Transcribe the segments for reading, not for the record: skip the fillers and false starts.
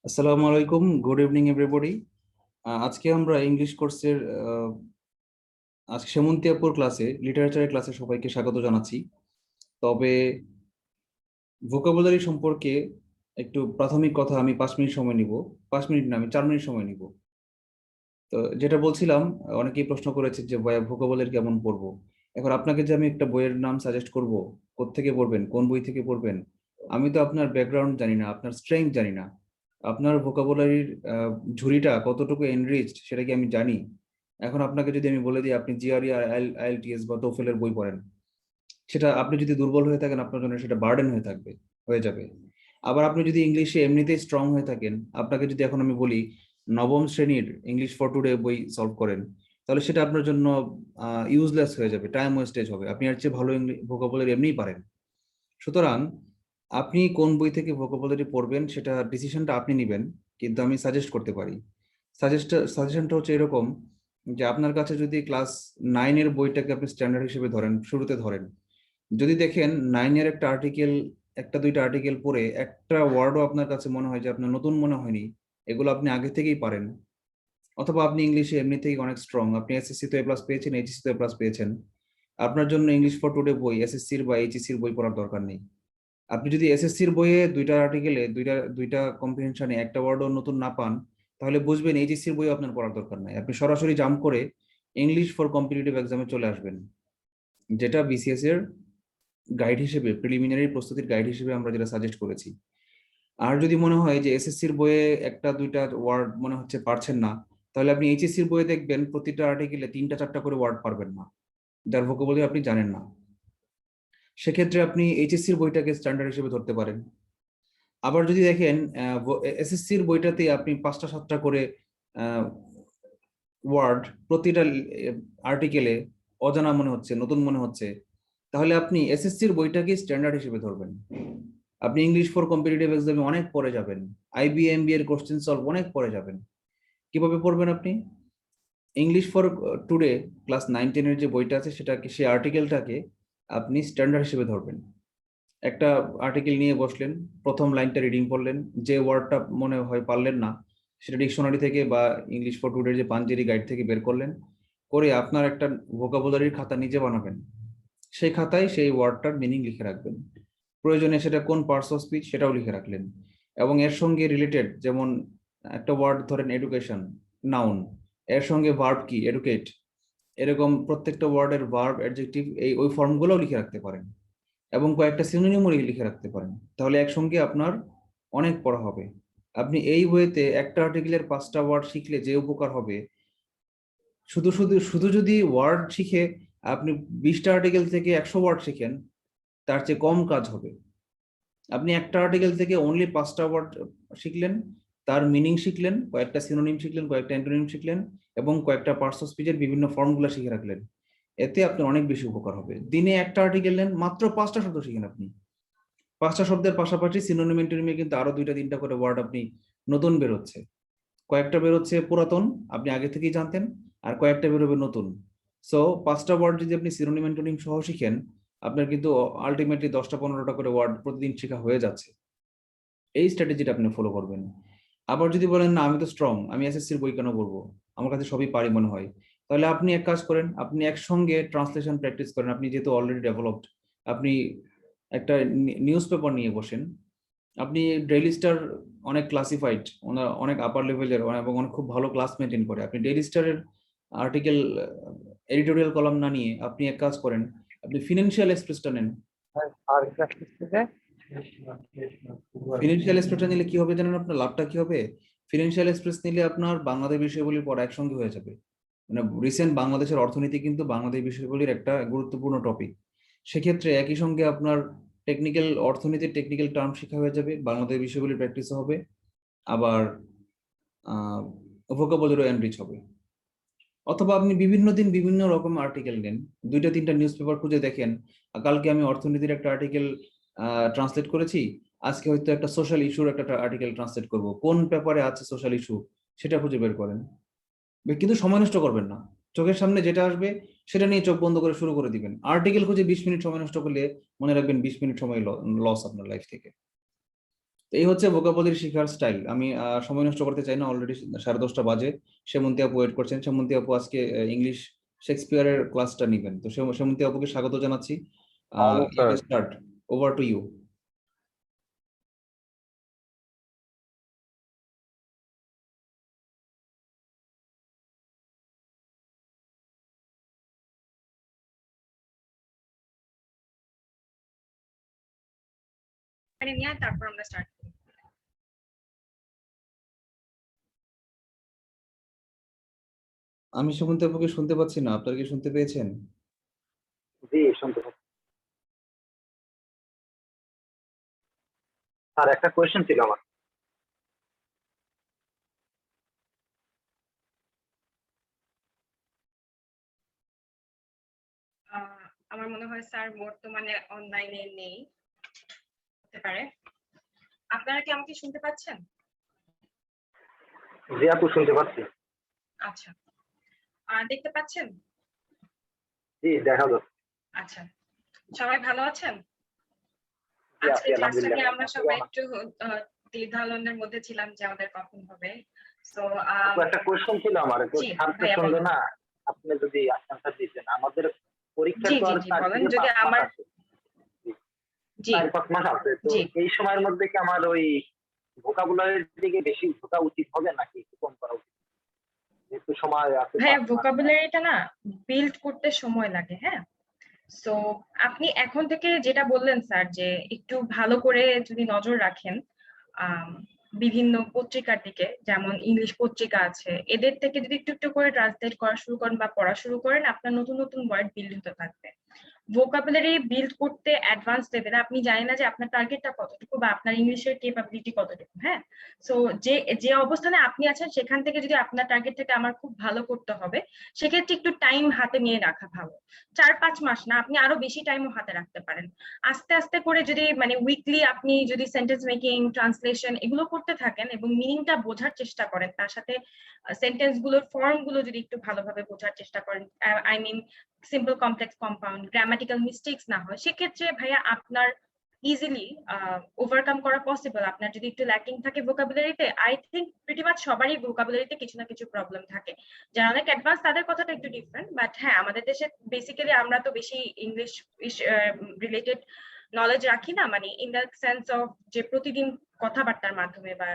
আসসালামু আলাইকুম, good evening everybody. আজকে আমরা ইংলিশ কোর্সের আজকে সেমন্তিয়াপুর ক্লাসে লিটারেচারের ক্লাসে সবাইকে স্বাগত জানাচ্ছি। তবে ভোকাবুলারি সম্পর্কে একটু প্রাথমিক কথা আমি 5 মিনিট সময় নিব। 5 মিনিট না, আমি 4 মিনিট সময় নিব। তো যেটা বলছিলাম, অনেকেই প্রশ্ন করেছে যে ভাইয়া ভোকাবুলারি কেমন পড়বো। এখন আপনাকে যে আমি একটা বইয়ের নাম সাজেস্ট করব, কোত্থেকে পড়বেন, কোন বই থেকে পড়বেন, আমি তো আপনার ব্যাকগ্রাউন্ড জানি না, আপনার স্ট্রেংথ জানি না, আপনার ভোকাবুলারির ঝুড়িটা কতটুকু এনরিচড সেটা কি আমি জানি। এখন আপনাকে যদি আমি বলে দিই আপনি জিআরই আর আইএলটিএস বা টোফেলের বই পড়েন, সেটা আপনি যদি দুর্বল হয়ে থাকেন আপনার জন্য সেটা বার্ডেন হয়ে যাবে। আবার আপনি যদি ইংলিশে এমনিতেই স্ট্রং হয়ে থাকেন, আপনাকে যদি এখন আমি বলি নবম শ্রেণীর ইংলিশ ফর টুডে বই সলভ করেন, তাহলে সেটা আপনার জন্য ইউজলেস হয়ে যাবে, টাইম ওয়েস্টেজ হবে। আপনি এর চেয়ে ভালো ভোকাবুলারি এমনিই পারেন। সুতরাং আপনি কোন বই থেকে ভোকাবুলারি পড়বেন সেটা ডিসিশনটা আপনি নেবেন, কিন্তু আমি সাজেস্ট করতে পারি। সাজেশনটা হচ্ছে এরকম যে আপনার কাছে যদি ক্লাস 9-এর বইটাকে আপনি স্ট্যান্ডার্ড হিসেবে ধরেন, শুরুতে ধরেন, যদি দেখেন 9-এর একটা আর্টিকেল, একটা দুইটা আর্টিকেল পড়ে একটা ওয়ার্ডও আপনার কাছে মনে হয় যে আপনার নতুন মনে হয়নি, এগুলো আপনি আগে থেকেই পারেন, অথবা আপনি ইংলিশে এমনিতেই অনেক স্ট্রং, আপনি এসএসসি তো এ প্লাস পেয়েছেন, এইচএসসি তো এ প্লাস পেয়েছেন, আপনার জন্য ইংলিশ ফর টুডে বই এসএসসির বা এইচএসসির বই পড়ার দরকার নেই। আপনি যদি এসএসসির বইয়ে দুইটা আর্টিকেলে দুইটা দুইটা কম্প্রিহেনশনে একটা ওয়ার্ডও নতুন না পান, তাহলে বুঝবেন এইচএসসির বই আপনার পড়ার দরকার নাই, আপনি সরাসরি জাম্প করে ইংলিশ ফর কম্পিটিটিভ এক্সামে চলে আসবেন, যেটা বিসিএস এর গাইড হিসেবে, প্রিলিমিনারি প্রস্তুতির গাইড হিসেবে আমরা যেটা সাজেস্ট করেছি। আর যদি মনে হয় যে এসএসসির বইয়ে একটা দুইটা ওয়ার্ড মনে হচ্ছে পারছেন না, তাহলে আপনি এইচএসসির বইয়ে দেখবেন প্রতিটা আর্টিকেলে 3টা 4টা করে ওয়ার্ড পারবেন না, যার ভোকাবুলারি আপনি জানেন না। সেক্ষেত্রে আপনি এইচএসসির বইটাকে স্ট্যান্ডার্ড হিসেবে ধরতে পারেন। আবার যদি দেখেন এসএসসির বইটাতে আপনি 5টা 7টা করে ওয়ার্ড প্রতিটা আর্টিকেলে অজানা মনে হচ্ছে, নতুন মনে হচ্ছে, তাহলে আপনি এসএসসির বইটাকে স্ট্যান্ডার্ড হিসেবে ধরবেন। আপনি ইংলিশ ফর কম্পিটিটিভ এক্সামে অনেক পরে যাবেন, আইবিএমবি এর কোশ্চেন সলভ অনেক পরে যাবেন। কিভাবে পড়বেন আপনি? ইংলিশ ফর টুডে ক্লাস 9-10-এর যে বইটা আছে সেটাকে, সেই আর্টিকেলটাকে আপনি স্ট্যান্ডার্ড হিসেবে ধরবেন। একটা আর্টিকেল নিয়ে বসলেন, প্রথম লাইনটা রিডিং করলেন, যে ওয়ার্ডটা মনে হয় পারলেন না সেটা ডিকশনারি থেকে বা ইংলিশ ফর টুডের যে পাঞ্জেরি গাইড থেকে বের করলেন, করে আপনার একটা ভোকাবুলারির খাতা নিজে বানাবেন। সেই খাতায় সেই ওয়ার্ডটার মিনিং লিখে রাখবেন, প্রয়োজনে সেটা কোন পার্টস অফ স্পিচ সেটাও লিখে রাখলেন, এবং এর সঙ্গে রিলেটেড, যেমন একটা ওয়ার্ড ধরেন এডুকেশন, নাউন, এর সঙ্গে ভার্ব কি এডুকেট, এরকম প্রত্যেকটা ওয়ার্ডের ভার্ব অ্যাডজেক্টিভ এই ওই ফর্মগুলোও লিখে রাখতে পারেন, এবং কয়েকটা সিনোনিমও লিখে রাখতে পারেন। তাহলে একসঙ্গে আপনার অনেক পড়া হবে। আপনি এই ওয়েতে একটা আর্টিকেলের 5টা ওয়ার্ড শিখলে যে উপকার হবে, শুধু শুধু শুধু যদি ওয়ার্ড শিখে আপনি 20টা আর্টিকেল থেকে 100 ওয়ার্ড শিখেন, তার চেয়ে কম কাজ হবে। আপনি একটা আর্টিকেল থেকে অনলি 5টা ওয়ার্ড শিখলেন, তার মিনিং শিখলেন, কয়েকটা সিনোনিম শিখলেন, কয়েকটা অ্যান্টোনিম শিখলেন, এবং কয়েকটা পার্টস অফ স্পিচের বিভিন্ন ফর্মগুলো শিখে রাখলেন, এতে আপনার অনেক বেশি উপকার হবে। দিনে একটা আর্টিকেল নেন, মাত্র 5টা শব্দ শিখেন আপনি। 5টা শব্দের পাশাপাশি সিনোনিম অ্যান্টোনিমে কিন্তু আরো 2টা 3টা করে ওয়ার্ড আপনি নতুন বেরোচ্ছে, কয়েকটা বেরোচ্ছে পুরাতন, আপনি আগে থেকেই জানতেন, আর কয়েকটা বেরোবে নতুন। সো 5টা ওয়ার্ড যদি আপনি সিনোনিম অ্যান্টোনিম সহ শিখেন, আপনার কিন্তু আলটিমেটলি 10টা 15টা করে ওয়ার্ড প্রতিদিন শেখা হয়ে যাচ্ছে। এই স্ট্র্যাটেজিটা আপনি ফলো করবেন। আবার যদি বলেন না আমি তো স্ট্রং, আমি এসএসসির বই কেন পড়বো, আমার কাছে সবই পারি মনে হয়, তাহলে আপনি এক কাজ করেন, আপনি একসঙ্গে ট্রান্সলেশন প্র্যাকটিস করেন। আপনি যেহেতু অলরেডি ডেভেলপড, আপনি একটা নিউজ পেপার নিয়ে বসেন। আপনি ডেইলি স্টার অনেক ক্লাসিফাইড, ওনার অনেক আপার লেভেলের এবং অনেক খুব ভালো ক্লাস মেনটেন করে, আপনি ডেইলি স্টারের আর্টিকেল এডিটোরিয়াল কলাম না নিয়ে আপনি এক কাজ করেন, আপনি ফিনান্সিয়াল এক্সপ্রেসটা নেন। ফিনান্সিয়াল এক্সপ্রেসটা নিলে কি হবে জানেন, আপনার লাভটা কি হবে? ফিনান্সিয়াল এক্সপ্রেস নিলে আপনার বাংলাদেশ বিষয়গুলির পড়া একসঙ্গে হয়ে যাবে। মানে রিসেন্ট বাংলাদেশের অর্থনীতি কিন্তু বাংলাদেশ বিষয়গুলির একটা গুরুত্বপূর্ণ টপিক। সেক্ষেত্রে একই সঙ্গে আপনার টেকনিক্যাল অর্থনীতির টেকনিক্যাল টার্ম শেখা হয়ে যাবে, বাংলাদেশ বিষয়গুলির প্র্যাকটিস হবে, আবার ভোকাবুলারি এনরিচ হবে। অথবা আপনি বিভিন্ন দিন বিভিন্ন রকম আর্টিকেল নেন, 2টা 3টা নিউজ পেপার খুঁজে দেখেন, কালকে আমি অর্থনীতির একটা আর্টিকেল ট্রান্সলেট করেছি, আজকে হয়তো একটা সোশ্যাল ইস্যুর একটা আর্টিকেল ট্রান্সলেট করব, কোন পেপারে আছে সোশ্যাল ইস্যু সেটা খুঁজে বের করেন। কিন্তু সময় নষ্ট করবেন না, চোখের সামনে যেটা আসবে সেটা নিয়ে চোখ বন্ধ করে শুরু করে দিবেন। আর্টিকেল খুঁজে 20 মিনিট সময় নষ্ট করলে মনে রাখবেন 20 মিনিট সময় লস আপনার লাইফ থেকে। এই হচ্ছে ভোকাবুলারি শেখার স্টাইল। আমি সময় নষ্ট করতে চাই না, অলরেডি 10:30 বাজে। সেমন্তী আপু ওয়েট করছেন। সেমন্তী আপু আজকে ইংলিশ শেক্সপিয়ারের ক্লাসটা নিবেন, তো সেমন্তী আপুকে স্বাগত জানাচ্ছি। You sir. Can start, over to you. নিয়ে তারপর আমরা স্টার্ট করি। আমি সেমন্তী আপুকে শুনতে পাচ্ছি না, আপনারা কি শুনতে পেয়েছেন? জি, শুনতে পাচ্ছি। স্যার, একটা কোয়েশ্চেন ছিল আমার। আমার মনে হয় স্যার বর্তমানে অনলাইনে নেই, হতে পারে। আপনারা কি আমাকে শুনতে পাচ্ছেন? জি আপু, শুনতে পাচ্ছি। আচ্ছা, আর দেখতে পাচ্ছেন? জি, দেখা যাচ্ছে। আচ্ছা, সবাই ভালো আছেন? জি আজকে আছি, ক্লাসটা আলহামদুলিল্লাহ। নিয়ে আমরা আপনি সবাই কেমন একটু দ্বিধাদ্বন্দ্বের মধ্যে ছিলাম যে আমাদের কখন হবে। সো আছেন? আপু, একটা কোয়েশ্চেন ছিল আমার, একটু জি স্যারকে ভাইয়া শুনলে বলেন। না, আপনি যদি আনসার দিতেন। আমাদের পরীক্ষা জি তো জি আর জি 4 বলেন, থেকে যদি 5 মাস আমার আছে। জি, জি 4-5 মাস আছে। তো জি এই সময়ের মধ্যে কি আমার ওই ভোকাবুলারির দিকে বেশি ঝোঁকা উচিত হবে নাকি একটু কম করা উচিত? যেহেতু সময় আছে ভাইয়া, 5 মাস। ভোকাবুলারিটা না বিল্ড করতে সময় লাগে, হ্যাঁ। সো আপনি এখন থেকে যেটা বললেন স্যার, যে একটু ভালো করে যদি নজর রাখেন আম, বিভিন্ন পত্রিকার দিকে, যেমন ইংলিশ পত্রিকা আছে, এদের থেকে যদি একটু একটু করে ট্রান্সলেট করা শুরু করেন বা পড়া শুরু করেন, আপনার নতুন নতুন ওয়ার্ড বিল্ড হতে থাকবে। ভোকাবুলারি বিল্ড করতে অ্যাডভান্স লেভেলে আপনি জানেন না যে আপনার টার্গেটটা কতটুকু বা আপনার ইংলিশের ক্যাপাবিলিটি কতটুকু, হ্যাঁ। সো যে যে অবস্থানে আপনি আছেন সেখান থেকে যদি আপনার টার্গেটটাকে আমার খুব ভালো করতে হবে, সেক্ষেত্রে একটু টাইম হাতে নিয়ে রাখা ভালো। 4-5 মাস না, আপনি আরো বেশি টাইমও হাতে রাখতে পারেন। আস্তে আস্তে করে যদি মানে উইকলি আপনি যদি সেন্টেন্স মেকিং, ট্রান্সলেশন এগুলো করতে থাকেন এবং মিনিংটা বোঝার চেষ্টা করেন, তার সাথে সেন্টেন্স গুলোর ফর্ম গুলো যদি একটু ভালোভাবে বোঝার চেষ্টা করেন, I mean simple, complex, compound, grammatical mistakes না হয়, সেক্ষেত্রে ভাইয়া আপনার ইজিলি ওভারকাম করা পসিবল। আপনার যদি একটু ল্যাকিং থাকে ভোকাবুলারিতে, আই থিঙ্ক প্রিটি মাচ সবারই ভোকাবুলারিতে কিছু না কিছু প্রবলেম থাকে। যারা অনেক অ্যাডভান্স তাদের কথাটা একটু ডিফারেন্ট, বাট হ্যাঁ, আমাদের দেশে বেসিক্যালি আমরা তো বেশি ইংলিশ রিলেটেড নলেজ রাখি না, মানে ইন দ্য সেন্স অফ যে প্রতিদিন কথাবার্তার মাধ্যমে বা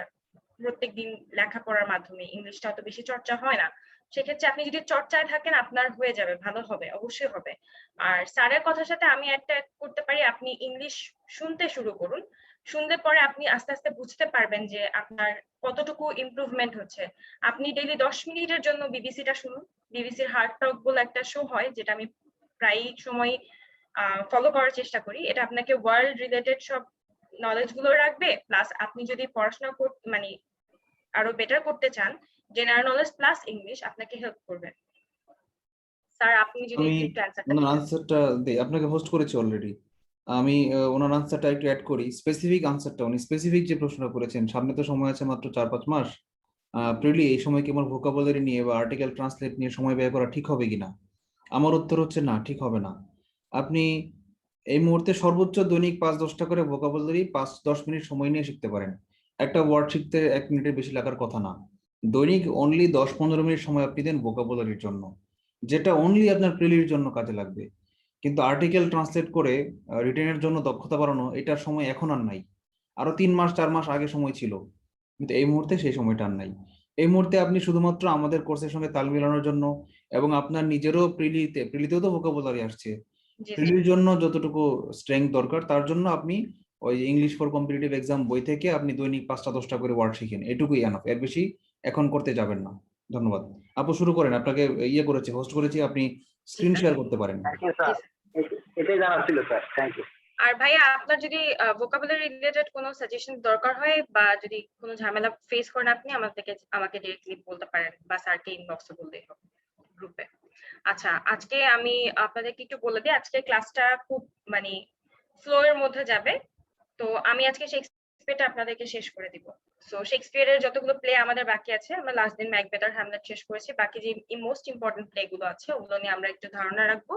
প্রত্যেকদিন লেখাপড়ার মাধ্যমে ইংলিশটা অত বেশি চর্চা হয় না। সেক্ষেত্রে আপনি যদি চর্চায় থাকেন, আপনার হয়ে যাবে, ভালো হবে, অবশ্যই হবে। আর স্যারের কথার সাথে আমি একটা করতে পারি, আপনি ইংলিশ শুনতে শুরু করুন। শুনলে পরে আপনি আস্তে আস্তে বুঝতে পারবেন যে আপনার কতটুকু ইমপ্রুভমেন্ট হচ্ছে। আপনি ডেইলি 10 মিনিটের জন্য বিবিসিটা শুনুন। বিবিসির হার্ড টক বলে একটা শো হয়, যেটা আমি প্রায় সময় ফলো করার চেষ্টা করি। এটা আপনাকে ওয়ার্ল্ড রিলেটেড সব নলেজ গুলো রাখবে, প্লাস আপনি যদি পড়াশোনা মানে আরো বেটার করতে চান, জেনারেল নলেজ প্লাস ইংলিশ আপনাকে হেল্প করবে। স্যার, আপনি যদি আমি একটু অ্যান্সারটা ওনার দিতেন। আনসারটা দিই, আপনাকে হোস্ট করেছি অলরেডি। আমি ওনার আনসারটা একটু অ্যাড করি, স্পেসিফিক আনসারটা। উনি স্পেসিফিক যে প্রশ্নটা করেছেন, সামনে তো সময় আছে মাত্র 4-5 মাস। প্রিলি এই সময় কি আমার ভোকাবুলারি নিয়ে বা আর্টিকেল ট্রান্সলেট নিয়ে সময় ব্যয় করা ঠিক হবে কিনা? আমার উত্তর হচ্ছে না, ঠিক হবে না। আপনি এই মুহূর্তে সর্বোচ্চ দৈনিক 5-10টা করে ভোকাবুলারি 5-10 মিনিট সময় নিয়ে শিখতে পারেন। একটা ওয়ার্ড শিখতে 1 মিনিটের বেশি লাগার কথা না। দৈনিক অনলি 10-15 মিনিট সময় আপনি দেন ভোকাবুলারির জন্য, যেটা অনলি আপনার প্রিলির জন্য কাজে লাগবে। কিন্তু আর্টিকেল ট্রান্সলেট করে রিটেনের জন্য দক্ষতা বাড়ানো, এটার সময় এখন আর নাই। আরো 3 মাস 4 মাস আগে সময় ছিল, কিন্তু এই মুহূর্তে সেই সময়টা আর নাই। এই মুহূর্তে আপনি শুধুমাত্র আমাদের কোর্সের সঙ্গে তাল মেলানোর জন্য এবং আপনার নিজেরও প্রিলিতেও তো ভোকাবুলারি আসছে, জি জি প্রিলির জন্য যতটুকু স্ট্রেংথ দরকার, তার জন্য আপনি ওই ইংলিশ ফর কম্পিটিটিভ এক্সাম বই থেকে আপনি দৈনিক 5টা 10টা করে ওয়ার্ড শিখেন, এটুকুই এনাফ। এর বেশি এখন করতে যাবেন না। ধন্যবাদ। আপু শুরু করেন, আপনাকে করেছি, হোস্ট করেছি, আপনি জি স্ক্রিন স্যার। শেয়ার করতে পারেন। Thank you G sir. Sir. এটাই জানার ছিল স্যার, থ্যাংক ইউ। আর ভাইয়া, আপনার যদি ভোকাবুলারি রিলেটেড কোনো সাজেশন দরকার হয় বা যদি কোনো ঝামেলা ফেস করেন, আপনি আমাকে ডিরেক্টলি বলতে পারেন বা স্যারকে ইনবক্সে বললেই হবে, গ্রুপে। আচ্ছা, আজকে আমি আপনাদেরকে একটু বলে দিই, আজকে ক্লাসটা খুব মানে ফ্লো এর মধ্যে যাবে। তো আমি আজকে শেক্সপিয়ারটা আপনাদেরকে শেষ করে দিব। সো শেক্সপিয়ারের যতগুলো প্লে আমাদের বাকি আছে, আমরা লাস্ট দিন ম্যাকবেথ আর হ্যামলেট শেষ করেছি, বাকি যে মোস্ট ইম্পর্টেন্ট প্লে গুলো আছে ওগুলো নিয়ে আমরা একটু ধারণা রাখবো।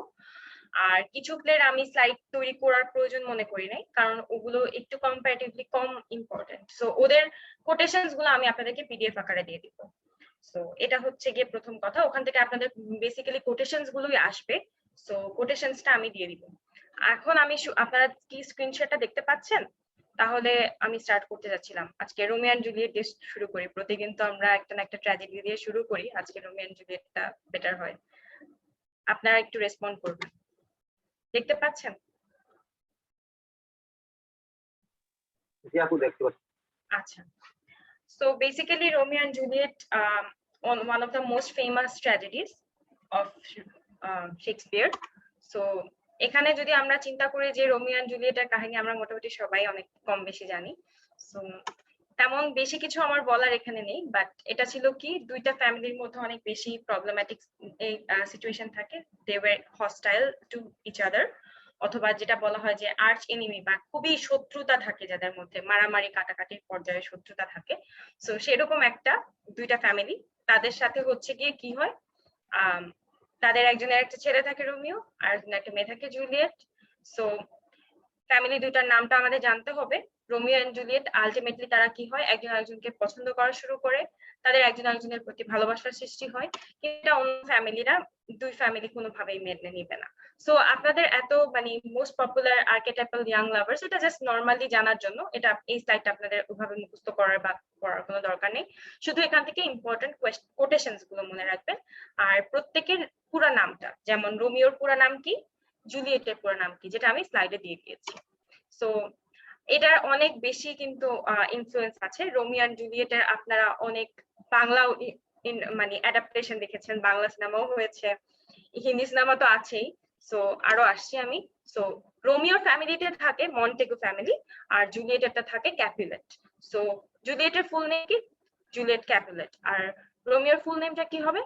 আর কিছু প্লের আমি স্লাইড তৈরি করার প্রয়োজন মনে করি নাই, কারণ ওগুলো একটু কম্পারেটিভলি কম ইম্পর্টেন্ট। সো ওদের কোটেশনস গুলো আমি আপনাদেরকে পিডিএফ আকারে দিয়ে দিব। সো এটা হচ্ছে গিয়ে প্রথম কথা, ওখান থেকে আপনাদের বেসিক্যালি কোটেশনস গুলোই আসবে। সো কোটেশনসটা আমি দিয়ে দিব। এখন আমি আপনারা কি স্ক্রিনশটটা দেখতে পাচ্ছেন? তাহলে আমি স্টার্ট করতে যাচ্ছিলাম। আজকে রোমিও এন্ড জুলিয়েট দিয়ে শুরু করি। প্রতিদিন তো আমরা একটা না একটা ট্র্যাজেডি দিয়ে শুরু করি, আজকে রোমিও এন্ড জুলিয়েটটা বেটার হয়। আপনারা একটু রেসপন্ড করবেন। দেখতে পাচ্ছেন? জি আপু, দেখতে পাচ্ছি। আচ্ছা, so basically Romeo and Juliet, one of the most famous tragedies of Shakespeare. So এখানে যদি আমরা চিন্তা করি যে রোমিও এন্ড জুলিয়েটের কাহিনী আমরা মোটামুটি সবাই অনেক কম বেশি জানি। সো তেমন বেশি কিছু আমার বলার এখানে নেই, বাট এটা ছিল কি দুইটা ফ্যামিলির মধ্যে অনেক বেশি প্রবলেম্যাটিক এই সিচুয়েশন থাকে। They were hostile to each other, অথবা যেটা বলা হয় যে আর্চ এনিমি বা খুবই শত্রুতা থাকে যাদের মধ্যে, মারামারি কাটাকাটির পর্যায়ে শত্রুতা থাকে। সো সেরকম একটা দুইটা ফ্যামিলি, তাদের সাথে হচ্ছে গিয়ে কি হয়, তাদের একজনের একটা ছেলে থাকে রোমিও, আর একজনের একটা মেয়ে থাকে জুলিয়েট। সো ফ্যামিলি দুইটার নামটা আমাদের জানতে হবে। রোমিও এন্ড জুলিয়েট আলটিমেটলি তারা কি হয়, একজন আরেকজনকে পছন্দ করা শুরু করে, তাদের একজন আরেকজনের প্রতি ভালোবাসার সৃষ্টি হয়, কিন্তু অন্য ফ্যামিলিরা দুই ফ্যামিলি কোনোভাবেই মেনে নিবে না। সো আপনাদের এত মানে মোস্ট পপুলার আর্কেটাইপাল ইয়াং লাভার্স, এটা জাস্ট নর্মালি জানার জন্য, এটা এই স্লাইডটা আপনাদের ওভাবে মুখস্থ করার বা পড়ার কোনো দরকার নেই। শুধু এখান থেকে ইম্পর্টেন্ট কোটেশনস গুলো মনে রাখবেন। আর প্রত্যেকের পুরা নামটা, যেমন রোমিওর পুরা নাম কি, জুলিয়েটের পুরো নাম কি, যেটা আমি স্লাইডে দিয়ে দিয়েছি। সো এটার অনেক বেশি কিন্তু ইনফ্লুয়েন্স আছে। রোমিও এন্ড জুলিয়েটের আপনারা অনেক বাংলা মানে অ্যাডাপ্টেশন দেখেছেন, বাংলা সিনেমাও হয়েছে, হিন্দি সিনেমা তো আছেই। সো আরো আসছি আমি। সো রোমিওর ফ্যামিলিতে থাকে মন্টেগু ফ্যামিলি, আর জুলিয়েটেরটা থাকে ক্যাপুলেট। সো জুলিয়েটের ফুল নেম কি, জুলিয়েট ক্যাপুলেট, আর রোমিওর ফুল নেমটা কি হবে,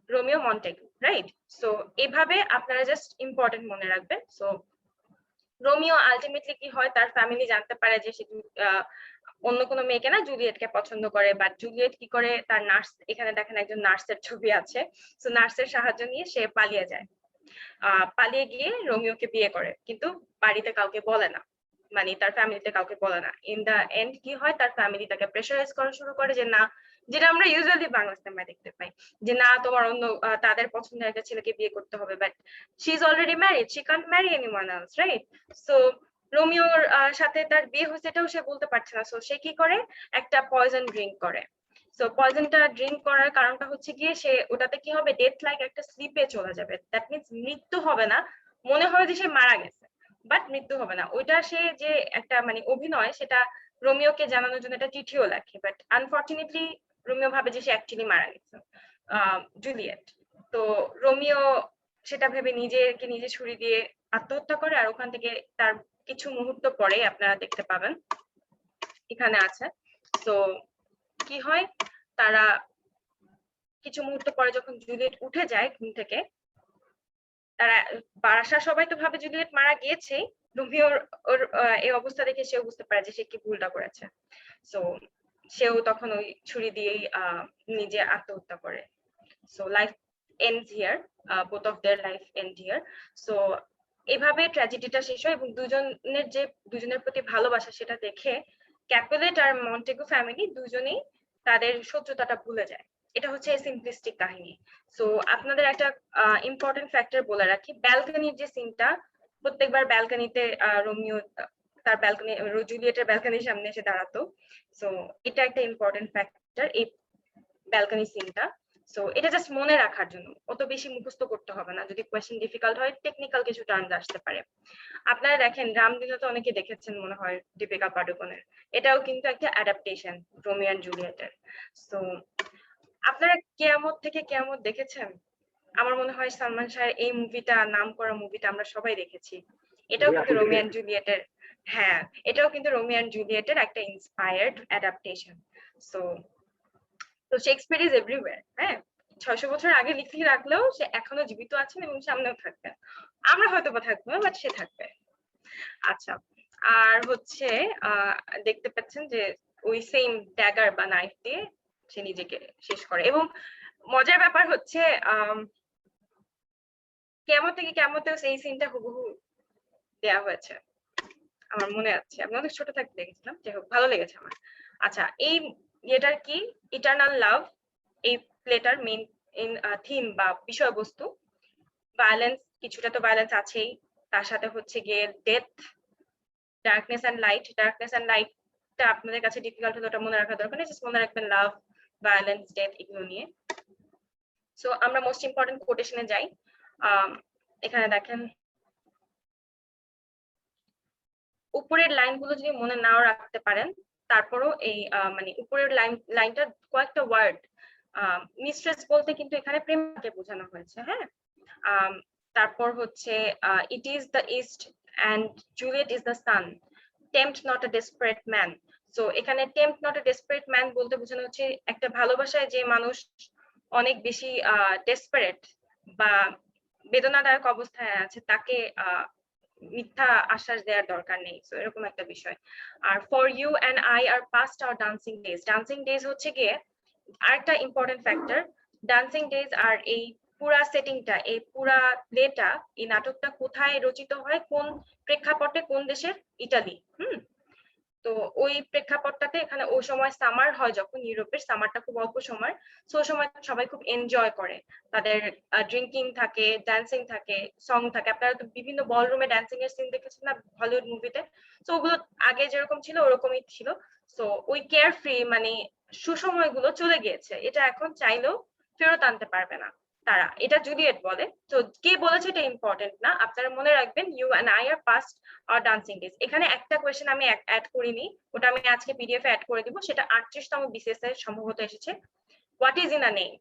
রোমিও মন্টেগু, রাইট? সো এভাবে আপনারা জাস্ট ইম্পর্টেন্ট মনে রাখবেন। সো রোমিও আলটিমেটলি কি হয়, তার ফ্যামিলি জানতে পারে যে সে অন্য কোনো মেয়েকে না জুলিয়েটকে পছন্দ করে, বাট জুলিয়েট কি করে, তার নার্স, এখানে দেখেন একজন নার্সের ছবি আছে, সো নার্সের সাহায্য নিয়ে সে পালিয়ে যায়। পালিয়ে গিয়ে রোমিওকে বিয়ে করে, কিন্তু বাড়িতে কাউকে বলে না, মানে তার ফ্যামিলিতে কাউকে বলে না। ইন দা এন্ড কি হয়, তার ফ্যামিলি তাকে প্রেসারাইজ করা শুরু করে যে না, যেটা আমরা ইউজুয়ালি বাংলা সিনেমায় দেখতে পাই, যে না তোমার অন্য তাদের পছন্দের একটা ছেলেকে বিয়ে করতে হবে, but she is already married, she can't marry anyone else, right? So রোমিওর সাথে তার বিয়ে হয়েছে এটাও সে বলতে পারছে না। সো সে কি করে, একটা পয়জন ড্রিঙ্ক করে। সো পয়জনটা ড্রিঙ্ক করার কারণটা হচ্ছে গিয়ে সে ওটাতে কি হবে, ডেথ লাইক একটা স্লিপে চলে যাবে। দ্যাট মিন্স মৃত্যু হবে না, মনে হবে যে সে মারা গেছে, বাট মৃত্যু হবে না। ওইটা সে যে একটা মানে অভিনয়, সেটা রোমিওকে জানানোর জন্য একটা চিঠিও লেখে, বাট আনফরচুনেটলি রোমিও ভাবে যে সে অ্যাকচুয়ালি মারা গেছে, জুলিয়েট। তো রোমিও সেটা ভেবে নিজেকে নিজে ছুরি দিয়ে আত্মহত্যা করে, আর ওখান থেকে তার কিছু মুহূর্ত পরে আপনারা দেখতে পাবেন এখানে আছে। তো কি হয়, তারা কিছু মুহূর্ত পরে যখন জুলিয়েট উঠে যায় ঘুম থেকে, তারা বাসার সবাই তো ভাবে জুলিয়েট মারা গিয়েছে, রোমিওর ওর এই অবস্থা দেখে সেও বুঝতে পারে যে সে কি ভুলটা করেছে। সো সেও তখন ওই ছুরি দিয়েই নিজে আত্মহত্যা করে। So life ends here, both of their life end here. So এভাবে ট্র্যাজেডিটা শেষ হয়, এবং দুজনের প্রতি ভালোবাসা সেটা দেখে ক্যাপুলেট আর মন্টেগু ফ্যামিলি দুজনেই তাদের শত্রুতাটা ভুলে যায়। এটা হচ্ছে সিম্পলিস্টিক কাহিনী। সো আপনাদের একটা ইম্পর্টেন্ট ফ্যাক্টর বলে রাখি, ব্যালকনির যে সিনটা, প্রত্যেকবার ব্যালকনিতে রোমিও তার ব্যালকনি, জুলিয়েটের ব্যালকনির সামনে এসে দাঁড়াতো। সো এটা একটা ইম্পর্টেন্ট ফ্যাক্টর, এই ব্যালকনি সিনটা। সো এটা জাস্ট মনে রাখার জন্য, অত বেশি মুখস্থ করতে হবে না। যদি কোয়েশ্চেন ডিফিকাল্ট হয়, টেকনিক্যাল কিছু টার্মস আসতে পারে। আপনারা দেখেন রামলীলা তো অনেকে দেখেছেন মনে হয়, দীপিকা পাডুকোনের, এটাও কিন্তু একটা অ্যাডাপ্টেশন রোমিও এন্ড জুলিয়েটের। সো আপনারা কেয়ামত থেকে কেয়ামত দেখেছেন? আমার মনে হয় সালমান শাহের এই মুভিটা, নাম করা মুভিটা আমরা সবাই দেখেছি। এটাও কিন্তু রোমিও এন্ড জুলিয়েটের, হ্যাঁ এটাও কিন্তু রোমিও এন্ড জুলিয়েটের একটা ইন্সপায়ার্ড অ্যাডাপ্টেশন। সো তো শেক্সপিয়ার ইজ এভরিওয়্যার। হ্যাঁ, 600 বছর আগে লিখে রাখলেও সে এখনো জীবিত আছেন এবং সামনেও থাকবেন। আমরা হয়তো বা থাকবো না, বাট সে থাকবে। আচ্ছা, আর হচ্ছে দেখতে পাচ্ছেন যে ওই সেম ড্যাগার বা নাইফ দিয়ে সে নিজেকে শেষ করে। এবং মজার ব্যাপার হচ্ছে কেমতেও সেই সিনটা হুবহু দেয়া হয়েছে, আমার মনে আছে। আমি অনেক ছোট থাকতে দেখেছিলাম, যাই হোক ভালো লেগেছে আমার। আচ্ছা, এই ইয়েটার কি ইটারনাল লাভ, এই প্লেটার মেইন থিম বা বিষয়বস্তু। ভায়োলেন্স, কিছুটা তো ভায়োলেন্স আছেই, তার সাথে হচ্ছে গিয়ে ডেথ, ডার্কনেস এন্ড লাইটটা আপনাদের কাছে ডিফিকাল্ট হলে ওটা মনে রাখা দরকার নেই, জাস্ট মনে রাখবেন লাভ, ভায়োলেন্স, ডেথ এগুলো নিয়ে। সো আমরা মোস্ট ইম্পর্টেন্ট কোটেশনে যাই। এখানে দেখেন উপরের লাইনগুলো যদি মনে নাও রাখতে পারেন, তারপরও এই মানে উপরের লাইনটা কয়েকটা ওয়ার্ড, মিস্ট্রেস বলতে কিন্তু এখানে প্রেমকে বোঝানো হয়েছে, হ্যাঁ। তারপর হচ্ছে it is the east and Juliet is the sun, tempt not a desperate man. So এখানে tempt not a desperate man বলতে বোঝানো হচ্ছে একটা ভালোবাসায় যে মানুষ অনেক বেশি ডেসপারেট বা বেদনাদায়ক অবস্থায় আছে, তাকে মিথ্যা আশ্বাস দেওয়ার দরকার নেই, সো এরকম একটা বিষয়। আর for you and I are past our dancing days হচ্ছে গিয়ে আরেকটা ইম্পর্টেন্ট ফ্যাক্টর। ডান্সিং ডেজ আর এই পুরা সেটিংটা, এই পুরা প্লেটা, এই নাটকটা কোথায় রচিত হয়, কোন প্রেক্ষাপটে, কোন দেশের? ইটালি। তো ওই প্রেক্ষাপটটাতে এখানে ওই সময় সামার হয়, যখন ইউরোপের সামারটা খুব অল্প সময়, সো ওই সময় সবাই খুব এনজয় করে, তাদের ড্রিঙ্কিং থাকে, ড্যান্সিং থাকে, সং থাকে। আপনারা তো বিভিন্ন বলরুমে ড্যান্সিং এর সিন দেখেছেন না হলিউড মুভিতে, তো ওগুলো আগে যেরকম ছিল ওরকমই ছিল। সো ওই কেয়ার ফ্রি মানে সুসময়গুলো চলে গিয়েছে, এটা এখন চাইলেও ফেরত আনতে পারবে না তারা, এটা জুলিয়েট বলে। তো কে বলেছে এটা ইম্পর্টেন্ট না, আপনারা মনে রাখবেন you and I are past our dancing days. এখানে একটা কোয়েশ্চেন আমি অ্যাড করিনি, ওটা আমি আজকে পিডিএফ এ অ্যাড করে দিব, সেটা 38তম বিসিএস এর সম্ভবত এসেছে। What is in a name,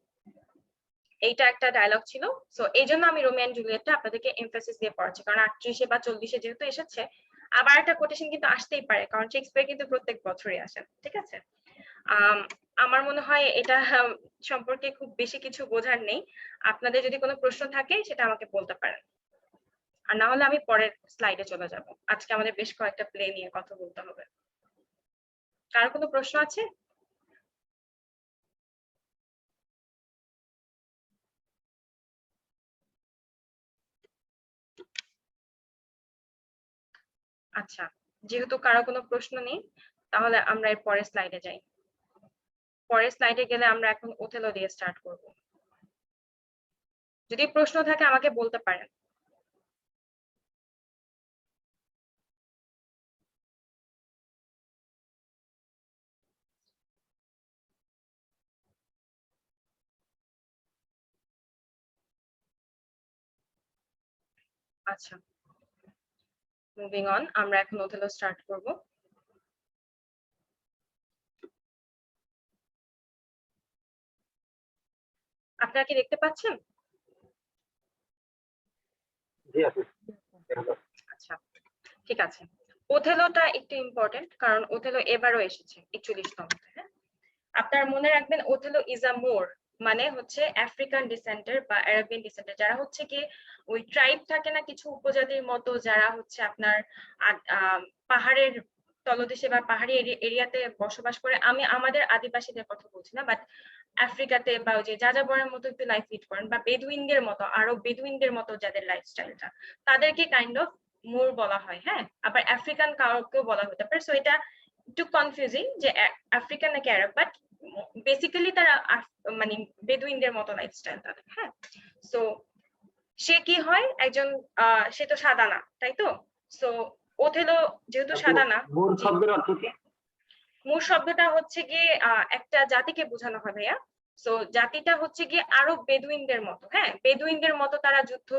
এইটা একটা ডায়লগ ছিল। সো এই জন্য আমি রোমিও এন্ড জুলিয়েটটা আপনাদেরকে এমফাসিস দিয়ে পড়াচ্ছি, কারণ 38 বা 40 যেহেতু এসেছে, আবার একটা কোটেশন কিন্তু আসতেই পারে, কারণ শেক্সপিয়ার কিন্তু প্রত্যেক বছরই আসেন, ঠিক আছে। আমার মনে হয় এটা সম্পর্কে খুব বেশি কিছু বোঝার নেই। আপনাদের যদি কোনো প্রশ্ন থাকে সেটা আমাকে বলতে পারেন, আর না হলে আমি পরের স্লাইডে চলে যাব। আজকে আমাদের বেশ কয়েকটা প্লে নিয়ে কথা বলতে হবে। কারো কোনো প্রশ্ন আছে? আচ্ছা, যেহেতু কারো কোনো প্রশ্ন নেই, তাহলে আমরা এর পরের স্লাইডে যাই। পরের স্লাইডে গেলে আমরা এখন ওথেলো দিয়ে স্টার্ট করব। যদি প্রশ্ন থাকে আমাকে বলতে পারেন। আচ্ছা, মুভিং অন, আমরা এখন ওথেলো স্টার্ট করব। আপনারা কি দেখতে পাচ্ছেন? জি আপু। আচ্ছা, ঠিক আছে। ওথেলোটা একটু ইম্পর্টেন্ট, কারণ ওথেলো এবারও এসেছে 41তম। হ্যাঁ, আপনারা মনে রাখবেন ওথেলো ইজ আ মোর, মানে হচ্ছে আফ্রিকান ডিসেন্টের বা আরাবিয়ান ডিসেন্টের, যারা হচ্ছে কি ওই ট্রাইব থাকে না কিছু উপজাতির মতো, যারা হচ্ছে আপনার পাহাড়ের তলদেশে বা পাহাড়ি এরিয়াতে বসবাস করে। আমি আমাদের আদিবাসীদের কথা বলছি না, বাট আফ্রিকাতে বা ওই যে যাযাবরের মতো একটু লাইফ লিড করেন, বা বেদুইনদের মতো, আরো বেদুইনদের মতো যাদের লাইফস্টাইলটা, তাদেরকে কাইন্ড অফ মোর বলা হয়। হ্যাঁ, আবার আফ্রিকান কাউকেও বলা হতে পারে। সো এটা একটু কনফিউজিং যে আফ্রিকান নাকি আরব, বাট বেসিক্যালি তারা মানে বেদুইনদের মতো লাইফস্টাইল তাদের। হ্যাঁ, সো সে কি হয়, একজন সে তো সাদা না, তাই তো। সো ওথেলো যেহেতু সাদা না, মূল শব্দের অর্থ কি? মূল শব্দটা হচ্ছে গিয়ে একটা জাতিকে বোঝানো হয় ভাইয়া। সো জাতিটা হচ্ছে গিয়ে আরো বেদুইনদের মতো। হ্যাঁ, বেদুইনদের মতো তারা যুদ্ধ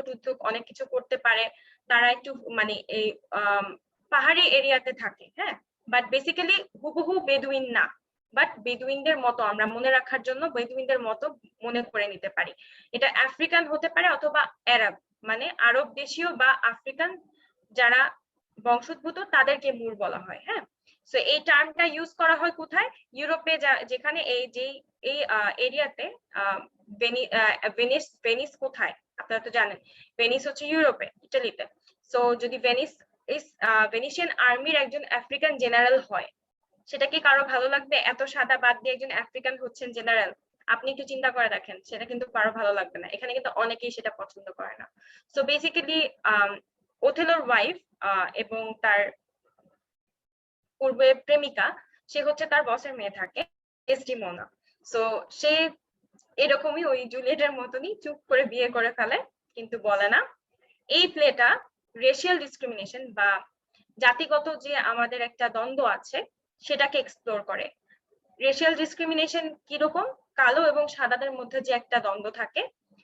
অনেক কিছু করতে পারে, তারা একটু মানে এই পাহাড়ি এরিয়াতে থাকে। হ্যাঁ, বাট বেসিক্যালি হুবহু বেদুইন না, বাট বেদুইনদের মতো আমরা মনে রাখার জন্য বেদুইনদের মতো মনে করে নিতে পারি। এটা আফ্রিকান হতে পারে অথবা আরব, মানে আরব দেশীয় বা আফ্রিকান যারা বংশোদ্ভূত তাদেরকে মুর বলা হয়। হ্যাঁ, সো এই টার্মটা ইউজ করা হয় কোথায়? ইউরোপে, যেখানে এই যে এই এরিয়াতে ভেনিস কোথায় আপনারা তো জানেন, ভেনিস হচ্ছে ইউরোপে, ইটালিতে। সো যদি ভেনিসিয়ান আর্মির একজন আফ্রিকান জেনারেল হয়, সেটা কি কারো ভালো লাগবে? এত সাদা বাদ দিয়ে একজন আফ্রিকান হচ্ছেন জেনারেল, আপনি একটু চিন্তা করে দেখেন, সেটা কিন্তু কারো ভালো লাগবে না। এখানে কিন্তু অনেকেই সেটা পছন্দ করে না। সো বেসিক্যালি ওথেলোর ওয়াইফ এবং তার পূর্বে প্রেমিকা, সে হচ্ছে তার বসের মেয়ে থাকে, ডেসটিমোনা। সো সে এরকমই ওই জুলিয়েটের মতনই চুপ করে বিয়ে করে ফেলে, কিন্তু বলে না। এই প্লেটা রেশিয়াল ডিসক্রিমিনেশন বা জাতিগত যে আমাদের একটা দ্বন্দ্ব আছে সেটাকে এক্সপ্লোর করে। রেশিয়াল ডিসক্রিমিনেশন কিরকম, কালো এবং সাদাদের মধ্যে যে একটা দ্বন্দ্ব থাকে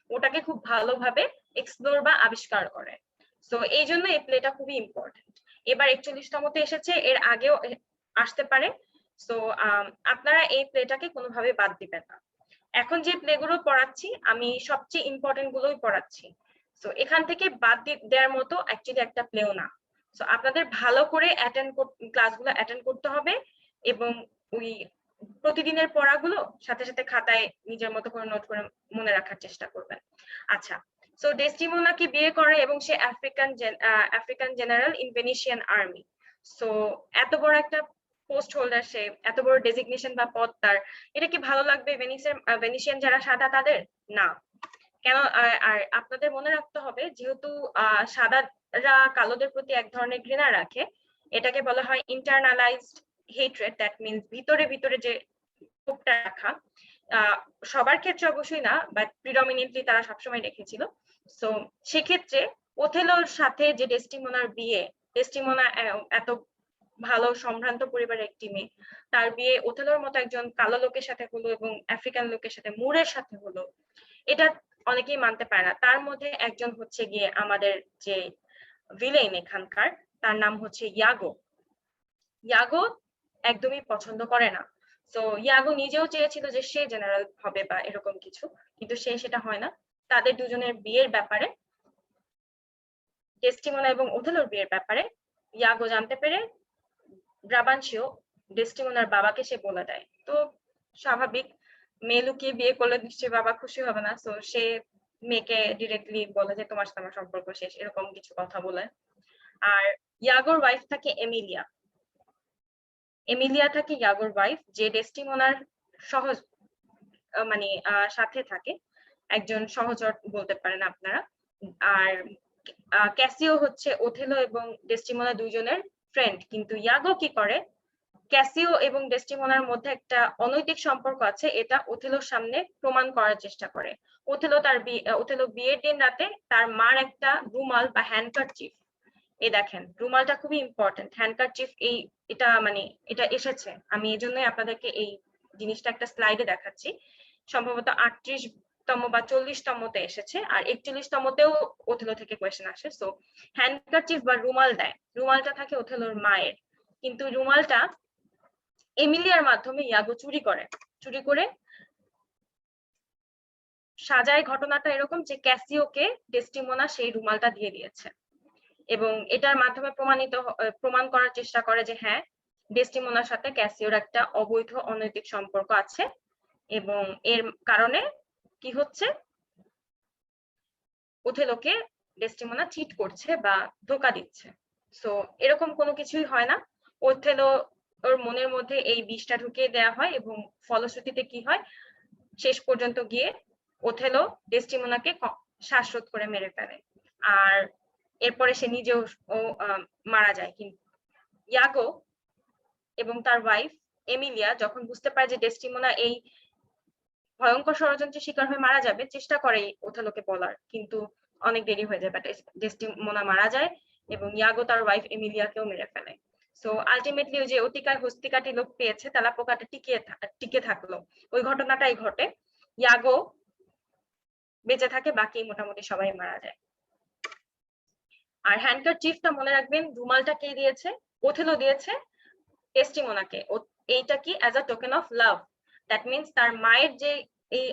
ওটাকে খুব ভালোভাবে এক্সপ্লোর বা আবিষ্কার করে। সো এই জন্য এই প্লেটা খুবই ইম্পর্টেন্ট। এবার 41তমতে এসেছে, এর আগেও আসতে পারে। সো আপনারা এই প্লেটাকে কোনোভাবে বাদ দিবেন না। এখন যে প্লেগুলো পড়াচ্ছি আমি সবচেয়ে ইম্পর্টেন্ট গুলোই পড়াচ্ছি। সো এখান থেকে বাদ দেওয়ার মতো অ্যাকচুয়ালি একটা প্লেও না। সো আপনাদের ভালো করে ক্লাসগুলো অ্যাটেন্ড করতে হবে এবং ওই প্রতিদিনের পড়াগুলো সাথে সাথে খাতায় নিজের মতো করে নোট করে মনে রাখার চেষ্টা করবেন। আচ্ছা, সো ডেসটিমোনাকে বিয়ে করে এবং সে African general in Venetian army. So এত বড় একটা পোস্ট হোল্ডার, সে এত বড় ডেজিগনেশন বা পদ তার, এটা কি ভালো লাগবে ভেনিসিয়ান যারা সাদা তাদের? না। কেন? আর আপনাদের মনে রাখতে হবে, যেহেতু সাদারা কালোদের প্রতি এক ধরনের ঘৃণা রাখে, এটাকে বলা হয় ইন্টারনালাইজড হেট্রেড। দ্যাট মিনস ভিতরে ভিতরে যে ক্ষোভটা রাখা। সবার ক্ষেত্রে অবশ্যই না, বাট প্রিডমিনেন্টলি তারা সবসময় রেখেছিল। সো সেক্ষেত্রে ওথেলোর সাথে যে ডেসটিমোনার বিয়ে, ডেসটিমোনা এত ভালো সম্ভ্রান্ত পরিবারের একটি মেয়ে, তার বিয়ে ওথেলোর মতো একজন কালো লোকের সাথে হলো এবং আফ্রিকান লোকের সাথে, মুরের সাথে হলো। এটা অনেকেই মানতে পারে না। তার মধ্যে একজন হচ্ছে গিয়ে আমাদের যে ভিলেন এখানকার, তার নাম হচ্ছে ইয়াগো। ইয়াগো একদমই পছন্দ করে না। তো ইয়াগো নিজেও চেয়েছিল যে সে জেনারেল হবে বা এরকম কিছু, কিন্তু সে সেটা হয় না। তাদের দুজনের বিয়ের ব্যাপারে, ডেসটিমোনা এবং ওথেলোর বিয়ের ব্যাপারে ইয়াগো জানতে পেরে ব্রাবানসিও ডেসটিমোনার বাবাকে সে বলে দেয়। তো স্বাভাবিক, মেয়ে লুকিয়ে বিয়ে করলে নিশ্চয়ই বাবা খুশি হবে না। সো সে মেয়েকে ডিরেক্টলি বলে যে তোমার সাথে আমার সম্পর্ক শেষ, এরকম কিছু কথা বলে। আর ইয়াগোর ওয়াইফ থাকে এমিলিয়া। এমিলিয়া থাকে ইয়াগোর ওয়াইফ, যে ডেসটিমোনার সহজ মানে সাথে থাকে, একজন সহচর বলতে পারেন আপনারা। আর ক্যাসিও হচ্ছে ওথেলো এবং ডেসটিমোনা দুইজনের ফ্রেন্ড। কিন্তু ইয়াগো কি করে, ক্যাসিও এবং ডেসটিমোনার মধ্যে একটা অনৈতিক সম্পর্ক আছে এটা ওথেলোর সামনে প্রমাণ করার চেষ্টা করে। ওথেলো বিয়ের দিন রাতে তার মার একটা রুমাল বা হ্যান্ডকারচিফ, এই দেখেন রুমালটা খুবই ইম্পর্টেন্ট, হ্যান্ডকারচিফ, এটা এসেছে, আমি এই জন্যই আপনাদেরকে এই জিনিসটা একটা স্লাইডে দেখাচ্ছি। সম্ভবত 38তম বা 40তমতে এসেছে, আর 41তমতেও ওথেলো থেকে কোয়েশ্চেন আসে। সো হ্যান্ডকারচিফ বা রুমাল দেয়, রুমালটা থাকে ওথেলোর মায়ের, কিন্তু রুমালটা এমিলিয়ার মাধ্যমে ইয়াগো চুরি করে সাজায়। ঘটনাটা এরকম যে ক্যাসিওকে ডেসটিমোনা সেই রুমালটা দিয়ে দিয়েছে এবং এটার মাধ্যমে প্রমাণ করার চেষ্টা করে যে হ্যাঁ, ডেসটিমোনার সাথে ক্যাসিওর একটা অবৈধ অনৈতিক সম্পর্ক আছে এবং এর কারণে কি হচ্ছে, ওথেলোকে ডেসটিমোনা চিট করছে বা ধোঁকা দিচ্ছে। সো এরকম কোনো কিছুই হয় না। ওথেলো ওর মনের মধ্যে এই বিষটা ঢুকিয়ে দেওয়া হয় এবং ফলশ্রুতিতে কি হয়, শেষ পর্যন্ত গিয়ে ওথেলো ডেসটিমোনাকে শ্বাসরোধ করে মেরে ফেলে। আর এরপরে সে নিজেও মারা যায়। কিন্তু ইয়াগো এবং তার ওয়াইফ এমিলিয়া যখন বুঝতে পারে যে ডেসটিমোনা এই ভয়ঙ্কর ষড়যন্ত্রের শিকার হয়ে মারা যাবে, চেষ্টা করে ওথেলোকে বলার, কিন্তু অনেক দেরি হয়ে যায়। বাট ডেসটিমোনা মারা যায় এবং ইয়াগো তার ওয়াইফ এমিলিয়াকেও মেরে ফেলে। সো আলটিমেটলি ওই যে অতিকায় হস্তিকাটি লোক পেয়েছে, তেলাপোকাটা টিকে থাকলো, ওই ঘটনাটাই ঘটে। ইয়াগো বেঁচে থাকে, বাকি মোটামুটি সবাই মারা যায়। আর হ্যান্ডকারচিফটা মনে রাখবেন, রুমালটা কে দিয়েছে? ওথেলো দিয়েছে ডেসটিমোনাকে। এইটা কি? As a token of love. That means তার মায়ের যে এই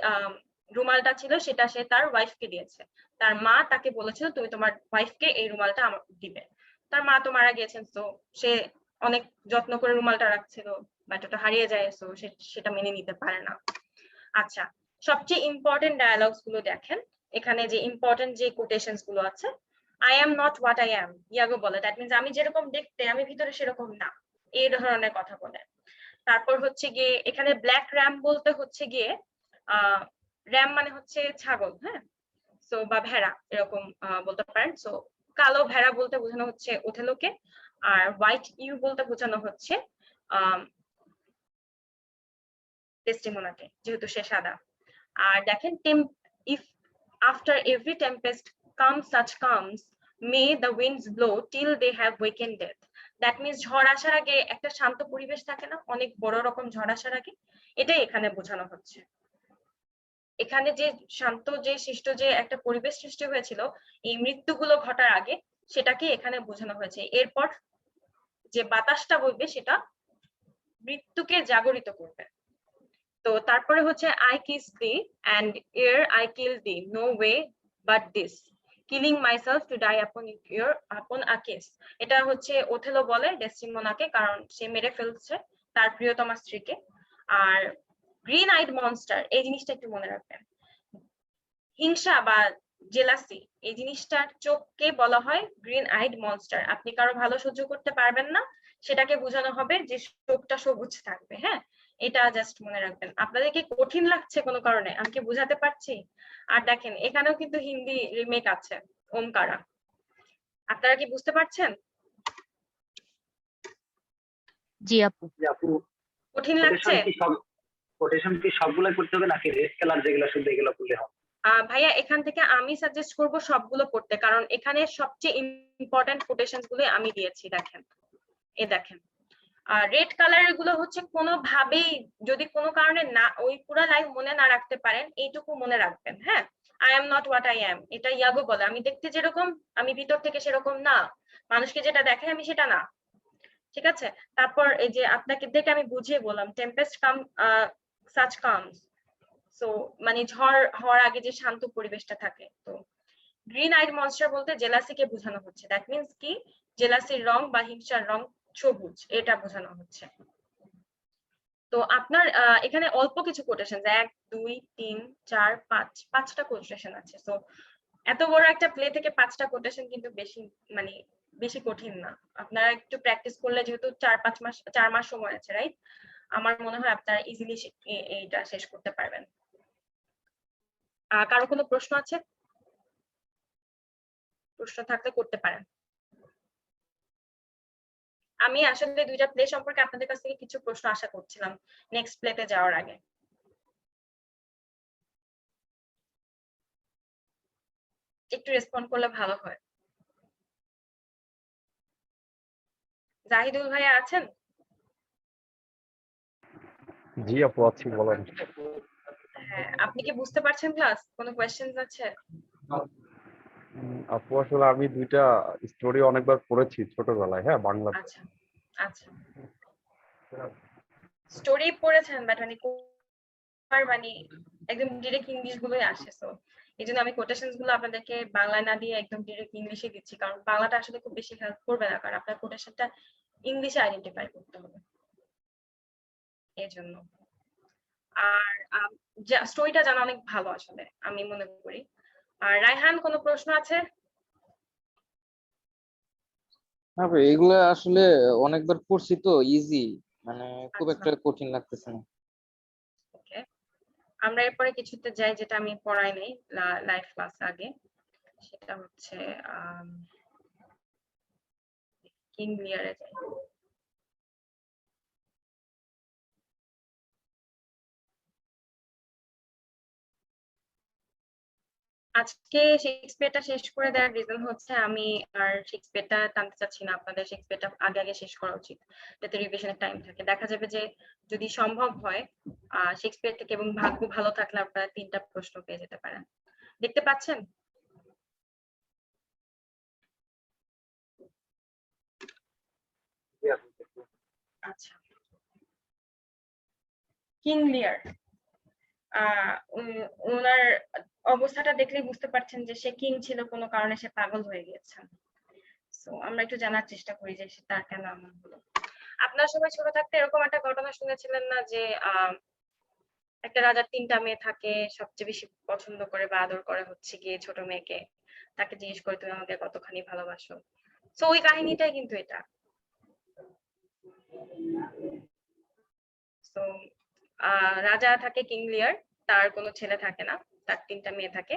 রুমালটা ছিল সেটা সে তার ওয়াইফকে দিয়েছে। তার মা তাকে বলেছিল তুমি তোমার ওয়াইফকে এই রুমালটা আমাকে দিবে। তার মা তো মারা গিয়েছেন, তো সে অনেক যত্ন করে রুমালটা রাখছিল, বাট ওটা হারিয়ে যায়, সো সেটা মেনে নিতে পারে না। আচ্ছা, সবচেয়ে ইম্পর্টেন্ট ডায়ালগস গুলো দেখেন, এখানে যে ইম্পর্টেন্ট যে কোটেশনস গুলো আছে। I am not what I am, ইয়াগো বলে, দ্যাট মিনস আমি যেরকম দেখতে আমি ভিতরে সেরকম না, এই ধরনের কথা বলে। তারপর হচ্ছে গিয়ে এখানে ব্ল্যাক র্যাম বলতে হচ্ছে গিয়ে র্যাম মানে হচ্ছে ছাগল, হ্যাঁ, সো বা ভেড়া এরকম বলতে পারেন। সো কালো ভেড়া বলতে বোঝানো হচ্ছে ওথেলোকে, আর হোয়াইট ইউ বলতে বোঝানো হচ্ছে ডেসটিমোনাকে, যেহেতু সে সাদা। আর দেখেন, if after every tempest comes such calms, may the winds blow till they have wakened death. That means ঝড় আসার আগে একটা শান্ত পরিবেশ থাকে না, অনেক বড় রকম ঝড় আসার আগে, এটাই এখানে বোঝানো হচ্ছে। এখানে যে শান্ত যে সৃষ্ট যে একটা পরিবেশ সৃষ্টি হয়েছিল এই মৃত্যুগুলো ঘটার আগে, সেটাকে এখানে বোঝানো হয়েছে। এরপর যে বাতাসটা বইবে সেটা মৃত্যুকে জাগরিত করবে। তো তারপরে হচ্ছে I kiss thee and ere I kill thee no way but this, killing myself to die upon a kiss। এটা হচ্ছে ওথেলো বলে ডেসটিমোনাকে, কারণ সে মেরে ফেলছে তার প্রিয়তমা স্ত্রীকে। আর গ্রিন আইড মনস্টার, এই জিনিসটা একটু মনে রাখবেন। হিংসা বা জেলাসি, এই জিনিসটার চোখকে বলা হয় গ্রিন আইড মনস্টার। আপনি কারো ভালো সহ্য করতে পারবেন না, সেটাকে বোঝানো হবে যে চোখটা সবুজ থাকবে। হ্যাঁ, এটা জাস্ট মনে রাখবেন। আপনাদের কি কঠিন লাগছে কোনো কারণে? আমি কি বুঝাতে পারছি? আর দেখেন, এখানেও কিন্তু হিন্দি রিমেক আছে, ওমকারা। আপনারা কি বুঝতে পারছেন? জি আপু। যে আপু কঠিন লাগছে? কোটেশন কি সবগুলো করতে হবে নাকি রেড কালার যেগুলো শুধু এগুলো করলে হবে? ভাইয়া, এখান থেকে আমি সাজেস্ট করব সবগুলো পড়তে, কারণ এখানে সবচেয়ে ইম্পর্টেন্ট কোটেশনস গুলো আমি দিয়েছি। দেখেন, দেখেন, রেড কালার গুলো হচ্ছে কোনোভাবেই যদি কোনো কারণে না ওই পুরো লাইন মনে না রাখতে পারেন, এইটুকু মনে রাখবেন। হ্যাঁ, I am not what I am, এটা ইয়াগো বলে, আমি দেখতে যেরকম আমি ভিতর থেকে সেরকম না, মানুষকে যেটা দেখে আমি সেটা না। ঠিক আছে, তারপর এই যে আপনাকে দেখে আমি বুঝিয়ে বললাম, টেম্পেস্ট কাম সাচ কামস, সো মানে ঝড় হওয়ার আগে যে শান্ত পরিবেশটা থাকে। তো গ্রিন আইড মনস্টার বলতে জেলাসিকে বোঝানো হচ্ছে। দ্যাট মিনস কি, জেলাসির রং বা হিংসার রং সবুজ, এটা বোঝানো হচ্ছে। তো আপনার এখানে অল্প কিছু কোটেশন, 1 2 3 4 5 5টা কোটেশন আছে। তো এত বড় একটা প্লে থেকে 5টা কোটেশন কিন্তু মানে বেশি কঠিন না। আপনারা একটু প্র্যাকটিস করলে, যেহেতু 4 মাস সময় আছে, রাইট, আমার মনে হয় আপনারা ইজিলি এইটা শেষ করতে পারবেন। কারো কোনো প্রশ্ন আছে? প্রশ্ন থাকলে করতে পারেন। আমি আসলে 2টা প্লে সম্পর্কে আপনাদের কাছ থেকে কিছু প্রশ্ন আশা করছিলাম নেক্সট প্লেতে যাওয়ার আগে। একটু রেসপন্ড করলে ভালো হয়। জাহিদুল ভাইয়া আছেন? জি আপু, আছি, বলেন। হ্যাঁ, আপনি কি বুঝতে পারছেন ক্লাস? কোনো কোয়েশ্চেনস আছে? আপু আসলে আমি 2টা স্টোরি অনেকবার পড়েছি ছোটবেলায়, হ্যাঁ, বাংলা। আচ্ছা আচ্ছা, স্টোরি পড়েছেন, বাট মানে একদম ডিরেক্ট ইংলিশ গুলোই আসে। সো এই জন্য আমি কোটেশনস গুলো আপনাদেরকে বাংলায় না দিয়ে একদম ডিরেক্ট ইংলিশে দিচ্ছি, কারণ বাংলাটা আসলে খুব বেশি হেল্প করবে না, কারণ আপনার কোটেশনটা ইংলিশে আইডেন্টিফাই করতে হবে এই জন্য। আর স্টোরিটা জানা অনেক ভালো আসলে, আমি মনে করি। আর রায়হান, কোনো প্রশ্ন আছে? হ্যাঁ ভাই, এগুলো আসলে অনেকবার পড়ছি তো, ইজি, মানে খুব আচ্ছা, একটা কঠিন লাগতেছে না। ওকে, আমরা এরপরে কিছুতে যাই যেটা আমি পড়াই নাই লাইভ ক্লাস আগে। সেটা হচ্ছে কিং লিয়ারে যাই। আজকে শেক্সপিয়ারটা শেষ করে দেওয়ার রিজন হচ্ছে আমি আর শেক্সপিয়ারটা টানতে চাচ্ছি না। আপনাদের শেক্সপিয়ারটা আগে আগে শেষ করা উচিত, যাতে রিভিশনের টাইম থাকে। দেখা যাবে যে যদি সম্ভব হয় শেক্সপিয়ার থেকে, এবং ভাগ্য ভালো থাকলে আপনারা 3টা প্রশ্ন পেয়ে যেতে পারেন। দেখতে পাচ্ছেন? আচ্ছা, কিং লিয়ার, ওনার অবস্থাটা দেখলেই বুঝতে পারছেন যে সে কিং ছিল, কোনো কারণে সে পাগল হয়ে গিয়েছেন। সো আমরা একটু জানার চেষ্টা করি যে তার কেন এমন হলো। আপনার সবাই ছোট থাকতে এরকম একটা ঘটনা শুনেছিলেন না, যে একটা রাজার 3টা মেয়ে থাকে, সবচেয়ে বেশি পছন্দ করে বা আদর করে হচ্ছে গিয়ে ছোট মেয়েকে, তাকে জিজ্ঞেস করে তুমি আমাকে কতখানি ভালোবাসো। সো ওই কাহিনীটাই কিন্তু এটা। সো রাজা থাকে কিং লিয়ার, তার কোনো ছেলে থাকে না, তার 3টা মেয়ে থাকে।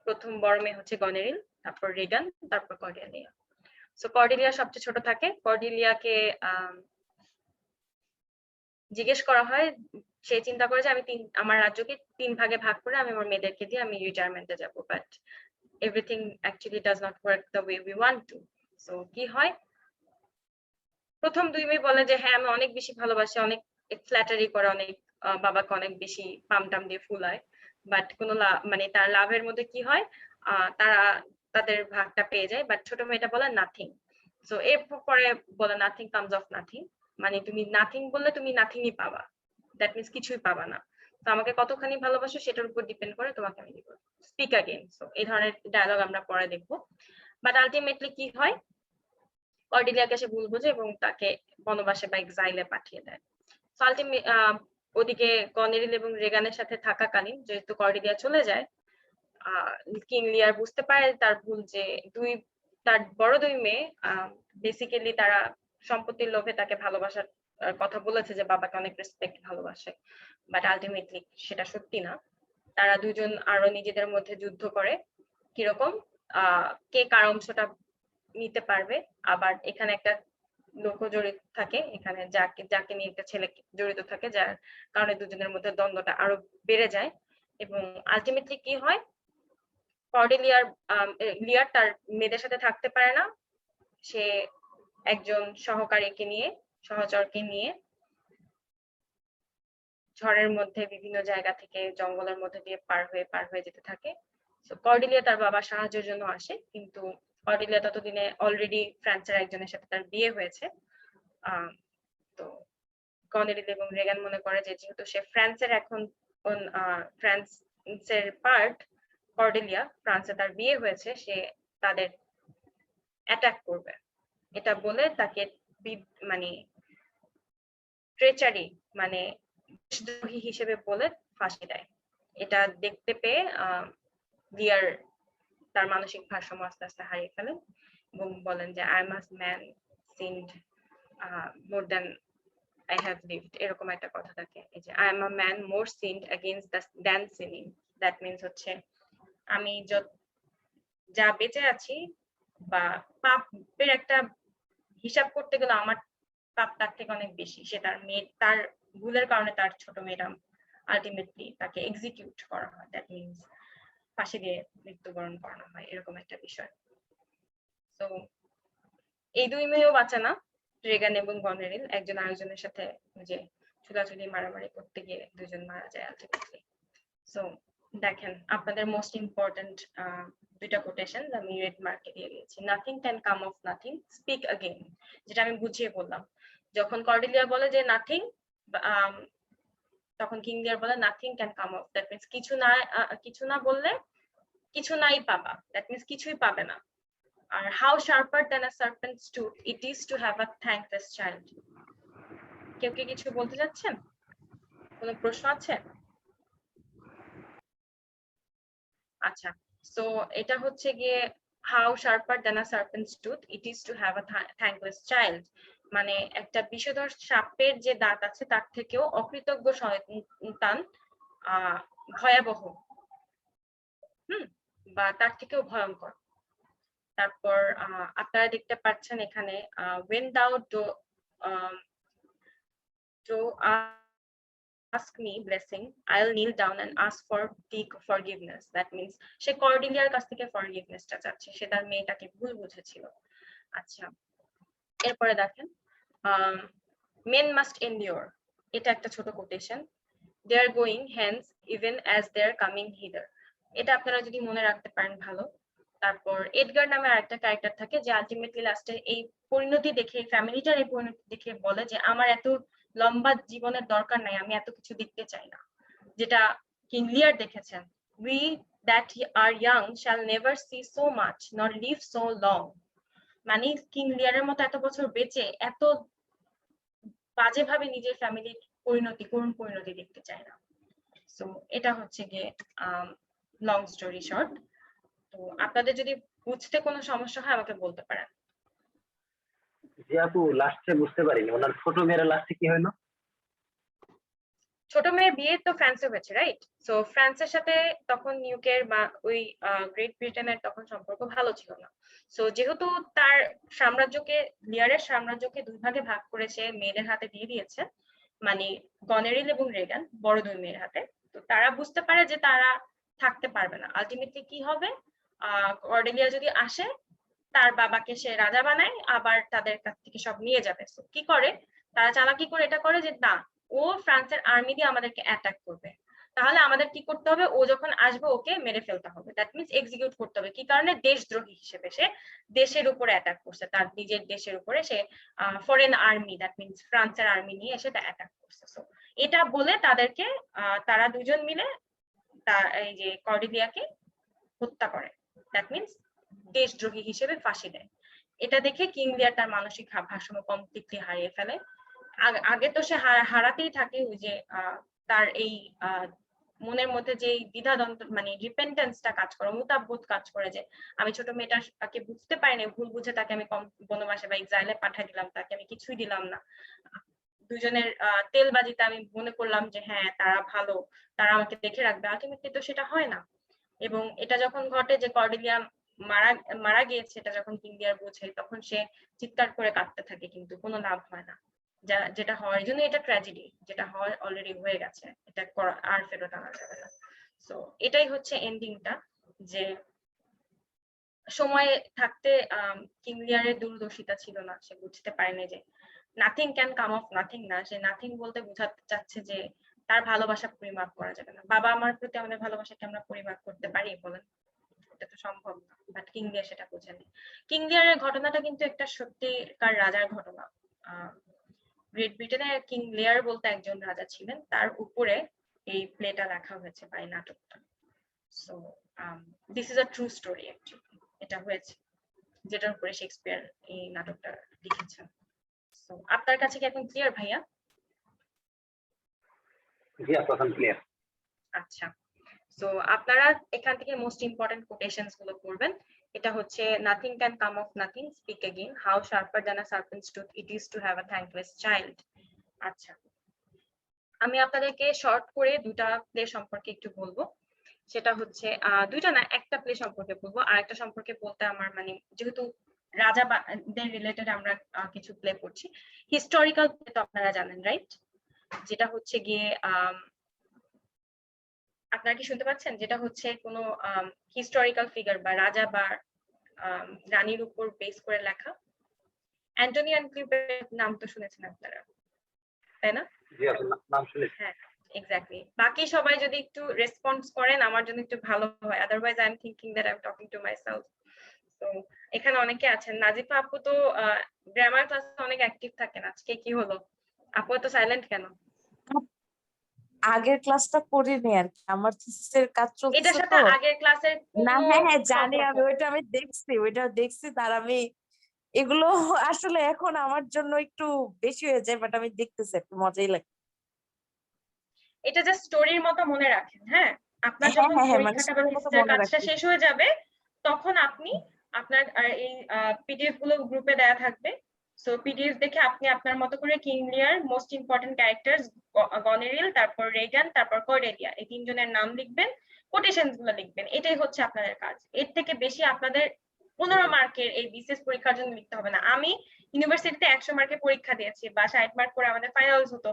প্রথম বড় মেয়ে হচ্ছে গনেরিল, তারপর রেগান, তারপর কর্ডেলিয়া। সো কর্ডেলিয়া সবচেয়ে ছোট থাকে। কর্ডেলিয়াকে জিজ্ঞেস করা হয়, সে চিন্তা করে যে আমি আমার রাজ্যকে 3 ভাগে ভাগ করে আমি আমার মেয়েদেরকে দিয়ে আমি রিটায়ারমেন্টে যাব, but everything actually does not work the way we want to. So কি হয়, প্রথম 2 মেয়ে বলে যে হ্যাঁ আমি অনেক বেশি ভালোবাসি, অনেক ফ্ল্যাটারি করে, অনেক বাবাকে অনেক বেশি পামটাম দিয়ে ফুলায়, বাট কোনো মানে তার লাভের মধ্যে কি হয়, তারা তাদের ভাগটা পেয়ে যায়, বাট ছোট মেয়েটা বলে নাথিং। সো এরপরে বলে নাথিং কামস অফ নাথিং, মানে তুমি নাথিং বললে তুমি নাথিংই পাবা, দ্যাট মিনস কিছুই পাবা না। তো আমাকে কতখানি ভালোবাসো সেটার উপর ডিপেন্ড করে তোমাকে আমি দিব। Speak again. সো এই ধরনের ডায়লগ আমরা পরে দেখবো, বাট আলটিমেটলি কি হয়, কর্ডেলিয়াকে সে ভুল বোঝে এবং তাকে বনবাসে বা এক্সাইলে পাঠিয়ে দেয়। সো ওদিকে গনেরিল এবং রেগানের সাথে থাকাকালীন যেহেতু কর্ডেলিয়া চলে যায়, কিং লিয়ার বুঝতে পারে তার ভুল, যে তার বড় 2 মেয়ে বেসিক্যালি তারা সম্পত্তির লোভে তাকে ভালোবাসার কথা বলেছে, যে বাবাকে অনেক রেসপেক্ট ভালোবাসে, বাট আলটিমেটলি সেটা সত্যি না। তারা দুজন আরো নিজেদের মধ্যে যুদ্ধ করে, কিরকম কে কার অংশটা নিতে পারবে। আবার এখানে একটা লোক জড়িত থাকে, এখানে যাকে নিয়ে একটা ছেলে জড়িত থাকে, যার কারণে দুজনের মধ্যে দ্বন্দ্বটা আরো বেড়ে যায়। এবং আলটিমেটলি কি হয়, লিয়ার তার মেয়েদের সাথে থাকতে পারে না, সে একজন সহকারীকে নিয়ে, সহচরকে নিয়ে ঝড়ের মধ্যে বিভিন্ন জায়গা থেকে জঙ্গলের মধ্যে দিয়ে পার হয়ে যেতে থাকে। তো কর্ডেলিয়া তার বাবার সাহায্যের জন্য আসে, কিন্তু কর্ডেলিয়া ততদিনে অলরেডি ফ্রান্সের একজনের সাথে তার বিয়ে হয়েছে। তো গনেরিল এবং রেগান মনে করে যে যেহেতু সে ফ্রান্সের এখন ফ্রান্সের পার্ট, কর্ডেলিয়া ফ্রান্সে তার বিয়ে হয়েছে, সে তাদের অ্যাটাক করবে, এটা বলে তাকে মানে ট্রেচারি মানে দেশদ্রোহী হিসেবে বলে ফাঁসি দেয়। এটা দেখতে পেয়ে লিয়ার তার মানসিক ভারসাম্য আস্তে আস্তে হারিয়ে ফেলেন এবং বলেন যে I am a man synod more than I have lived, এরকম একটা কথা থাকে, এই যে I am a man more sinned against than sinning, that means হচ্ছে আমি যা বেঁচে আছি বা পাপের একটা হিসাব করতে গেলে আমার পাপ তার থেকে অনেক বেশি। সে তার ভুলের কারণে তার ছোট মেয়েটা আলটিমেটলি তাকে এক্সিকিউট করা হয়, দ্যাট মিনস ফাঁসি দিয়ে মৃত্যুবরণ করানো হয়, এরকম একটা বিষয়। তো এই 2 মেয়েও বাঁচে না, রেগান এবং গনেরিল একজন আরেকজনের সাথে যে চুলাচুলি মারামারি করতে গিয়ে 2 জন মারা যায় আলটিমেটলি। সো দেখেন আপনাদের মোস্ট ইম্পর্টেন্ট 2টা কোটেশন আমি রেড মার্কে দিয়ে দিয়েছি। Nothing can come of nothing, speak again, যেটা আমি বুঝিয়ে বললাম। যখন কর্ডেলিয়া বলে যে নাথিং, তখন কিং লিয়ার বলে nothing can come of, that means কিছু না বললে কিছু নাই পাবা, দ্যাট মিনস কিছুই পাবে না। আর how sharper than a serpent's tooth it is to have a thankless child. কেউ কি কিছু বলতে যাচ্ছেন? কোনো প্রশ্ন আছে? আচ্ছা, সো এটা হচ্ছে গিয়ে how sharper than a serpent's tooth it is to have a thankless child, মানে একটা বিষধর সাপের যে দাঁত আছে তার থেকেও অকৃতজ্ঞ সন্তান ভয়াবহ, বা তার থেকেও ভয়ঙ্কর। তারপর আপনারা দেখতে পাচ্ছেন এখানে when thou do ask me blessing I'll kneel down and ask for thee forgiveness, that means সে কর্ডেলিয়ার কাছ থেকে ফরগিভনেসটা চাচ্ছে, সে তার মেয়েটাকে ভুল বুঝেছিল। আচ্ছা, এরপরে দেখেন men must endure, এটা একটা ছোট quotation, they are going hence even as they are coming hither, এটা আপনারা যদি মনে রাখতে পারেন ভালো। তারপর এডগার নামে আরেকটা ক্যারেক্টার থাকে যে আলটিমেটলি লাস্টে এই পরিণতি দেখে, ফ্যামিলিটার এই পরিণতি দেখে বলে যে আমার এত লম্বা জীবনের দরকার নাই, আমি এত কিছু দেখতে চাই না, যেটা কিং লিয়ার দেখেছেন। we that are young shall never see so much nor live so long, মানে কিং লিয়ারের মতো এত বছর বেঁচে এত বাজেভাবে নিজের ফ্যামিলির করুণ পরিণতি দেখতে চায় না। সো এটা হচ্ছে গিয়ে লং স্টোরি শর্ট। তো আপনাদের যদি বুঝতে কোনো সমস্যা হয় আমাকে বলতে পারেন। যে আপু লাস্টে বুঝতে পারিনি, ওনার ছোট মেয়ের লাস্টে কি হলো? ছোট মেয়ের বিয়ে তো ফ্রান্সে হয়েছে, রাইট? সো ফ্রান্সের সাথে তখন ইউকের বা ওই গ্রেট ব্রিটেনের তখন সম্পর্ক ভালো ছিল না। সো যেহেতু তার সাম্রাজ্যকে, লিয়ারের সাম্রাজ্যকে দুই ভাগে ভাগ করে সে মেয়েদের হাতে দিয়ে দিয়েছে, মানে গনেরিল এবং রেগান, বড় দুই মেয়ের হাতে। তো তারা বুঝতে পারে যে তারা থাকতে পারবে না। আলটিমেটলি কি হবে, কর্ডেলিয়া যদি আসে, তার বাবাকে সে রাজা বানায়, আবার তাদের কাছ থেকে সব নিয়ে যাবে। So, কি করে তারা, চালাকি করে এটা করে যে না, ও ফ্রান্সের আর্মি দিয়ে আমাদেরকে অ্যাটাক করবে, তাহলে আমাদের কি করতে হবে, ও যখন আসবে ওকে মেরে ফেলতে হবে, দ্যাট মিনস এক্সিকিউট করতে হবে। কি কারণে, দেশদ্রোহী হিসেবে সে দেশের উপরে অ্যাটাক করছে, তার নিজের দেশের উপরে সে ফরেন আর্মি, দ্যাট মিনস ফ্রান্সের আর্মি নিয়ে এসে অ্যাটাক করছে। So, এটা বলে তাদেরকে তারা দুজন মিলে এই যে কর্ডেলিয়াকে হত্যা করে, দ্যাট মিনস দেশদ্রোহী হিসেবে ফাঁসি দেয়। এটা দেখে কিং লিয়ার তার মানসিক ভারসাম্য কমপ্লিটলি হারিয়ে ফেলে। আগে তো সে হারাতেই থাকে, ওই যে তার এই মনের মধ্যে যে দ্বিধাদ্বন্দ্ব, মানে রিপেন্টেন্সটা কাজ করে, অনুতাপবোধ কাজ করে, যে আমি ছোট মেয়েটাকে বুঝতে পারিনি, ভুল বুঝে তাকে আমি বনবাসে বা এক্সাইলে পাঠিয়ে দিলাম, তাকে আমি কিছুই দিলাম না। দুজনের তেলবাজিতে আমি মনে করলাম যে হ্যাঁ তারা ভালো, তারা আমাকে দেখে রাখবে, আলটিমেটলি তো সেটা হয় না। এবং এটা যখন ঘটে যে কর্ডেলিয়া মারা গিয়েছে, এটা যখন কিং লিয়ার বোঝে, তখন সে চিৎকার করে কাঁদতে থাকে, কিন্তু কোনো লাভ হয় না। যেটা হওয়ার জন্য, এটা ট্র্যাজেডি, যেটা হওয়ার অলরেডি হয়ে গেছে, এটা আর ফেরত আনা যাবে না। সো এটাই হচ্ছে এন্ডিংটা, যে সময় থাকতে কিং লিয়ারের দূরদর্শিতা ছিল না, সে বুঝতে পারেনি যে nothing can come of nothing না। সে নাথিং বলতে বোঝাতে চাচ্ছে যে তার ভালোবাসা পরিমাপ করা যাবে না। বাবা আমার প্রতি আমাদের ভালোবাসাকে আমরা পরিমাপ করতে পারি বলেন? এটা তো সম্ভব না। বাট কিং লিয়ার সেটা বোঝেনি। কিং লিয়ারের ঘটনাটা কিন্তু একটা সত্যিকার রাজার ঘটনা। গ্রেট ব্রিটেনের কিং লিয়ার বলতে একজন রাজা ছিলেন, তার উপরে এই প্লেটা লেখা হয়েছে বা এই নাটকটা। So this is a true story actually, এটা হয়েছে, যেটার উপরে শেক্সপিয়ার এই নাটকটা লিখেছেন। সো আপনার কাছে কি এখন ক্লিয়ার ভাইয়া? জি আপু, এখন ক্লিয়ার। আচ্ছা, সো আপনারা এখান থেকে মোস্ট ইম্পর্টেন্ট কোটেশনস গুলো পড়বেন। এটা হচ্ছে nothing can come of nothing, speak again, how sharper than a serpent's tooth it is to have a thankless child. আচ্ছা, আমি আপনাদেরকে শর্ট করে দুটা প্লে সম্পর্কে একটু বলবো। সেটা হচ্ছে দুইটা না, একটা প্লে সম্পর্কে বলবো, আর একটা সম্পর্কে বলতে আমার মানে, যেহেতু রাজাদের রিলেটেড আমরা কিছু প্লে পড়ছি, হিস্টোরিক্যাল প্লে তো আপনারা জানেন, রাইট? যেটা হচ্ছে গিয়ে আপনারা কি শুনতে পাচ্ছেন? যেটা হচ্ছে কোনো হিস্টোরিক্যাল ফিগার বা রাজা বা রানীর উপর বেস করে লেখা। অ্যান্টনি অ্যান্ড ক্লিওপেট্রার নাম তো শুনেছেন আপনারা, তাই না? জি আপু, নাম শুনেছি। হ্যাঁ, এক্স্যাক্টলি। বাকি সবাই যদি একটু রেসপন্স করেন আমার জন্য একটু ভালো হয়, otherwise I am thinking that I am talking to myself. তো এখানে অনেকে আছেন। নাজিফা আপু তো গ্রামার ক্লাসে অনেক অ্যাক্টিভ থাকেন, আজকে কি হলো? আপু তো সাইলেন্ট কেন? আগের ক্লাসটা করিনি আর কি, আমার থিসিসের কাজ এটার চলতেছে সাথে তো। আগের ক্লাসের না, কোনো হ্যাঁ হ্যাঁ জানি আমি, সম্পর্ক? ওইটা দেখছি তার আমি এগুলো আসলে এখন আমার জন্য একটু বেশি হয়ে যায়, বাট আমি দেখতেছি, একটু মজাই লাগে। এটা জাস্ট স্টোরির মতো মনে রাখেন, হ্যাঁ? আপনার হ্যাঁ যখন হ্যাঁ হ্যাঁ, মানে পরীক্ষাটা বা স্টোরির মতো থিসিসের মনে কাজটা রাখছি। শেষ হয়ে যাবে, তখন আপনি আপনার এই পিডিএফ গুলো গ্রুপে দেয়া থাকবে। সো পিডিএফ দেখে আপনি আপনার মতো করে কিং লিয়ার মোস্ট ইম্পর্টেন্ট ক্যারেক্টার্স, গনেরিল, তারপর রেগান, তারপর কর্ডেলিয়া, এই তিনজনের নাম লিখবেন, কোটেশনস গুলো লিখবেন। এটাই হচ্ছে আপনাদের কাজ। এর থেকে বেশি আপনাদের 15 মার্কের এই বিসিএস পরীক্ষার জন্য লিখতে হবে না। আমি ইউনিভার্সিটিতে 100 মার্কের পরীক্ষা দিয়েছি বা 60 মার্ক করে আমাদের ফাইনালস হতো।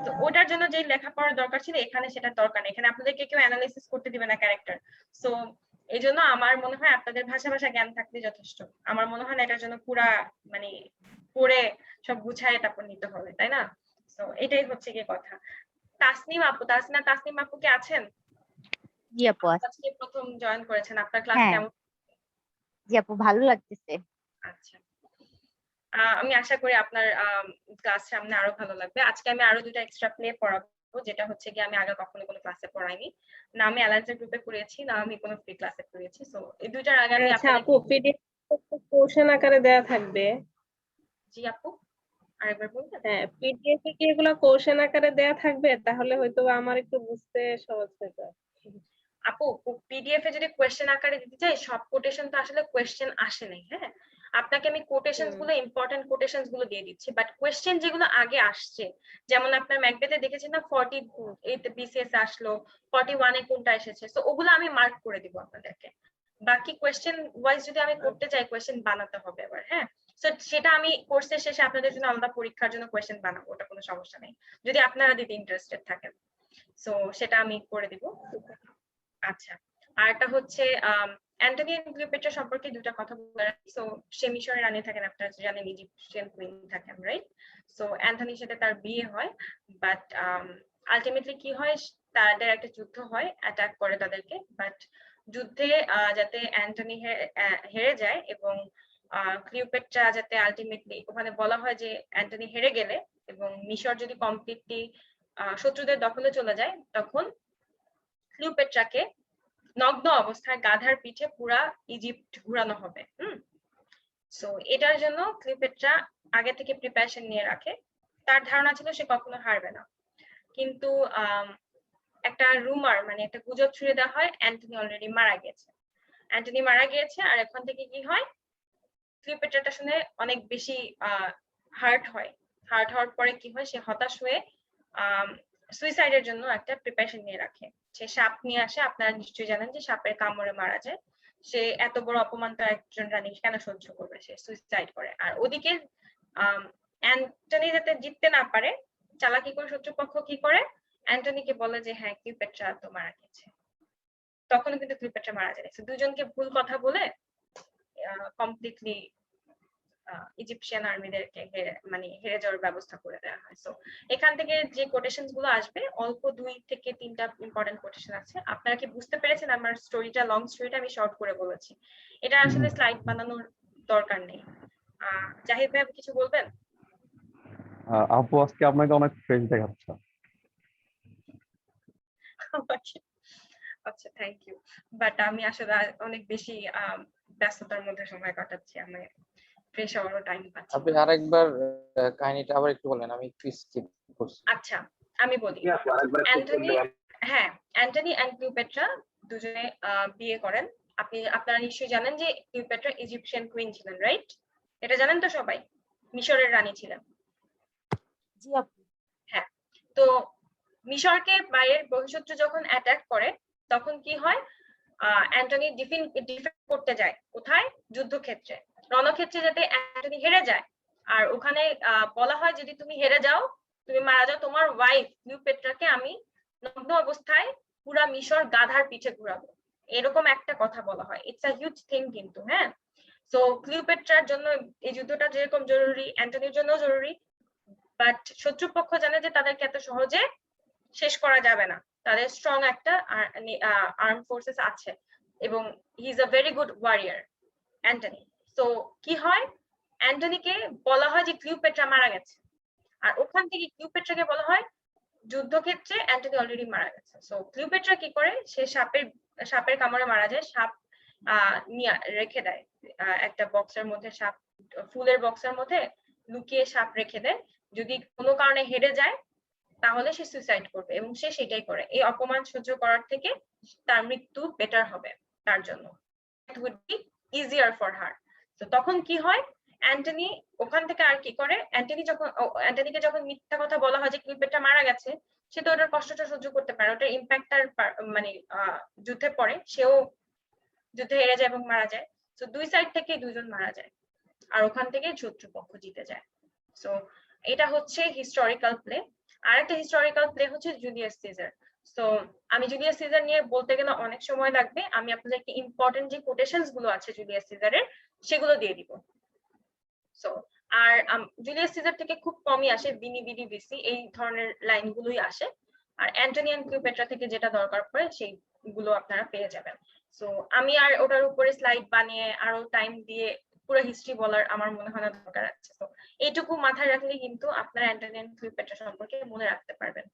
তো ওটার জন্য যে লেখাপড়ার দরকার ছিল, এখানে সেটা দরকার নেই। এখানে আপনাদেরকে কেউ অ্যানালাইসিস করতে দিবে না ক্যারেক্টার। সো এই জন্য আমার মনে হয় আপনাদের ভাষা জ্ঞান থাকলে যথেষ্ট। আমার মনে হয় না এটার জন্য পুরা মানে পড়ে সব গুছায় তারপর নিতে হবে, তাই না? তো এটাই হচ্ছে কি কথা। তাসনিম আপু কি আছেন? জি আপু আজকে প্রথম জয়েন করেছেন, আপনার ক্লাস হ্যাঁ কেমন? জি আপু, ভালো লাগতেছে। আচ্ছা, আমি আশা করি আপনার ক্লাস সামনে আরো ভালো লাগবে। আজকে আমি আরো দুটো এক্সট্রা প্লে পড়াবো, যেটা হচ্ছে কি আমি আগে কখনো কোনো ক্লাসে পড়াইনি। না আমি অ্যালায়েন্সের গ্রুপে পড়িয়েছি, না আমি কোনো ফ্রি ক্লাসে পড়িয়েছি। সো এই দুইটার আগে আমি আচ্ছা আপু, আপনাদের। পিডিএফ কোশ্চেন আকারে দেয়া থাকবে? জি আপু, আরেকবার বলবেন? হ্যাঁ, পিডিএফ এ কি এগুলো কোশ্চেন আকারে দেয়া থাকবে? তাহলে হয়তো আমার একটু বুঝতে সহজ হয়ে যায়। আপু পিডিএফ এ যদি কোয়েশ্চেন আকারে দিতে চাই, সব কোটেশন তো আসলে কোয়েশ্চেন আসে নাই, হ্যাঁ? আপনাকে আমি কোটেশনস হুম। গুলো ইম্পর্টেন্ট কোটেশনস গুলো দিয়ে দিচ্ছি, বাট কোয়েশ্চেন যেগুলো আগে আসছে, যেমন আপনার ম্যাকবেথে দেখেছেন না 48 বিসিএস আসলো, 41 এ কোনটা এসেছে, তো ওগুলো আমি মার্ক করে দিব আপনাদেরকে। বাকি কোয়েশ্চেন ওয়াইজ যদি আমি করতে চাই, কোয়েশ্চেন বানাতে হবে এবার, হ্যাঁ। তো সেটা আমি কোর্সের শেষে আপনাদের জন্য আলাদা পরীক্ষার জন্য কোয়েশ্চেন বানাবো, ওটা কোনো সমস্যা নেই, যদি আপনারা দিতে ইন্টারেস্টেড থাকেন। সো সেটা আমি করে দিব। আচ্ছা, আর একটা হচ্ছে অ্যান্টনি এন্ড ক্লিওপেট্রা সম্পর্কে দুটা কথা বলার। সো সে মিশরে রানী থাকেন, আপনারা জানেন ইজিপশিয়ান কুইন থাকেন, রাইট? সো অ্যান্টনির সাথে তার বিয়ে হয়, বাট আলটিমেটলি কি হয়, তাদের একটা যুদ্ধ হয়, অ্যাটাক করে তাদেরকে, বাট যুদ্ধে যাতে অ্যান্টনি হেরে যায় এবং ক্লিওপেট্রা যাতে আলটিমেটলি, ওখানে বলা হয় যে অ্যান্টনি হেরে গেলে এবং মিশর যদি কমপ্লিটলি শত্রুদের দখলে চলে যায়, তখন ক্লিওপেট্রাকে নগ্ন অবস্থায় গাধার পিঠে পুরা ইজিপ্ট ঘুরানো হবে। সো এটার জন্য ক্লিওপেট্রা আগে থেকে প্রিপারেশন নিয়ে রাখে। তার ধারণা ছিল সে কখনো হারবে না, কিন্তু একটা রুমার মানে একটা গুজব ছড়িয়ে দেওয়া হয় অ্যান্টনি অলরেডি মারা গেছে। অ্যান্টনি মারা গিয়েছে, আর এখন থেকে কি হয়, ক্লিওপেট্রাটা শুনে অনেক বেশি হার্ট হওয়ার পরে কি হয়, সে হতাশ হয়ে সুইসাইডের জন্য একটা প্রিপারেশন নিয়ে রাখে। সে সাপ নিয়ে আসে, আপনারা নিশ্চয়ই জানেন যে সাপের কামড়ে মারা যায়। সে এত বড় অপমান তো একজন রানী কেন সহ্য করবে, সে সুইসাইড করে। আর ওদিকে অ্যান্টনি যাতে জিততে না পারে, চালাকি করে শত্রুপক্ষ কি করে, অ্যান্টনিকে বলে যে হ্যাঁ ক্লিওপেট্রা তো মারা গেছে। তখন কিন্তু ক্লিওপেট্রা মারা যায়। দুজনকে ভুল কথা বলে কমপ্লিটলি ইজিপশিয়ান আর্মিদেরকে মানে হেরে যাওয়ার ব্যবস্থা করে দেওয়া হয়। সো এখান থেকে যে কোটেশনস গুলো আসবে, অল্প 2 থেকে 3টা ইম্পর্টেন্ট কোটেশন আছে। আপনারা কি বুঝতে পেরেছেন? আমার স্টোরিটা, লং স্টোরিটা আমি শর্ট করে বলেছি, এটা আসলে স্লাইড বানানোর দরকার নেই। জাহিদ ভাই কিছু বলবেন? আপু আজকে আপনাকে অনেক ফ্রেশ দেখাচ্ছে। আচ্ছা, থ্যাংক ইউ। বাট আমি আসলে অনেক বেশি ব্যস্ততার মধ্যে সময় কাটাচ্ছি, আমি ফ্রেশ হওয়ারও টাইম পাচ্ছি আপনি না। আরেকবার কাহিনীটা আবার একটু বলেন, আমি একটু স্কিপ করছি। আচ্ছা, আমি বলি। ঠিক আছে, আরেকবার একটু অ্যান্টনি, বললে হ্যাঁ, অ্যান্টনি এন্ড ক্লিওপেট্রা দুজনে বিয়ে করেন। আপনারা নিশ্চয়ই জানেন যে ক্লিওপেট্রা ইজিপশিয়ান কুইন ছিলেন, রাইট? এটা জানেন তো সবাই, মিশরের রানী ছিলেন। জি আপু। হ্যাঁ, তো মিশরকে বাইরের বহিঃশত্রু যখন অ্যাটাক করে, তখন কি হয়, অ্যান্টনি ডিফেন্ড করতে যায় কোথায়, যুদ্ধক্ষেত্রে, রণক্ষেত্রে, যাতে অ্যান্টনি হেরে যায়। আর ওখানে বলা হয় যদি তুমি হেরে যাও, তুমি মারা যাও, তোমার ওয়াইফ ক্লিওপেট্রাকে আমি নগ্ন অবস্থায় পুরা মিশর গাধার পিঠে ঘুরাবো, এরকম একটা কথা বলা হয়। ইটস আ হিউজ থিং কিন্তু, হ্যাঁ। সো ক্লিওপেট্রার জন্য এই যুদ্ধটা যেরকম জরুরি, অ্যান্টনির জন্য জরুরি, বাট শত্রুপক্ষ জানে যে তাদেরকে এত সহজে শেষ করা যাবে না, তাদের স্ট্রং একটা আর্ম ফোর্সেস আছে, এবং he is a very good warrior, Antony. So কি হয়, অ্যান্টনিকে বলা হয় যে ক্লিওপেট্রা মারা গেছে, আর ওখান থেকে ক্লিওপেট্রাকে বলা হয় যুদ্ধক্ষেত্রে অ্যান্টনি অলরেডি মারা গেছে। সো ক্লিওপেট্রা কি করে, সে সাপের কামড়ে মারা যায়, সাপ নিয়ে রেখে দেয় একটা বক্সের মধ্যে, সাপ ফুলের বক্সের মধ্যে লুকিয়ে সাপ রেখে দেয়, যদি কোনো কারণে হেরে যায় তাহলে সে সুইসাইড করবে, এবং সে সেটাই করে। এই অপমান সহ্য করার থেকে তার মৃত্যু বেটার হবে তার জন্য, it would be easier for her. তো তখন কি হয়, অ্যান্টনি ওখান থেকে আর কি করে, অ্যান্টনিকে যখন মিথ্যা কথা বলা হয় যে ক্লিওপেট্রা মারা গেছে, সে তো ওটার কষ্টটা সহ্য করতে পারে, ওটার ইম্প্যাক্ট তার মানে যুদ্ধে পড়ে, সেও যুদ্ধে হেরে যায় এবং মারা যায়। তো দুই সাইড থেকে দুজন মারা যায়, আর ওখান থেকে শত্রুপক্ষ জিতে যায়। সো এটা হচ্ছে হিস্টোরিক্যাল প্লে। আর একটা হিস্টোরিক্যাল প্লে হচ্ছে জুলিয়াস সিজার। সো আমি জুলিয়াস সিজার নিয়ে বলতে গেলে অনেক সময় লাগবে, আমি আপনাদেরকে ইম্পর্টেন্ট যে কোটেশনস গুলো আছে জুলিয়াস সিজারের, সেগুলো দিয়ে দিব। সো আর জুলিয়াস সিজার থেকে খুব কমই আসে, বিনি বিডি বিসি এই ধরনের লাইনগুলোই আসে, আর অ্যান্টনি এন্ড ক্লিওপেট্রা থেকে যেটা দরকার পড়ে সেইগুলো আপনারা পেয়ে যাবেন। সো আমি আর ওটার উপরে স্লাইড বানিয়ে আরো টাইম দিয়ে পুরো হিস্ট্রি বলার আমার মনে হয় না দরকার আছে। তো এইটুকু মাথায় রাখলে কিন্তু আপনারা অ্যান্টনি এন্ড ক্লিওপেট্রা সম্পর্কে মনে রাখতে পারবেন।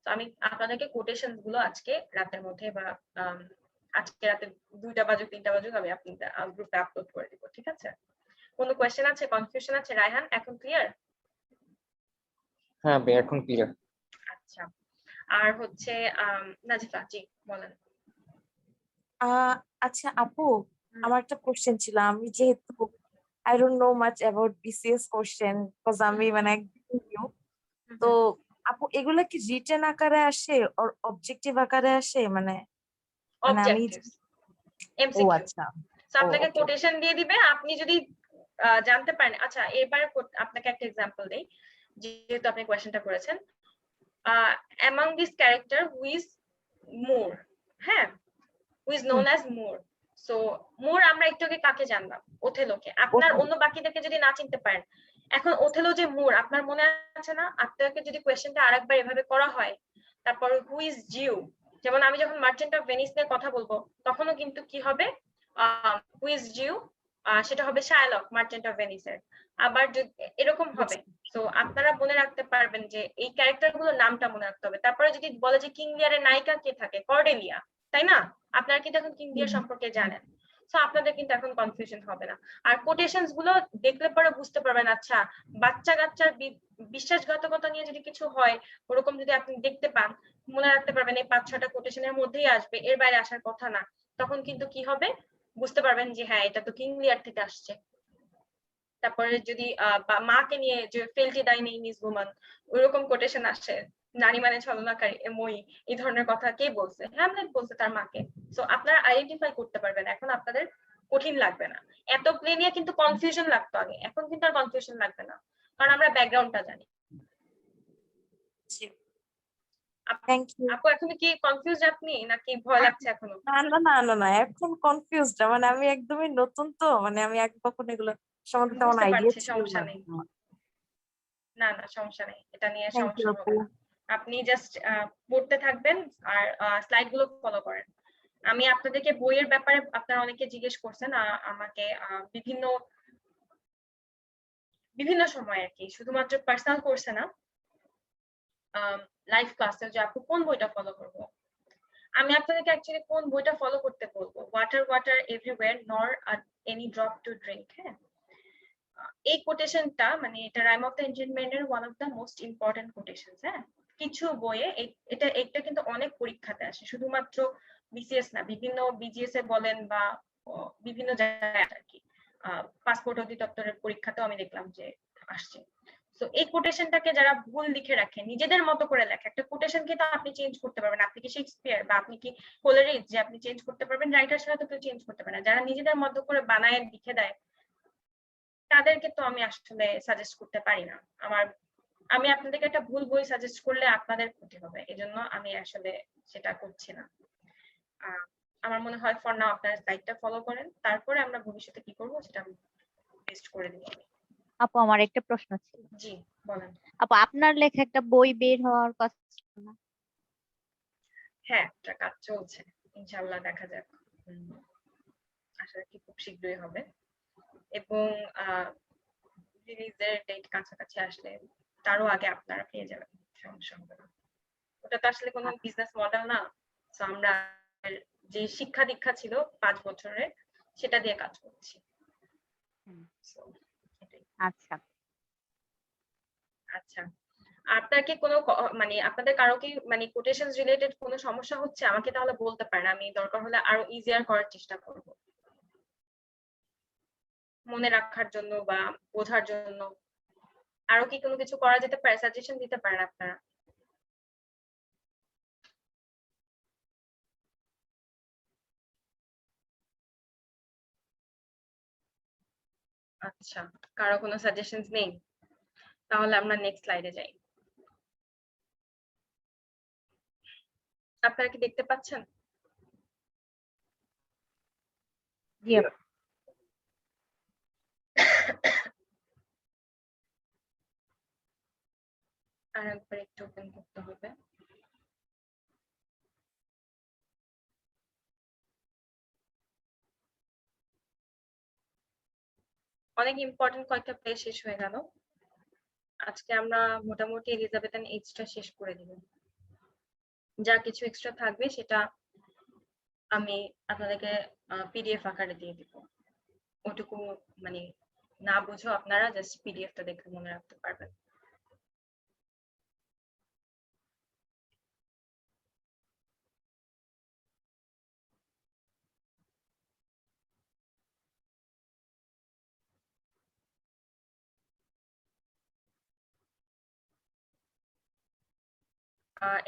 তো আমি আপনাদেরকে কোটেশন গুলো আজকে রাতের মধ্যে বা আজকে রাতে 2টা বাজুক 3টা বাজুক আমি আপনাদের গ্রুপে আপলোড করে দিব, ঠিক আছে? কোনো কোয়েশ্চেন আছে, কনফিউশন আছে? রায়হান, এখন ক্লিয়ার? হ্যাঁ এখন ক্লিয়ার। আচ্ছা, আর হচ্ছে নাজিফা জি বলেন। আচ্ছা আপু, আমার একটা কোশ্চেন ছিল। আমি যেহেতু I don't know much about BCS question because আমি মানে একদম new। তো আপু এগুলা কি রিটেন আকারে আসে or অবজেক্টিভ আকারে আসে মানে মানে আমি অবজেক্টিভস ও এমসিকিউ আচ্ছা সো আপনাকে okay. কোটেশন দিয়ে দিবে, আপনি যদি জানতে পারেন। আচ্ছা এবার আপনাকে একটা এক্সাম্পল দেই, যেহেতু আপনি কোয়েশ্চেনটা করেছেন। among this character who is Moore, হ্যাঁ, who is known as Moore, so Moore আমরা একটু আগে কাকে জানলাম? ওথেলোকে। আপনার অন্য বাকিদেরকে যদি না চিনতে পারেন, এখন ওথেলো যে Moore আপনার মনে আছে না? আপনাকে যদি কোয়েশ্চেনটা আরেকবার এভাবে করা হয়, তারপর who is Jew, যেমন আমি যখন মার্চেন্ট অফ ভেনিস নিয়ে কথা বলবো তখনও কিন্তু কি হবে, who is Jew সেটা হবে শার্লক মার্চেন্ট অফ ভেনিসের। আবার এরকম হবে। তো আপনারা মনে রাখতে পারবেন যে এই ক্যারেক্টার গুলোর নামটা মনে রাখতে হবে। তারপরে যদি বলে যে কিং লিয়ারের নায়িকা কে থাকে, কর্ডেলিয়া, তাই না? আপনারা কিন্তু এখন কিং লিয়ার সম্পর্কে জানেন, সো আপনাদের কিন্তু এখন কনফিউশন হবে না। আর কোটেশনস গুলো দেখলে পরে বুঝতে পারবেন, আচ্ছা বাচ্চা কাচ্চার বিশ্বাসঘাতকতা নিয়ে যদি কিছু হয় ওরকম যদি আপনি দেখতে পান, মনে রাখতে পারবেন এই 5-6টা কোটেশনের মধ্যেই আসবে, এর বাইরে আসার কথা না। তখন কিন্তু কি হবে, বুঝতে পারবেন যে হ্যাঁ এটা তো কিং লিয়ার থেকে আসছে। তারপরে যদি মাকে নিয়ে যে ফেলটি ডাই নেই মিস ওমান, ওইরকম কোটেশন আসে, নারী মানে ছলনাকারী মই, এই ধরনের কথা কে বলছে? হ্যামলেট বলছে তার মাকে। সো আপনারা আইডেন্টিফাই করতে পারবেন, এখন আপনাদের কঠিন লাগবে না। এত প্লে নিয়ে কিন্তু কনফিউশন লাগতো আগে, এখন কিন্তু আর কনফিউশন লাগবে না, কারণ আমরা ব্যাকগ্রাউন্ডটা জানি। Thank you. আপু এখন কি কনফিউজ আপনি, নাকি ভয় লাগছে এখনো? না এখন কনফিউজড, মানে আমি একদমই নতুন তো, মানে আমি এক কখনো এগুলো সম্বন্ধে তেমন বুঝতে আইডিয়া পারছি, ছিল সমস্যা না। নেই। না না সমস্যা নেই, এটা নিয়ে থ্যাংক ইউ সমস্যা আপু। হবে না। আপনি জাস্ট পড়তে থাকবেন আর স্লাইড গুলো ফলো করেন। আমি আপনাদেরকে বইয়ের ব্যাপারে আপনারা অনেকে জিজ্ঞেস করছেন আমাকে বিভিন্ন বিভিন্ন সময় আর কি, শুধুমাত্র পার্সোনাল কোর্সে না, লাইভ ক্লাসে, যে আপু কোন বইটা ফলো করব। আমি আপনাদেরকে অ্যাকচুয়ালি কোন বইটা ফলো করতে বলবো, water water everywhere nor any drop to drink. হ্যাঁ, এই কোটেশনটা মানে এটা রাইম অফ দ্য এনজয়মেন্টের one of the most important quotations. হ্যাঁ, কিছু বইয়ে এটা কিন্তু অনেক পরীক্ষাতে আসে, শুধুমাত্র বিসিএস না, বিভিন্ন বিজিএস এ বলেন বা বিভিন্ন জায়গায় আর কি, পাসপোর্ট অধিদপ্তরের পরীক্ষাতেও আমি দেখলাম যে আসছে। তো এই কোটেশনটাকে যারা ভুল লিখে রাখে, নিজেদের মতো করে লেখে, একটা কোটেশন কিন্তু আপনি চেঞ্জ করতে পারবেন। আপনি কি শেক্সপিয়ার বা আপনি কি কোলেরিজ যে আপনি চেঞ্জ করতে পারবেন? রাইটার ছাড়া তো কেউ চেঞ্জ করতে পারে না। যারা নিজেদের মতো করে বানায় লিখে দেয় তাদেরকে তো আমি আসলে সাজেস্ট করতে পারি না। আমি আপনাদেরকে একটা ভুল বই সাজেস্ট করলে আপনাদের ক্ষতি হবে, এজন্য আমি আসলে সেটা করছি না। আমার মনে হয় ফর নাও আপনারা স্লাইডটা ফলো করেন, তারপরে আমরা ভবিষ্যতে কি করব সেটা আমি টেস্ট করে দিব। আপু আমার একটা প্রশ্ন ছিল। জি বলেন। আপু আপনার লেখা একটা বই বের হওয়ার কথা ছিল না? হ্যাঁ, এটা কাজ চলছে, ইনশাআল্লাহ দেখা যাক। আশা রাখি খুব শীঘ্রই হবে, এবং রিলিজের ডেট কাছাকাছি আসলে তারও আগে আপনারা পেয়ে যাবেন, সমস্যা হবে না। ওটা তো আসলে কোনো বিজনেস মডেল না, তো আমরা যে শিক্ষা দীক্ষা ছিল 5 বছরের সেটা দিয়ে কাজ করছি। আচ্ছা আচ্ছা, আপনার কি কোনো মানে আপনাদের কারো কি মানে কোটেশনস রিলেটেড কোনো সমস্যা হচ্ছে, আমাকে তাহলে বলতে পারেন, আমি দরকার হলে আরো ইজিয়ার করার চেষ্টা করব, মনে রাখার জন্য বা বোঝার জন্য। আরো কি কোনো কিছু করা যেতে পারে, সাজেশন দিতে পারেন আপনারা। আচ্ছা, কারো কোনো সাজেশনস নেই? তাহলে আমরা নেক্সট স্লাইডে যাই। আপনারা কি দেখতে পাচ্ছেন? জি আপু। আর একবার একটু ওপেন করতে হবে। অনেক ইম্পর্টেন্ট কয়েকটা পেজ শেষ হয়ে গেল। আজকে আমরা মোটামুটি এলিজাবেথান এইজটা শেষ করে দিব। যা কিছু এক্সট্রা থাকবে সেটা আমি আপনাদেরকে পিডিএফ আকারে দিয়ে দিব। ওটুকু মানে না বুঝো আপনারা জাস্ট পিডিএফটা দেখে মনে রাখতে পারবেন।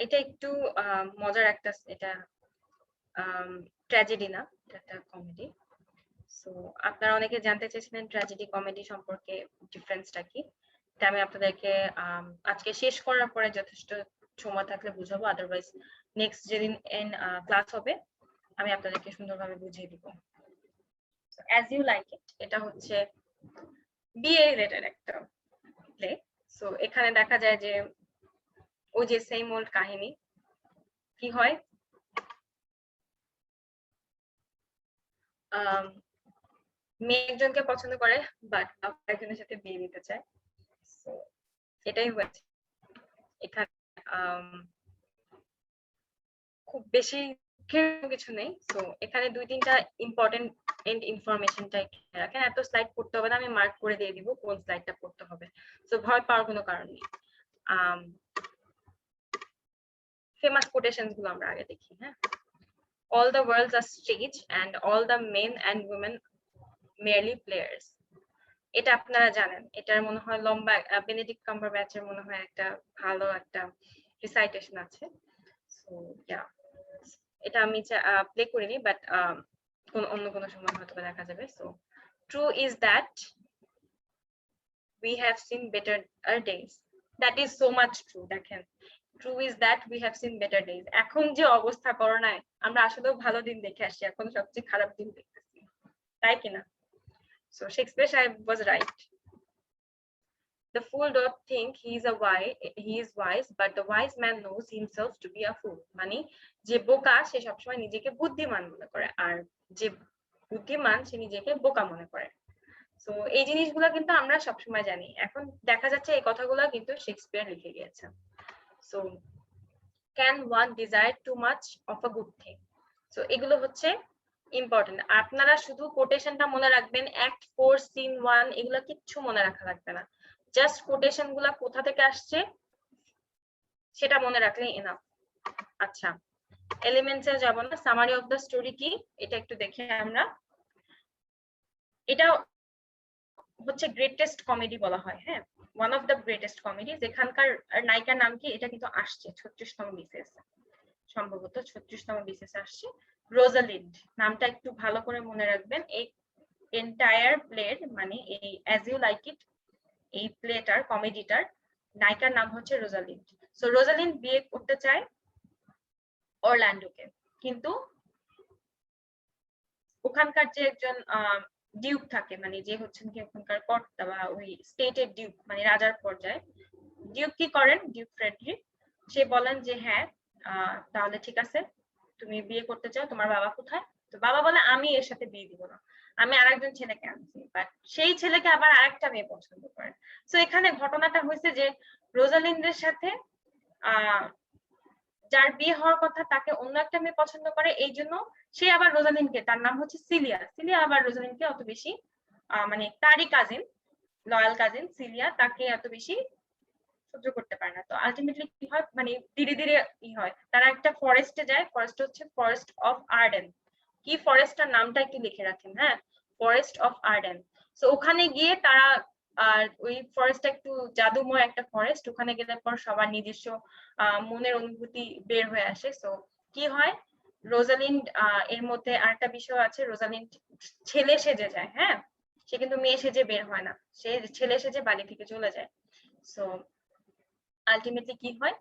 এটা একটু মজার একটা, এটা ট্র্যাজেডি না, এটা একটা কমেডি। সো আপনারা অনেকে জানতে চেয়েছিলেন ট্র্যাজেডি কমেডি সম্পর্কে ডিফারেন্সটা কি। এটা আমি আপনাদেরকে আজকে শেষ করার পরে যথেষ্ট সময় থাকলে বুঝাবো, আদারওয়াইজ নেক্সট যেদিন ক্লাস হবে আমি আপনাদেরকে সুন্দরভাবে বুঝিয়ে দিব। অ্যাজ ইউ লাইক ইট, এটা হচ্ছে বিয়ে রিলেটেড একটা প্লে। সো এখানে দেখা যায় যে ওই যে সেম ওল্ড কাহিনী, কি হয় মেয়ে একজনকে পছন্দ করে বাট একজনের সাথে বিয়ে দিতে চায়। So, এটাই হয়েছে এখানে। খুব বেশি কিছু নেই। তো এখানে 2-3টা ইম্পর্টেন্ট ইনফরমেশনটা রাখেন। এত স্লাইড পড়তে হবে না, আমি মার্ক করে দিয়ে দিব কোন স্লাইডটা পড়তে হবে। তো ভয় পাওয়ার কোনো কারণ নেই। ফেমাস কোটেশনস গুলো আমরা আগে দেখি। হ্যাঁ, all the worlds are stage and all the men and women merely players. এটা আপনারা জানেন, এটার মনে হয় লম্বা বেনেডিক্ট কাম্বারব্যাচের মনে হয় একটা ভালো একটা রিসাইটেশন আছে। সো ইয়া, এটা আমি প্লে করিনি, বাট অন্য কোনো সময় হয়তো দেখা যাবে। So true is that we have seen better days. That is so much true. দেখেন, true is that we have seen better days. এখন যে অবস্থা করোনায়, আমরা আসলেও ভালো দিন দেখে আসছি, এখন সবচেয়ে খারাপ দিন দেখতেছি, তাই কিনা? So Shakespeare সাহেব was right. The fool doth think he is wise, but the wise man knows himself to be a fool. মানে যে বোকা সে সবসময় নিজেকে বুদ্ধিমান মনে করে, আর যে বুদ্ধিমান সে নিজেকে বোকা মনে করে। তো এই জিনিসগুলো কিন্তু আমরা সবসময় জানি। এখন দেখা যাচ্ছে এই কথাগুলো কিন্তু শেক্সপিয়ার লিখে গিয়েছে। So can one desire too much of a good thing? So এগুলো হচ্ছে ইম্পর্টেন্ট। আপনারা শুধু কোটেশনটা মনে রাখবেন, অ্যাক্ট 4 সিন 1 এগুলো কিচ্ছু মনে রাখা লাগবে না, জাস্ট কোটেশন গুলা কোথা থেকে আসছে সেটা মনে রাখলেই এনাফ। আচ্ছা, এলিমেন্টসে যাব না, সামারি অফ দ্য স্টোরি কি এটা একটু দেখে আমরা। এটা হচ্ছে গ্রেটেস্ট কমেডি বলা হয়। হ্যাঁ, one of the greatest comedy. এখানকার নায়িকার নাম কি, এটা কিন্তু আসছে 36তম বিসিএস, সম্ভবত 36তম বিসিএস আসছে, রোজালিন্ড। নামটা একটু ভালো করে মনে রাখবেন। এই এন্টায়ার প্লের মানে এই অ্যাজ ইউ লাইক ইট, এই প্লেটার কমেডিটার নায়িকার নাম হচ্ছে রোজালিন্ড। সো রোজালিন্ড বিয়ে করতে চায় অরল্যান্ডোকে, কিন্তু ওখানকার যে একজন ডিউক থাকে, মানে যে হচ্ছেন কি ওখানকার কর্তা বা ওই স্টেটের ডিউক, মানে রাজার পর্যায়ে ডিউক কি করেন, ডিউক ফ্রেডরিক, সে বলেন যে হ্যাঁ তাহলে ঠিক আছে, তুমি বিয়ে করতে চাও, তোমার বাবা কোথায়? তো বাবা বলে আমি এর সাথে বিয়ে দিব না, আমি আরেকজন ছেলেকে আনছি। বাট সেই ছেলেকে আবার আরেকটা মেয়ে পছন্দ করেন। তো এখানে ঘটনাটা হয়েছে যে রোজালিন্ডের সাথে যার বিয়ে হওয়ার কথা তাকে অন্য একটা মেয়ে পছন্দ করে, এই জন্য সে আবার রোজালিনকে, তার নাম হচ্ছে সিলিয়া, সিলিয়া আবার রোজালিনকে অত বেশি মানে তারই কাজিন, লয়াল কাজিন সিলিয়া, তাকে এত বেশি সহ্য করতে পারে না। তো আলটিমেটলি কি হয়, মানে ধীরে ধীরে কি হয়, তারা একটা ফরেস্টে যায়, ফরেস্ট হচ্ছে ফরেস্ট অফ আর্ডেন। কি ফরেস্টটার নামটা একটু লিখে রাখেন, হ্যাঁ, ফরেস্ট অফ আর্ডেন। তো ওখানে গিয়ে তারা, আর ওই ফরেস্টটা একটু জাদুময় একটা ফরেস্ট, ওখানে গেলে পর সবার নিজস্ব মনের অনুভূতি বের হয়ে আসে। সো কি হয়, রোজালিন্ড এর মধ্যে আরেকটা বিষয় আছে, রোজালিন্ড ছেলে সেজে যায়। হ্যাঁ, সে কিন্তু মেয়ে সেজে বের হয় না, সে ছেলে সেজে বাড়ি থেকে চলে যায়। সো আলটিমেটলি কি হয়,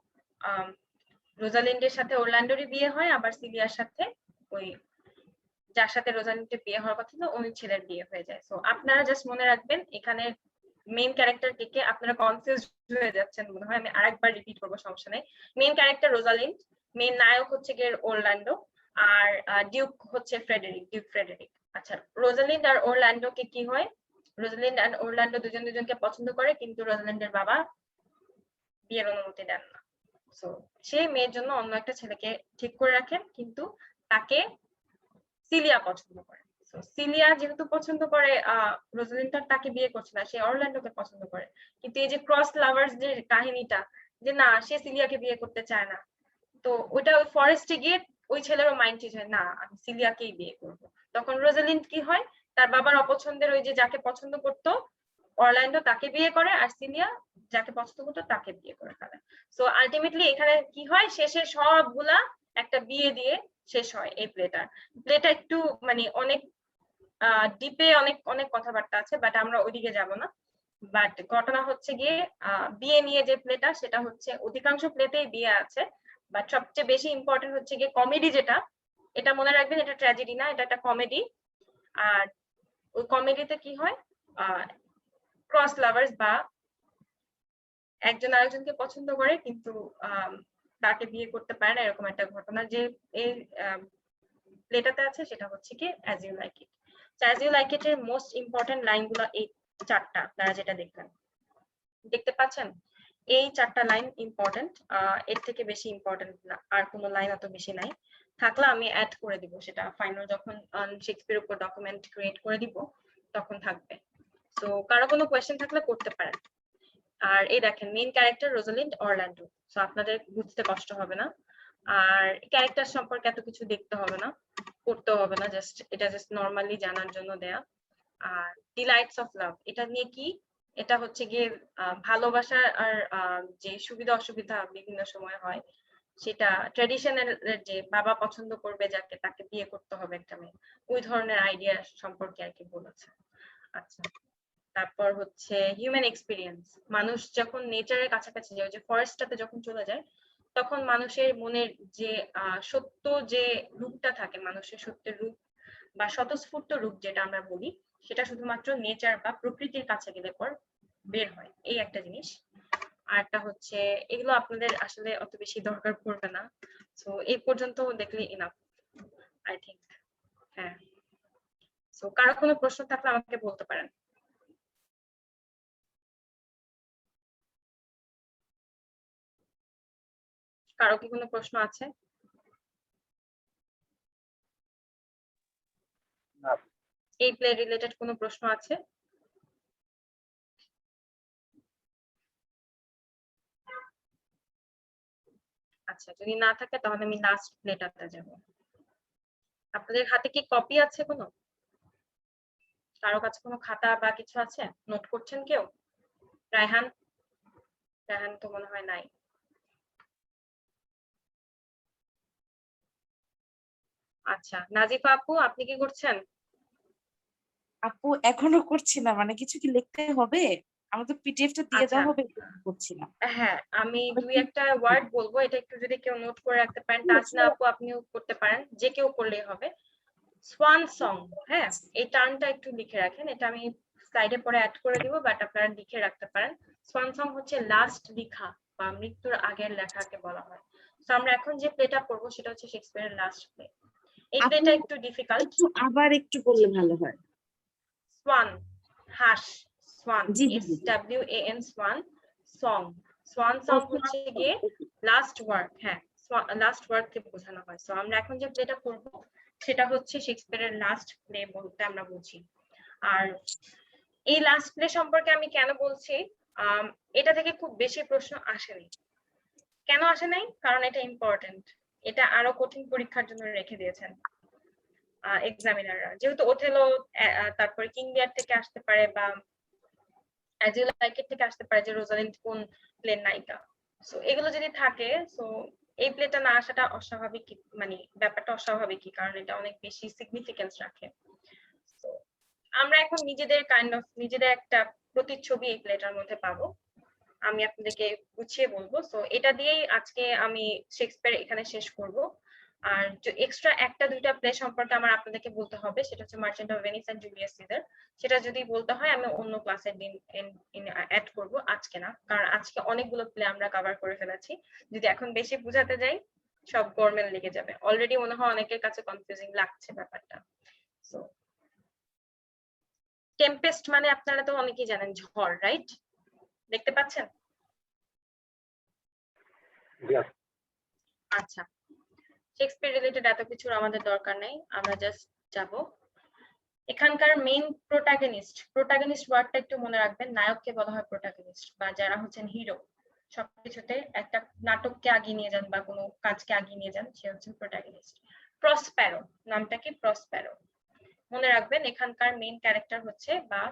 রোজালিন্ডের সাথে অরল্যান্ডোরই বিয়ে হয়, আবার সিলিয়ার সাথে ওই যার সাথে রোজালিন্ডের বিয়ে হওয়ার কথা ছিল ওই ছেলের বিয়ে হয়ে যায়। সো আপনারা জাস্ট মনে রাখবেন এখানে মেইন ক্যারেক্টার কে কে, আপনারা কনফিউজ হয়ে যাচ্ছেন মনে হয়, আমি আরেকবার রিপিট করবো, সমস্যা নেই। মেইন ক্যারেক্টার রোজালিন্ড, মেইন নায়ক হচ্ছে গিয়ে অরল্যান্ডো, আর ডিউক হচ্ছে ফ্রেডেরিক, ডিউক ফ্রেডেরিক। আচ্ছা, রোজালিন্ড আর অরল্যান্ডো কে কি হয়, রোজালিন্ড আর অরল্যান্ডো দুজন দুজনকে পছন্দ করে, কিন্তু রোজালিন্ডের বাবা বিয়ের অনুমতি দেন না। সো সেই মেয়ের জন্য অন্য একটা ছেলেকে ঠিক করে রাখেন, কিন্তু তাকে সিলিয়া পছন্দ করে। সিলিয়া যেহেতু পছন্দ করে রোজালিন্ড তাকে বিয়ে করছে না, সে অরল্যান্ডোকে পছন্দ করে। কিন্তু এই যে ক্রস লাভার্স যে কাহিনীটা, যে না সে সিলিয়াকে বিয়ে করতে চায় না, তো ওইটা ওই ফরেস্টে গিয়ে ওই ছেলেরও মাইন্ড চেঞ্জ হয়, না আমি সিলিয়াকেই বিয়ে করবো। তখন রোজালিন্ড কি হয়, তার বাবার অপছন্দের ওই যে যাকে পছন্দ করতো অরল্যান্ডো তাকে বিয়ে করে আর সিলিয়া যাকে পছন্দ করতো তাকে বিয়ে করে ফেলে। সো আলটিমেটলি এখানে কি হয়, শেষে সবগুলা একটা বিয়ে দিয়ে শেষ হয় এই প্লেটা। প্লেটা একটু মানে অনেক ডিপে অনেক অনেক কথাবার্তা আছে, বাট আমরা ওইদিকে যাব না। বাট ঘটনা হচ্ছে গিয়ে বিয়ে নিয়ে যে প্লেটা, সেটা হচ্ছে অধিকাংশ প্লেতেই বিয়ে আছে, বাট সবচেয়ে বেশি ইম্পর্টেন্ট হচ্ছে গিয়ে কমেডি যেটা, এটা মনে রাখবেন, এটা ট্র্যাজেডি না, এটা একটা কমেডি। আর ওই কমেডিতে কি হয়, ক্রস লাভার্স বা একজন আরেকজনকে পছন্দ করে কিন্তু তাকে বিয়ে করতে পারে না, এরকম একটা ঘটনা যে এই প্লেটাতে আছে, সেটা হচ্ছে কি as you like it. As you like it এর মোস্ট ইম্পর্টেন্ট লাইনগুলো এই চারটা, আপনারা যেটা দেখতে পাচ্ছেন, এই চারটা লাইন ইম্পর্টেন্ট, এর থেকে বেশি ইম্পর্টেন্ট না, আর কোনো লাইন অত বেশি নাই। থাকলে আমি অ্যাড করে দিব, সেটা ফাইনাল যখন শেক্সপিয়ার উপর ডকুমেন্ট ক্রিয়েট করে দিব তখন থাকবে। তো কারো কোনো কোয়েশ্চেন থাকলে করতে পারেন। আর এই দেখেন, main character Rosalind Orlando, so আপনাদের বুঝতে কষ্ট হবে না, আর ক্যারেক্টার সম্পর্কে এত কিছু দেখতে হবে না, করতে হবে না, জাস্ট এটা জাস্ট নরমালি জানার জন্য দেয়া। আর ডিলাইটস অফ লাভ, এটা নিয়ে কি, এটা হচ্ছে গিয়ে ভালোবাসার আর যে সুবিধা অসুবিধা বিভিন্ন সময় হয়, সেটা ট্র্যাডিশনাল যে বাবা পছন্দ করবে যাকে, তাকে বিয়ে করতে হবে একটা মেয়ে, ওই ধরনের আইডিয়া সম্পর্কে আর কি বলেছে। আচ্ছা, তারপর হচ্ছে হিউম্যান এক্সপিরিয়েন্স, মানুষ যখন নেচারের কাছাকাছি যায়, যে ফরেস্টটাতে যখন চলে যায়, তখন মানুষের মনের যে সত্য যে রূপটা থাকে, মানুষের সত্যের রূপ বা স্বতঃস্ফূর্ত রূপ যেটা আমরা বলি, সেটা শুধুমাত্র নেচার বা প্রকৃতির কাছে গেলে পর বের হয়, এই একটা জিনিস। আরটা হচ্ছে, এগুলো আপনাদের আসলে অত বেশি দরকার পড়বে না, সো এই পর্যন্ত দেখলে ইনাফ আই থিংক। হ্যাঁ, সো কারো কোনো প্রশ্ন থাকলে আমাকে বলতে পারেন। কারো কি কোনো প্রশ্ন আছে? না। এই প্লে রিলেটেড কোনো প্রশ্ন আছে? আচ্ছা, যদি না থাকে তাহলে আমি লাস্ট প্লেটাতে যাব। আপনাদের হাতে কি কপি আছে কোনো? কারো কাছে কোনো খাতা বা কিছু আছে? নোট করছেন কেউ? রায়হান? রায়হান তো মনে হয় নাই। আচ্ছা, নাজিফা আপু, আপনি কি করছেন? আপু এখনো করছি না, মানে কিছু কি লিখতে হবে? আমার তো পিডিএফটা দিয়ে আচ্ছা, দেওয়া হবে, করছি না। হ্যাঁ, আমি দুই একটা ওয়ার্ড বলবো, এটা একটু যদি কেউ নোট করে রাখতে পারেন, তাজনা আপু আপনিও করতে পারেন, যে কেউ করলেই হবে। সোয়ান সং, হ্যাঁ, এই টার্মটা একটু লিখে রাখেন, এটা আমি স্লাইডে পরে অ্যাড করে দিব, বাট আপনারা লিখে রাখতে পারেন। সোয়ান সং হচ্ছে লাস্ট লেখা বা মৃত্যুর আগের লেখাকে বলা হয়। তো আমরা এখন যে প্লেটা পড়বো সেটা হচ্ছে শেক্সপিয়ারের লাস্ট প্লে। এই প্লেটা একটু ডিফিকাল্ট। আবার একটু বললে ভালো হয়। সোয়ান, হাঁস, swan, G, G, S G. W A N, swan song. Swan song হচ্ছে গিয়ে লাস্ট ওয়ার্ক, হ্যাঁ, লাস্ট ওয়ার্ক কে বোঝানো হয়। সো আমরা এখন যে প্লেটা করব সেটা হচ্ছে শেক্সপিয়ারের লাস্ট প্লে বলতে আমরা বুঝি। আর এই লাস্ট প্লে সম্পর্কে আমি কেন বলছি, এটা থেকে খুব বেশি প্রশ্ন আসেনি। কেন আসে নাই? কারণ এটা ইম্পর্টেন্ট, এটা আরো কঠিন পরীক্ষার জন্য রেখে দিয়েছেন এক্সামিনাররা, যেহেতু ওথেলো, তারপরে কিং লিয়ার থেকে আসতে পারে বা অ্যাজ ইউ লাইক ইট থেকে আসতে পারে যে রোজালিন্ড কোন প্লের নায়িকা। সো এগুলো যদি থাকে, সো এই প্লেটা না আসাটা অস্বাভাবিক, মানে ব্যাপারটা অস্বাভাবিকই, কারণ এটা অনেক বেশি সিগনিফিকেন্স রাখে। তো আমরা এখন নিজেদের একটা প্রতিচ্ছবি এই প্লেটার মধ্যে পাবো, আমি আপনাদেরকে গুছিয়ে বলবো। সো এটা দিয়েই আজকে আমি শেক্সপিয়ার এখানে শেষ করব। আর এক্সট্রা একটা দুইটা প্লে সম্পর্কে আমার আপনাদেরকে বলতে হবে, সেটা হচ্ছে Merchant of Venice and Julius Caesar. সেটা যদি বলতে হয় আমি অন্য ক্লাসের দিন অ্যাড করব, আজকে না, কারণ আজকে অনেকগুলো প্লে আমরা কভার করে ফেলেছি। যদি এখন বেশি বুঝাতে যাই সব গরমেল লেগে যাবে, অলরেডি মনে হয় অনেকের কাছে কনফিউজিং লাগছে ব্যাপারটা। সো টেম্পেস্ট মানে আপনারা তো অনেকেই জানেন, ঝড়, রাইট? দেখতে পাচ্ছেন? আচ্ছা, শেক্সপিয়ার রিলেটেড এত কিছুর আমাদের দরকার নেই, আমরা জাস্ট যাব। এখানকার মেইন প্রোটাগনিস্ট ওয়ার্ডটা একটু মনে রাখবেন, নায়ককে বলা হয় প্রোটাগনিস্ট, বা যারা হচ্ছেন হিরো, সবকিছুতে একটা নাটককে আগিয়ে নিয়ে যান বা কোনো কাজকে আগিয়ে নিয়ে যান, সে হচ্ছেন প্রোটাগনিস্ট। প্রসপ্যারো, নামটা কি? প্রসপ্যারো। মনে রাখবেন এখানকার মেইন ক্যারেক্টার হচ্ছে বা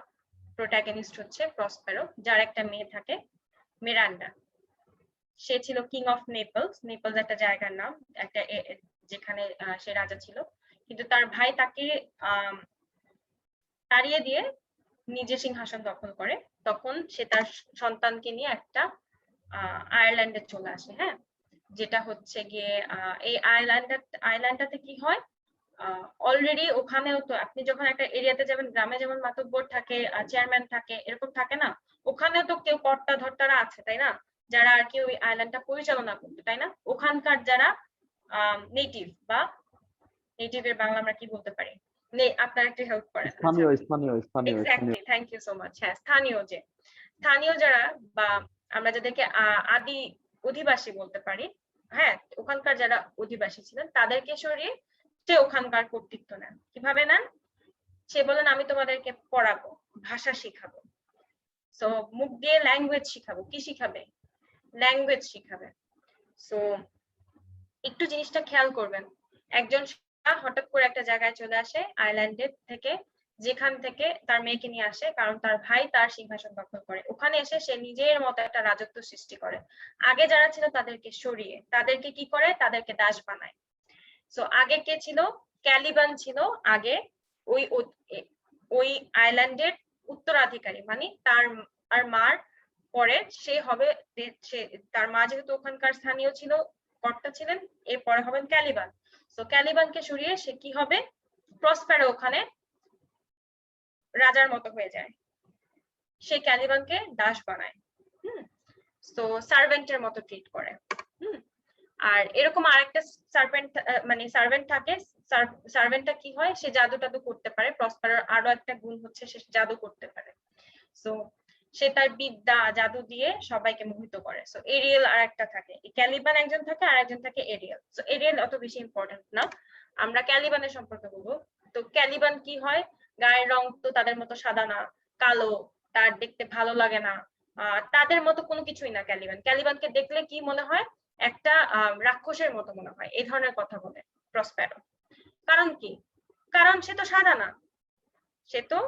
প্রোটাগনিস্ট হচ্ছে প্রসপেরো, যার একটা মেয়ে থাকে মিরান্ডা। সে ছিল কিং অফ নেপলস, নেপলস একটা জায়গার নাম, একটা যেখানে সে রাজা ছিল, কিন্তু তার ভাই তাকে তাড়িয়ে দিয়ে নিজে সিংহাসন দখল করে। তখন সে তার সন্তানকে নিয়ে একটা আয়ারল্যান্ডে চলে আসে, হ্যাঁ, যেটা হচ্ছে গিয়ে এই আয়ারল্যান্ডটাতে কি হয়, অলরেডি ওখানেও তো আপনি যখন একটা এরিয়াতে যাবেন, গ্রামে যেমন মাতব্বর থাকে, চেয়ারম্যান থাকে, এরকম থাকে না, ওখানেও তো কেউ কর্তা ধর্তারা আছে, তাই না, যারা আর কি ওই আইল্যান্ডটা পরিচালনা করতে, তাই না, ওখানকার যারা নেটিভ বা নেটিভের বাংলা আমরা কি বলতে পারি, আপনারা একটু হেল্প করেন। স্থানীয় exactly, thank you so much. হ্যাঁ, স্থানীয় যারা, বা আমরা যাদেরকে আদি অধিবাসী বলতে পারি, হ্যাঁ, ওখানকার যারা অধিবাসী ছিলেন তাদেরকে সরিয়ে সে ওখানকার কর্তৃত্ব নেন। কিভাবে নেন? সে বলেন আমি তোমাদেরকে পড়াবো, ভাষা শিখাবো, সো মুখ দিয়ে ল্যাঙ্গুয়েজ শিখাবো। কি শিখাবে? ল্যাঙ্গুয়েজ শিখাবে। সো একটু জিনিসটা খেয়াল করবেন, একজন হঠাৎ করে একটা জায়গায় চলে আসে আইল্যান্ডের থেকে, যেখান থেকে তার মেয়েকে নিয়ে আসে, কারণ তার ভাই তার সিংহাসন দখল করে। ওখানে এসে সে নিজের মতো একটা রাজত্ব সৃষ্টি করে। আগে যারা ছিল তাদেরকে সরিয়ে তাদেরকে কি করে, তাদেরকে দাস বানায়। সো আগে কে ছিল? ক্যালিবান ছিল আগে ওই আইল্যান্ডের উত্তরাধিকারী, মানে তার মার পরে সে হবে, তার মা যেহেতু ওখানকার স্থানীয় ছিল, কর্তা ছিলেন, এরপরে হবেন ক্যালিবান। সো ক্যালিবানকে সরিয়ে সে কি হবে, প্রসপেরো ওখানে রাজার মতো হয়ে যায়। সে ক্যালিবানকে দাস বানায়, তো সার্ভেন্টের মতো ট্রিট করে। আর এরকম আরেকটা সার্ভেন্ট থাকে। সার্ভেন্টটা কি হয়, সে জাদু টাদু করতে পারে। প্রসপেরোর আরো একটা গুণ হচ্ছে সে জাদু করতে পারে। সো সে তার বিদ্যা জাদু দিয়ে সবাইকে মোহিত করে। সো এরিয়েল আর একটা থাকে, ক্যালিবান একজন থাকে আর একজন থাকে এরিয়েল। সো এরিয়েল অত বেশি ইম্পর্টেন্ট না, আমরা ক্যালিবানের সম্পর্কে বলবো। তো ক্যালিবান কি হয়, গায়ের রং তো তাদের মতো সাদা না, কালো, তার দেখতে ভালো লাগে না, তাদের মতো কোনো কিছুই না। ক্যালিবানকে দেখলে কি মনে হয়, একটা রাক্ষসের মতো মনে হয়, এই ধরনের কথা বলে প্রসপেরো। কারণ কি? কারণ সে তো সাদা না, সে তো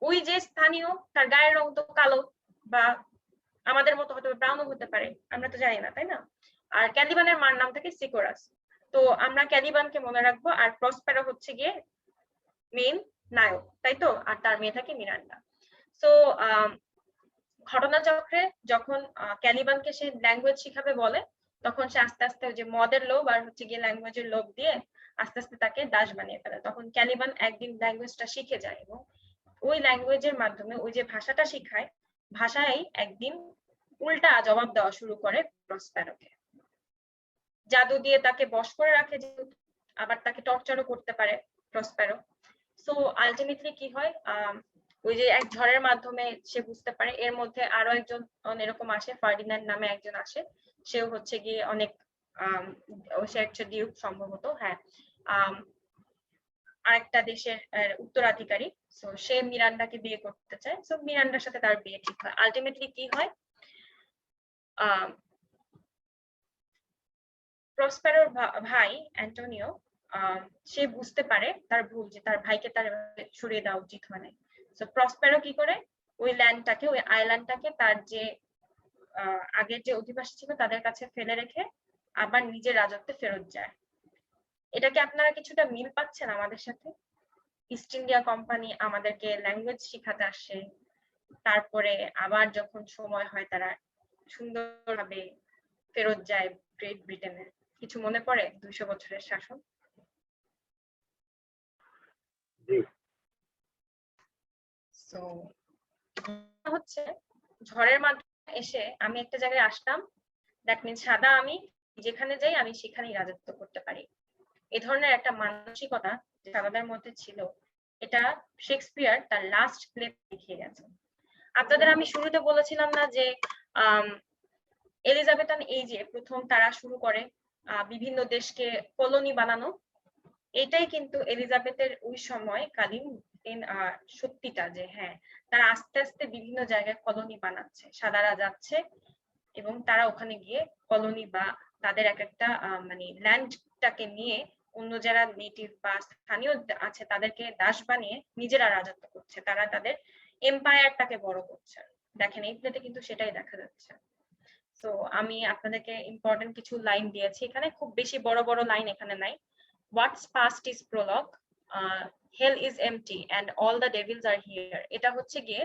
ওই যে স্থানীয়, তার গায়ের রং তো কালো, বা আমাদের মতো হয়তো ব্রাউনও হতে পারে, আমরা তো জানি না, তাই না। আর ক্যালিবানের মার নাম থাকে সিকোরাস। তো আমরা ক্যালিবানকে মনে রাখবো, আর প্রসপেরো হচ্ছে গিয়ে মেইন নায়ক, তাই তো, আর তার মেয়ে থাকে মিরান্ডা। তো ঘটনাচক্রে যখন ক্যালিবানকে সে ল্যাঙ্গুয়েজ শিখাবে বলে, তখন সে আস্তে আস্তে যে মদের লোভ আর হচ্ছে গিয়ে ল্যাঙ্গুয়েজের লোভ দিয়ে আস্তে আস্তে তাকে দাস বানিয়ে ফেলে। তখন ক্যালিবান একদিন ল্যাঙ্গুয়েজটা শিখে যায়, এবং ওই ল্যাঙ্গুয়েজের মাধ্যমে ওই যে ভাষাটা শিখায়, ভাষায় একদিন উল্টা জবাব দেওয়া শুরু করে প্রসপেরোকে। জাদু দিয়ে তাকে বশ করে রাখে, আবার তাকে টর্চারও করতে পারে প্রসপেরো। সো আলটিমেটলি কি হয়, ওই যে এক ঝড়ের মাধ্যমে সে বুঝতে পারে এর মধ্যে আরো একজন এরকম আসে, ফার্ডিনান্ড নামে একজন আসে, সেও হচ্ছে গিয়ে অনেক সে হচ্ছে ডিউক সম্ভবত, হ্যাঁ, আরেকটা দেশের উত্তরাধিকারী। সো সে মিরান্ডাকে বিয়ে করতে চায়। সো মিরান্ডার সাথে তার বিয়ে ঠিক হয়। আলটিমেটলি কি হয়, প্রসপেরোর ভাই অ্যান্টোনিও সে বুঝতে পারে তার ভুল, যে তার ভাইকে তার সরিয়ে দেওয়া উচিত হয় নাই। সো প্রসপেরো কি করে, ওই ল্যান্ডটাকে, ওই আইল্যান্ডটাকে তার যে আগের যে অধিবাসী ছিল তাদের কাছে ফেলে রেখে আবার নিজের রাজত্বে ফেরত যায়। এটাকে আপনারা কিছুটা মিল পাচ্ছেন আমাদের সাথে? ইস্ট ইন্ডিয়া কোম্পানি আমাদেরকে ল্যাঙ্গুয়েজ শিখাতে আসে, তারপরে আবার যখন সময় হয় তারা সুন্দরভাবে ফেরত যায় গ্রেট ব্রিটেনে। কিছু মনে পড়ে 200 বছরের শাসন? সো হচ্ছে ঝড়ের মাধ্যমে এসে আমি একটা জায়গায় আসলাম, দ্যাট মিনস সাদা আমি যেখানে যাই আমি সেখানেই রাজত্ব করতে পারি। এ ধরনের একটা মানসিকতা সাদাদের মধ্যে ছিল, এটা শেক্সপিয়ার তার লাস্ট প্লে দেখিয়ে গেছেন। আপনাদের আমি শুরুতে বলেছিলাম না যে এলিজাবেথান এজে প্রথম তারা শুরু করে বিভিন্ন দেশকে কলোনি বানানো। এটাই কিন্তু এলিজাবেথের ওই সময় কালীন সত্যিটা, যে হ্যাঁ, তারা আস্তে আস্তে বিভিন্ন জায়গায় কলোনি বানাচ্ছে, সাদারা যাচ্ছে এবং তারা ওখানে গিয়ে কলোনি বা তাদের এক একটা মানে ল্যান্ডটাকে নিয়ে অন্য যারা নেটিভ বা স্থানীয় আছে তাদেরকে দাস বানিয়ে নিজেরা রাজত্ব করছে। তারা তাদের এম্পায়ারটাকে বড় করছেন। দেখেন এই প্লেতে কিন্তু সেটাই দেখা যাচ্ছে। তো আমি আপনাদেরকে ইম্পর্টেন্ট কিছু লাইন দিয়েছি এখানে, খুব বেশি বড় বড় লাইন এখানে নাই। What's past is prologue, hell is empty and all the devils are here. এটা হচ্ছে গিয়ে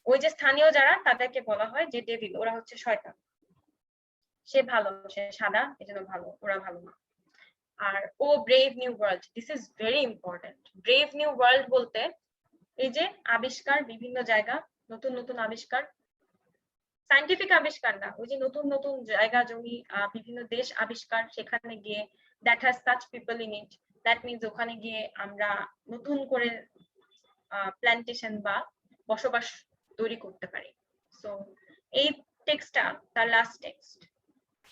ওই যে স্থানীয় যারা তাদেরকে বলা হয় যে ডেভিল, ওরা হচ্ছে শয়তান। সে ভালো, সে সাদা, এজন্য ভালো, ওরা ভালো না। আর O brave new world, this is very important. Brave new world বলতে এই যে আবিষ্কার, বিভিন্ন জায়গা, নতুন নতুন আবিষ্কার, সায়েন্টিফিক আবিষ্কার না, ওই যে নতুন নতুন জায়গা জমি, বিভিন্ন দেশ আবিষ্কার, সেখানে গিয়ে that has such people in it, that means ওখানে গিয়ে আমরা নতুন করে প্ল্যান্টেশন বা বসবাস তৈরি করতে পারি। সো এই টেক্সটটা তার লাস্ট টেক্সট।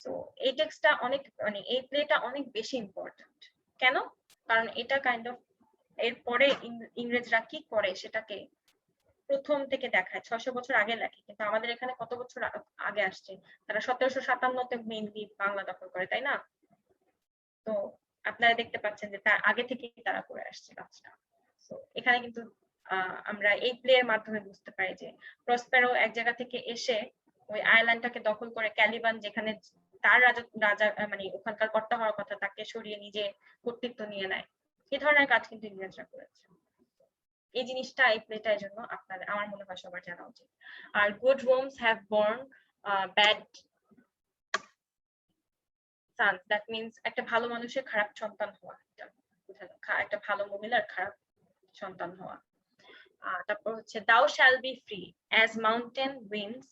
সো এই টেক্সটটা অনেক, মানে এই প্লেটা অনেক বেশি ইম্পর্টেন্ট। কেন? কারণ এটা কাইন্ড অফ এরপরে ইংরেজরা কি করে সেটাকে প্রথম থেকে দেখায়। 600 বছর আগে লেখে, কিন্তু আমাদের এখানে কত বছর আগে আসছে? তারা 1757-তে মেইনলি বাংলা দখল করে, তাই না? তো আপনারা দেখতে পাচ্ছেন যে তার আগে থেকেই তারা করে আসছে কাজটা। তো এখানে কিন্তু আমরা এই প্লের মাধ্যমে বুঝতে পারি যে প্রসপেরো এক জায়গা থেকে এসে ওই আয়ারল্যান্ডটাকে দখল করে, ক্যালিবান যেখানে তার রাজা মানে ওখানকার কর্তা হওয়ার কথা, তাকে সরিয়ে নিজে কর্তৃত্ব নিয়ে নেয়। এই ধরনের কাজ কিন্তু ইংরেজরা করেছে। এই জিনিসটা এই প্লেটার জন্য আপনাদের, আমার মনে হয় সবার জানা উচিত। আর good wombs have borne bad sons, that means একটা ভালো মানুষের খারাপ সন্তান হওয়া, একটা ভালো মহিলার খারাপ সন্তান হওয়া। তারপর হচ্ছে thou shall be free as mountain winds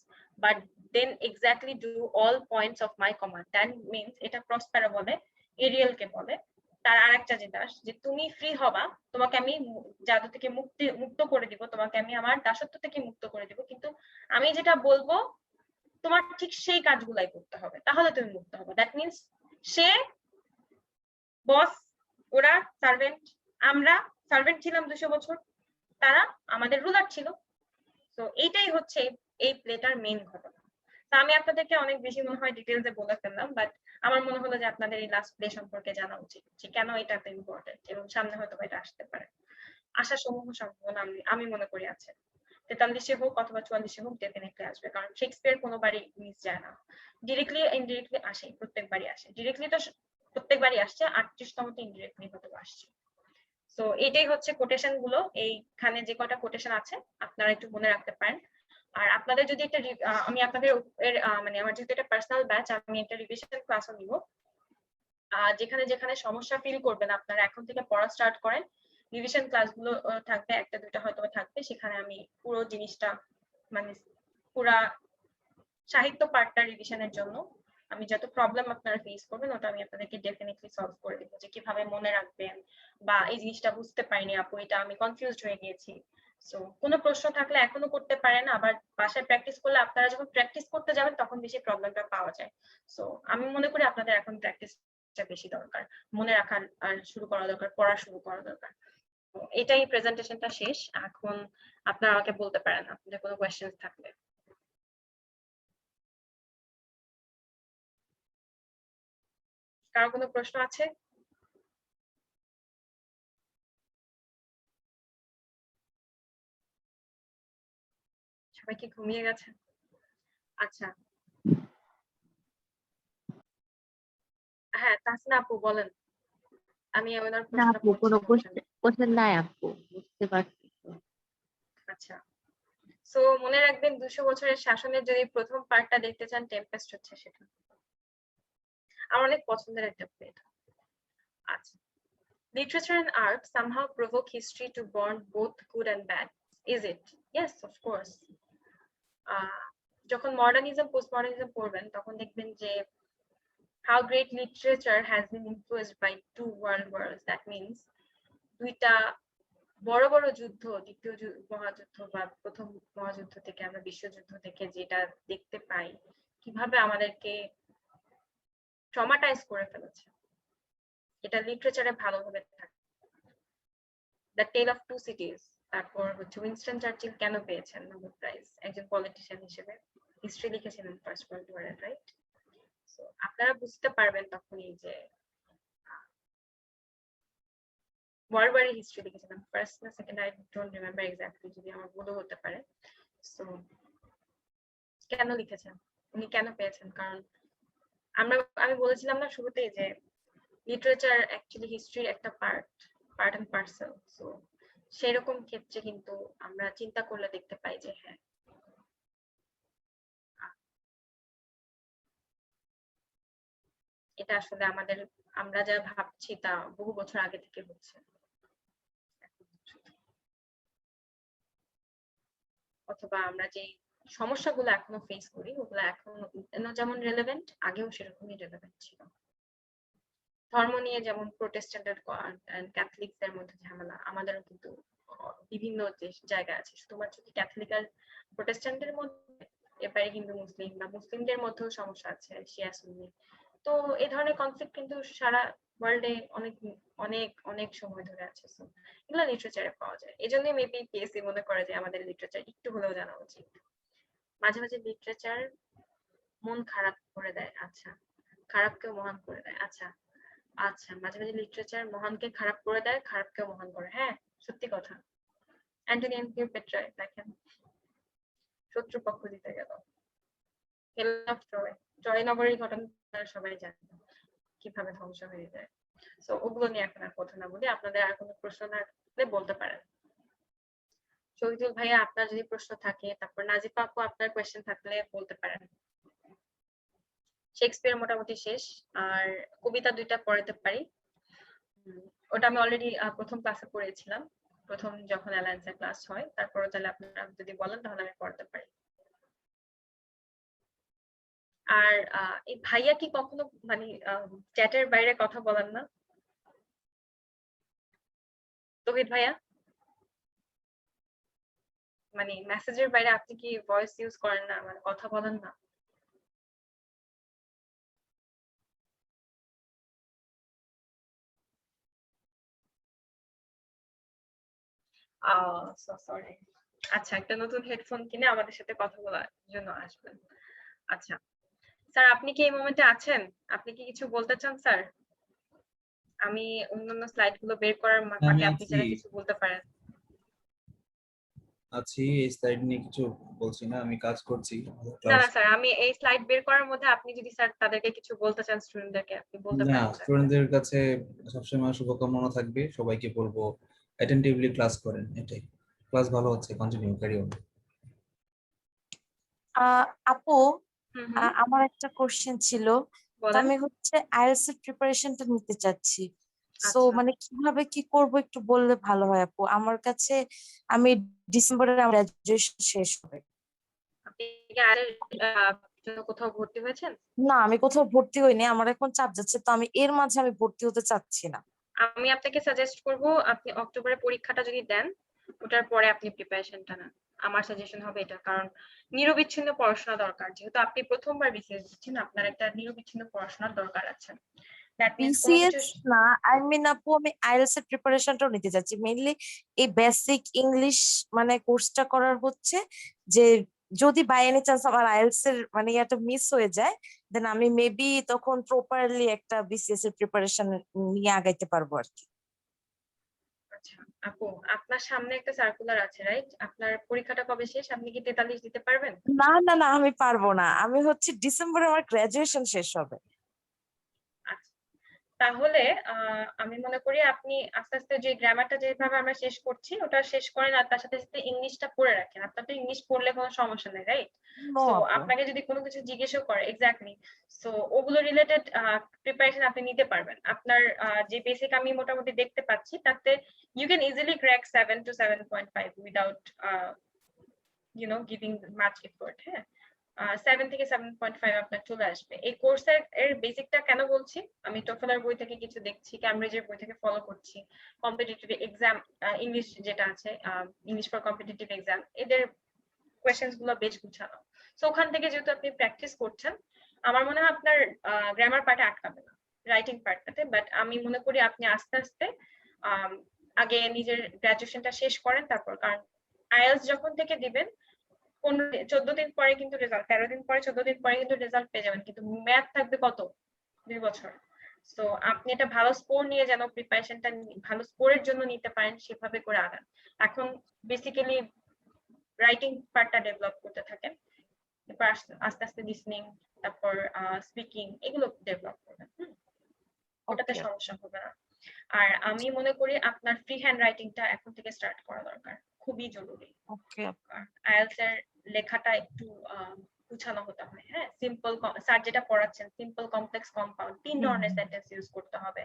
but then exactly do all points of my command, that means এটা প্রসপেরো বলে, এরিয়েলকে বলে, তার আরেকটা যেটা যে তুমি ফ্রি হবা, তোমাকে আমি জাদু থেকে মুক্ত করে দিব, তোমাকে আমি আমার দাসত্ব থেকে মুক্ত করে দিব, কিন্তু আমি যেটা বলবো তোমার ঠিক সেই কাজগুলাই করতে হবে, তাহলে তুমি মুক্ত হবে। দ্যাট মিনস সে বস, ওরা সার্ভেন্ট, আমরা সার্ভেন্ট ছিলাম 200 বছর, তারা আমাদের রুলার ছিল। তো এইটাই হচ্ছে এই প্লেটার মেইন ঘটনা। তো আমি আপনাদেরকে অনেক বেশি মনে হয় ডিটেইলসে বলে ফেললাম, বাট আমার মনে হলো যে আপনাদের এই লাস্ট প্লে সম্পর্কে জানা উচিত, যে কেন এটা এত ইম্পর্টেন্ট, এবং সামনে হয়তো এটা আসতে পারে। আশা সমূহ সম্ভাবনা আমি মনে করি আছে। 43-এ হোক অথবা 44-এ হোক ডেফিনেটলি আসবে, কারণ শেক্সপিয়ার কোনোবারই মিস যায় না, ডিরেক্টলি ইনডিরেক্টলি আসে, প্রত্যেকবারই আসে। ডিরেক্টলি তো প্রত্যেকবারই আসছে, 38তমতে ইনডিরেক্টলি হয়তো আসছে। তো এটাই হচ্ছে কোটেশন গুলো, এইখানে যে কটা কোটেশন আছে আপনারা একটু মনে রাখতে পারেন। আর আপনাদের যদি একটা আমি আপনাদের মানে আমার যেহেতু এটা পার্সোনাল ব্যাচ, আমি একটা রিভিশন ক্লাসও নিব। যেখানে যেখানে সমস্যা ফিল করবেন আপনারা এখন থেকে পড়া স্টার্ট করেন, রিভিশন ক্লাসগুলো থাকবে, একটা দুইটা হয়তো থাকবে, সেখানে আমি পুরো জিনিসটা মানে পুরা সাহিত্য পার্টটা রিভিশনের জন্য আমি যত প্রবলেম আপনারা ফেস করবেন ওটা আমি আপনাদেরকে ডেফিনেটলি সলভ করে দেবো, যে কিভাবে মনে রাখবেন, বা এই জিনিসটা বুঝতে পারিনি আপু, এটা আমি কনফিউজড হয়ে গিয়েছি। সো কোনো প্রশ্ন থাকলে এখনো করতে পারেন, আবার বাসায় প্র্যাকটিস করলে আপনারা যখন প্র্যাকটিস করতে যাবেন তখন বেশি প্রবলেমটা পাওয়া যায়। সো আমি মনে করি আপনাদের এখন প্র্যাকটিসটা বেশি দরকার, মনে রাখার আর শুরু করা দরকার, পড়া শুরু করা দরকার। এটাই প্রেজেন্টেশনটা শেষ। এখন আপনারা আমাকে বলতে পারেন আপনাদের কোনো কোয়েশ্চেন থাকলে। কারো কোনো প্রশ্ন আছে? সবাই কি ঘুমিয়ে গেছে? আচ্ছা, হ্যাঁ তাসনা আপু বলেন, আমি ওনার না প্রশ্ন আপু, কোনো করছি। কোশ্চেন নাই আপু, বুঝতে পারছি তো। আচ্ছা, সো মনে রাখবেন 200 বছরের শাসনের যদি প্রথম পার্টটা দেখতে চান, টেম্পেস্ট হচ্ছে সেটা। আমার অনেক পছন্দের একটা প্লে। আচ্ছা, literature and art somehow provoke history to bond both good and bad, is it? Yes, of course. যখন মডার্নিজম পোস্টমডার্নিজম পড়বেন তখন দেখবেন যে how great literature has been influenced by two world wars. That means দুইটা বড় বড় যুদ্ধ, দ্বিতীয় মহাযুদ্ধ বা প্রথম মহাযুদ্ধ থেকে আমরা বিশ্বযুদ্ধ থেকে যেটা দেখতে পাই, কিভাবে আমাদেরকে ট্রমাটাইজ করে ফেলেছে, এটা লিটারেচারে ভালোভাবে থাকে। The Tale of Two Cities, তারপর হচ্ছে উইনস্টন চার্চিল কেন পেয়েছেন নোবেল প্রাইজ, একজন পলিটিশিয়ান হিসেবে হিস্ট্রি লিখেছিলেন ফার্স্ট ওয়ার্ল্ড ওয়ারের, রাইট? সো আপনারা বুঝতে পারবেন তখনই যে ওয়ার্ড হিস্ট্রি লিখেছিলাম, ফার্স্ট না second I don't remember exactly, যদি আমার ভুলও হতে পারে। সো কেন লিখেছেন, উনি কেন পেয়েছেন? কারণ আমি বলেছিলাম না শুরুতেই যে লিটারেচার অ্যাকচুয়ালি হিস্ট্রির একটা পার্ট এন্ড পার্সেল। সো সেরকম ক্ষেত্রে কিন্তু আমরা চিন্তা করলে দেখতে পাই যে হ্যাঁ, এটা আসলে আমরা যা ভাবছি তা বহু বছর আগে থেকে হচ্ছে, অথবা আমরা যে সমস্যাগুলো এখনো ফেস করি ওগুলো এখনো যেমন রেলেভেন্ট, আগেও সেরকমই রেলেভেন্ট ছিল। ধর্ম নিয়ে যেমন প্রোটেস্ট্যান্ট এন্ড ক্যাথলিকদের মধ্যে ঝামেলা, আমাদেরও কিন্তু বিভিন্ন যে জায়গা আছে, শুধুমাত্র কি ক্যাথলিক আর প্রোটেস্ট্যান্টের মধ্যে, এবারে হিন্দু মুসলিম বা মুসলিমদের মধ্যেও সমস্যা আছে, শিয়া সুন্নি। তো এই ধরনের কনফ্লিক্ট কিন্তু সারা ওয়ার্ল্ডে অনেক অনেক অনেক সময় ধরে আছে। এগুলো লিটারেচারে পাওয়া যায়। এই জন্যই মেবি পিএসসি মনে করে যে আমাদের লিটারেচার একটু হলেও জানা উচিত। মাঝে মাঝে লিটারেচার মন খারাপ করে দেয়, আচ্ছা, খারাপকেও মহান করে দেয়, আচ্ছা আচ্ছা, মাঝে মাঝে লিটারেচার মহানকে খারাপ করে দেয়, খারাপকেও মহান করে। হ্যাঁ, সত্যি কথা। অ্যান্টনি পেট্রয় দেখেন, শত্রু পক্ষ জিতে গেল। জয়নগরীর ঘটনা সবাই জানে কিভাবে ধ্বংস হয়ে যায়। তো ওগুলো নিয়ে এখন আর কথা না বলি, আপনাদের আর কোনো প্রশ্ন থাকলে বলতে পারেন। শহীদুল ভাইয়া, আপনার যদি প্রশ্ন থাকে, তারপর নাজিফা আপু আপনার কোয়েশ্চেন থাকলে বলতে পারেন। শেক্সপিয়ার মোটামুটি শেষ, আর কবিতা 2টা পড়াতে পারি। ওটা আমি অলরেডি প্রথম ক্লাসে পড়েছিলাম, প্রথম যখন অ্যালায়েন্সের ক্লাস হয়। তারপরে তাহলে আপনারা যদি বলেন তাহলে আমি পড়তে পারি। আর এই ভাইয়া কি কখনো মানে চ্যাটের বাইরে কথা বলেন না? তৌহিদ ভাইয়া, মানে মেসেজের বাইরে আপনি কি ভয়েস ইউজ করেন না, মানে কথা বলেন না? সরি। আচ্ছা, একটা নতুন হেডফোন কিনে আমাদের সাথে কথা বলার জন্য আসবেন। আচ্ছা স্যার, আপনি কি এই মোমেন্টে আছেন? আপনি কি কিছু বলতে চান স্যার? আমি অন্যান্য স্লাইড গুলো বের করার ফাঁকে আপনি চাইলে কিছু বলতে পারেন। আছি, এই স্লাইড নিয়ে কিছু বলছি না, আমি কাজ করছি। না না স্যার, আমি এই স্লাইড বের করার মধ্যে আপনি যদি স্যার তাদেরকে কিছু বলতে চান, স্টুডেন্টদেরকে, আপনি বলতে না, পারেন স্যার। স্টুডেন্টদের কাছে সবসময় শুভকামনা থাকবে, সবাইকে বলবো অ্যাটেন্টিভলি ক্লাস করেন, এটাই। ক্লাস ভালো হচ্ছে, কন্টিনিউ ক্যারি অন। আপু, হুম হুম, আমার একটা কোশ্চেন ছিল। তো বলেন। আমি হচ্ছে আইএলটিএস এর প্রিপারেশনটা নিতে চাচ্ছি। সো আচ্ছা, মানে কিভাবে কি করব একটু বললে ভালো হয় আপু। আমার কাছে আমি ডিসেম্বরে গ্রাজুয়েশন শেষ হবে। আপনি কি আর জন্য কোথাও ভর্তি হয়েছেন? না, আমি কোথাও ভর্তি হইনি, আমার এখন চাপ যাচ্ছে, তো আমি এর মাঝে আমি ভর্তি হতে চাচ্ছি না। আমি আপনাকে সাজেস্ট করব, আপনি অক্টোবরে পরীক্ষাটা যদি দেন, ওটার পরে আপনি প্রিপারেশনটা নেন। আমার সাজেশন হবে এটা, কারণ নিরবিচ্ছিন্ন পড়াশোনা দরকার। যেহেতু আপনি প্রথমবার বিসিএস দিচ্ছেন, আপনার একটা নিরবিচ্ছিন্ন পড়াশোনার দরকার আছে। দ্যাট মিন্স কোনো কিছু। বিসিএস না, আই মিন আপু আমি আইএলটিএস এর প্রিপারেশনটাও নিতে চাচ্ছি। মেইনলি এই বেসিক ইংলিশ মানে কোর্সটা করার হচ্ছে যে যদি বাই এনি চান্স আমার আইএলটিএস এর মানে এটা মিস হয়ে যায়, দেন আমি মেবি তখন প্রপারলি একটা বিসিএস এর প্রিপারেশন নিয়ে আগাইতে পারবো আর কি। আচ্ছা আপু, আপনার সামনে একটা সার্কুলার আছে, রাইট? আপনার পরীক্ষাটা কবে শেষ? আপনি কি 43 দিতে পারবেন? না না না, আমি পারবো না। আমি হচ্ছে ডিসেম্বরে আমার গ্রাজুয়েশন শেষ হবে। আচ্ছা, তাহলে আমি মনে করি আপনি আস্তে আস্তে যে গ্রামারটা যেভাবে আমরা শেষ করছি ওটা শেষ করেন, আর তার সাথে সাথে ইংলিশটা পড়ে রাখেন। আপনার তো ইংলিশ পড়লে কোনো সমস্যা নেই, রাইট? নো সো আপু। আপনাকে যদি কোনো কিছু জিজ্ঞেসও করে, এক্স্যাক্টলি, সো ওগুলো রিলেটেড প্রিপারেশন আপনি নিতে পারবেন। আপনার যে বেসিক আমি মোটামুটি দেখতে পাচ্ছি, তাতে you can easily crack 7 to 7.5 without giving much effort. হ্যাঁ, 7 থেকে 7.5 আপনার চলে আসবে। এই কোর্সের বেসিকটা কেন বলছি, আমি টোফেলের বই থেকে কিছু দেখছি, ক্যামব্রিজের বই থেকে ফলো করছি, কম্পিটিটিভ এক্সাম ইংলিশ যেটা আছে, ইংলিশ ফর কম্পিটিটিভ এক্সাম, এদের কোয়েশ্চেন্স গুলো বেশ গুছানো। সো ওখান থেকে যেহেতু আপনি প্র্যাকটিস করছেন, আমার মনে হয় আপনার গ্রামার পার্টে আটকাবে না, রাইটিং পার্টটাতে। বাট আমি মনে করি আপনি আস্তে আস্তে আগে নিজের গ্রাজুয়েশনটা শেষ করেন, তারপর, কারণ আইএলটিএস যখন থেকে দিবেন 14 দিন পরে কিন্তু রেজাল্ট, 13 দিন পরে 14 দিন পরে কিন্তু রেজাল্ট পেয়ে যাবেন, কিন্তু ম্যাথ থাকবে কত 2 বছর। সো আপনি একটা ভালো স্কোর নিয়ে যেন প্রিপারেশনটা ভালো স্কোরের জন্য নিতে পারেন সেভাবে করে আগান। এখন বেসিক্যালি রাইটিং পার্টটা ডেভেলপ করতে থাকেন, এরপর আস্তে আস্তে লিসনিং, তারপর স্পিকিং, এগুলো ডেভেলপ করবেন। ওটাতে ওকে সমস্যা হবে না। আর আমি মনে করি আপনার ফ্রি হ্যান্ড রাইটিংটা এখন থেকে স্টার্ট করা দরকার, খুবই জরুরি। ওকে আইএলটিএস এর লেখাটা একটু গুছানো হতে হয়। হ্যাঁ, সিম্পল, স্যার যেটা পড়াচ্ছেন সিম্পল, কমপ্লেক্স, কম্পাউন্ড, 3 ধরনের সেন্টেন্স ইউজ করতে হবে।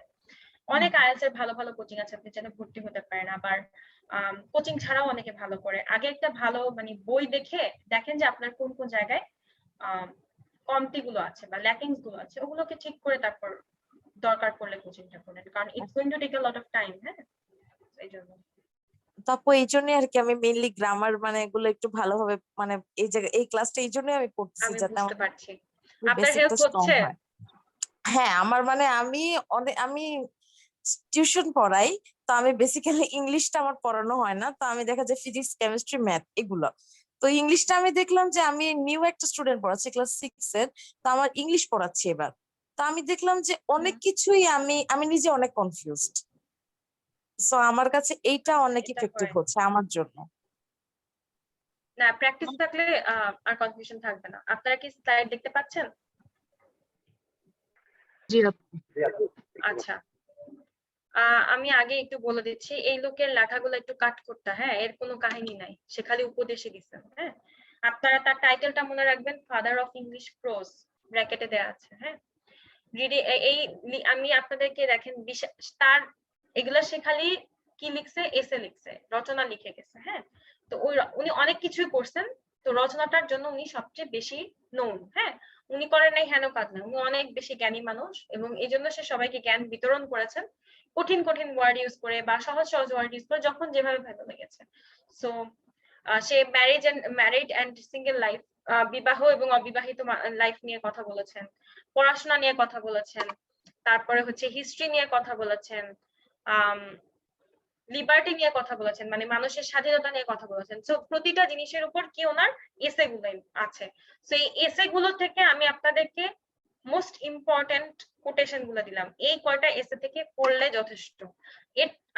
অনেক আইএলটিএস এর ভালো ভালো কোচিং আছে, আপনি চাইলে ভর্তি হতে পারেন। আবার কোচিং ছাড়াও অনেকে ভালো করে। আগে একটা ভালো মানে বই দেখে দেখেন যে আপনার কোন কোন জায়গায় কমতি গুলো আছে বা ল্যাকিংস গুলো আছে, ওগুলোকে ঠিক করে তারপর দরকার পড়লে কোচিংটা করেন, কারণ it's going to take a lot of time. হ্যাঁ, এই জন্য তারপর এই জন্যই আর কি আমি মেইনলি গ্রামার মানে এগুলো একটু ভালোভাবে মানে এই জায়গায় এই ক্লাসটা এই জন্যই আমি করতেছি আমি যাতে বুঝতে আমার পারছি। আপনার বেসিকটা হেল্প স্ট্রং হচ্ছে? হয়। হ্যাঁ আমার মানে আমি টিউশন পড়াই, তো আমি বেসিক্যালি ইংলিশটা আমার পড়ানো হয় না, তো আমি দেখা যায় ফিজিক্স কেমিস্ট্রি ম্যাথ এগুলো। তো ইংলিশটা আমি দেখলাম যে আমি নিউ একটা স্টুডেন্ট পড়াচ্ছি ক্লাস 6 এর, তো আমার ইংলিশ পড়াচ্ছি এবার। তো আমি দেখলাম যে অনেক কিছুই আমি নিজে অনেক কনফিউজড। সো আমার কাছে এইটা অনেক এটা ইফেক্টিভ হয় হচ্ছে আমার জন্য। না, প্র্যাকটিস থাকলে আর কনফিউশন থাকবে না। আপনারা কি স্লাইড দেখতে পাচ্ছেন? জি আপু। আচ্ছা, আমি আগে একটু বলে দিচ্ছি, এই লোকের লেখাগুলো একটু কাট করতে, হ্যাঁ, এর কোনো কাহিনী নাই, সে খালি উপদেশে দিচ্ছেন। হ্যাঁ, আপনারা তার টাইটেলটা মনে রাখবেন, ফাদার অফ ইংলিশ প্রোজ, ব্র্যাকেটে দেয়া আছে। হ্যাঁ, আমি আপনাদেরকে দেখেন তার এগুলা সে খালি কি লিখছে, এসে লিখছে, রচনা লিখে গেছে। হ্যাঁ, তো উনি অনেক কিছুই করছেন, তো রচনাটার জন্য উনি সবচেয়ে বেশি নোন। হ্যাঁ, উনি করেন নাই হেন কাজ না, উনি অনেক বেশি জ্ঞানী মানুষ, এবং এই জন্য সে সবাইকে জ্ঞান বিতরণ করেছেন কঠিন কঠিন ওয়ার্ড ইউজ করে বা সহজ সহজ ওয়ার্ড ইউজ করে, যখন যেভাবে ভালো লেগেছে। সো সে ম্যারিড এন্ড সিঙ্গেল লাইফ, বিবাহ এবং অবিবাহিত লাইফ নিয়ে কথা বলেছেন, পড়াশোনা নিয়ে কথা বলেছেন, তারপরে হচ্ছে হিস্ট্রি নিয়ে কথা বলেছেন, লিবার্টি নিয়ে কথা বলেছেন, মানে মানুষের স্বাধীনতা নিয়ে কথা বলেছেন। সো প্রতিটা জিনিসের উপর কি ওনার এসে গুলো আছে। সো এই এসে গুলো থেকে আমি আপনাদেরকে মোস্ট ইম্পর্টেন্ট কোটেশন গুলো দিলাম, এই কয়টা এসে থেকে পড়লে যথেষ্ট।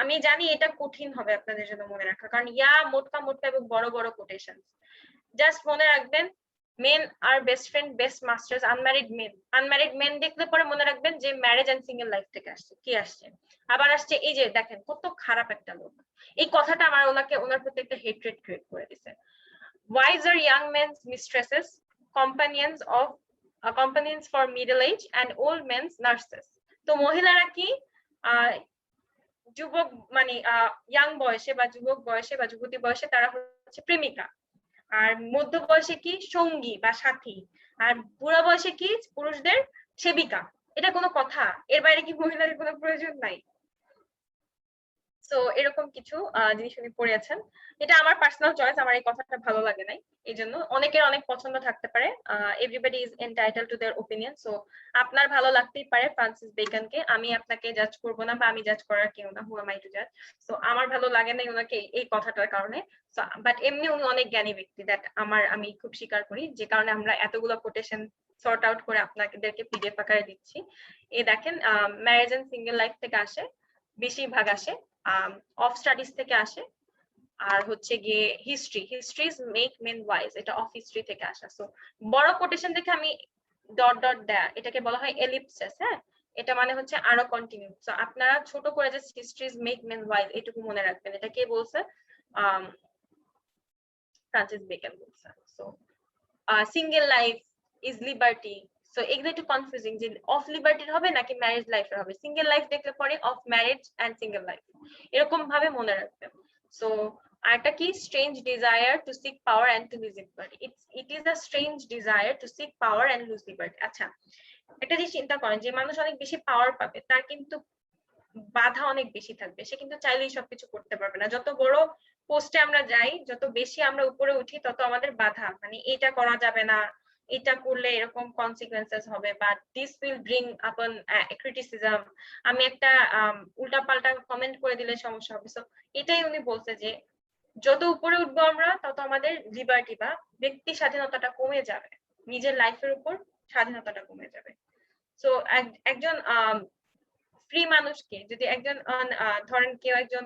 আমি জানি এটা কঠিন হবে আপনাদের জন্য মনে রাখা, কারণ মোটকা মোটকা এবং বড় বড় কোটেশন। জাস্ট মনে রাখবেন, men are best friend, best masters, unmarried men দেখলে পরে মনে রাখবেন যে ম্যারেজ এন্ড সিঙ্গেল লাইফ থেকে আসছে। কি আসছে? আবার আসছে এই যে দেখেন কত খারাপ একটা লোক। এই কথাটা আমার ওনার প্রতি একটা হেট্রেড ক্রিয়েট করে দিছে। Wise are young men's mistresses, companions for middle age, and old men's nurses. তো মহিলারা কি যুবক মানে ইয়াং বয়সে বা যুবক বয়সে বা যুবতী বয়সে তারা হচ্ছে প্রেমিকা, আর মধ্য বয়সে কি সঙ্গী বা সাথী, আর বুড়া বয়সে কি পুরুষদের সেবিকা। এটা কোনো কথা? এর বাইরে কি মহিলাদের কোনো প্রয়োজন নাই? সো এরকম কিছু জিনিস উনি পড়েছেন। এটা আমার পার্সোনাল চয়েস, আমার এই কথাটা ভালো লাগে নাই, এই জন্য অনেকের অনেক পছন্দ থাকতে পারে। Everybody is entitled to their opinion. So আপনার ভালো লাগতেই পারে ফ্রান্সিস বেকনকে, আমি আপনাকে জাজ করব না বা আমি জাজ করার কেউ না, হু এম আই টু জাজ। সো আমার ভালো লাগে নাই ওনাকে এই কথাটার কারণে। সো বাট এমনি উনি অনেক জ্ঞানী ব্যক্তি, দ্যাট আমি খুব স্বীকার করি, যে কারণে আমরা এতগুলো কোটেশন সর্ট আউট করে আপনাদেরকে পিডিএফ আকারে দিচ্ছি। এই দেখেন, ম্যারেজ এন্ড সিঙ্গেল লাইফ থেকে আসে, বেশিরভাগ আসে, অফ স্টাডিজ থেকে আসে, আর হচ্ছে গিয়ে হিস্ট্রিজ মেক মেন ওয়াইজ, এটা অফ হিস্ট্রি থেকে আসা। সো বড় কোটেশন দেখে আমি ডট ডট দেয়া, এটাকে বলা হয় এলিপসিস। হ্যাঁ, এটা মানে হচ্ছে আরো কন্টিনিউ। সো আপনারা ছোট করে যে হিস্ট্রিজ মেক মেন ওয়াইজ এটুকু মনে রাখবেন। এটা কে বলছে? ফ্রান্সিস বেকন বলছে। So single life is liberty. So এগুলো একটু কনফিউজিং, যে অফ লিবার্টির হবে নাকি ম্যারেজ লাইফের হবে। সিঙ্গেল লাইফ দেখলে পরে of marriage and single life, এরকম ভাবে মনে রাখবেন। সো আরটা কি? Strange desire to seek power and to lose liberty. It is a strange desire to seek power and lose liberty. আচ্ছা, একটা জিনিস চিন্তা করেন, যে মানুষ অনেক বেশি পাওয়ার পাবে তার কিন্তু বাধা অনেক বেশি থাকবে, সে কিন্তু চাইলেই সবকিছু করতে পারবে না। যত বড় পোস্টে আমরা যাই, যত বেশি আমরা উপরে উঠি, তত আমাদের বাধা, মানে এটা করা যাবে না, এটা করলে এরকম কনসিকুয়েন্সেস হবে, বা দিস উইল ব্রিং আপন ক্রিটিসিজম, আমি একটা উল্টাপাল্টা কমেন্ট করে দিলে সমস্যা হবে। সো এটাই উনি বলছে, যে যত উপরে উঠবো আমরা, তত আমাদের লিবার্টি বা ব্যক্তি স্বাধীনতাটা কমে যাবে, নিজের লাইফের উপর স্বাধীনতাটা কমে যাবে। সো একজন ফ্রি মানুষকে যদি একজন ধরেন কেউ একজন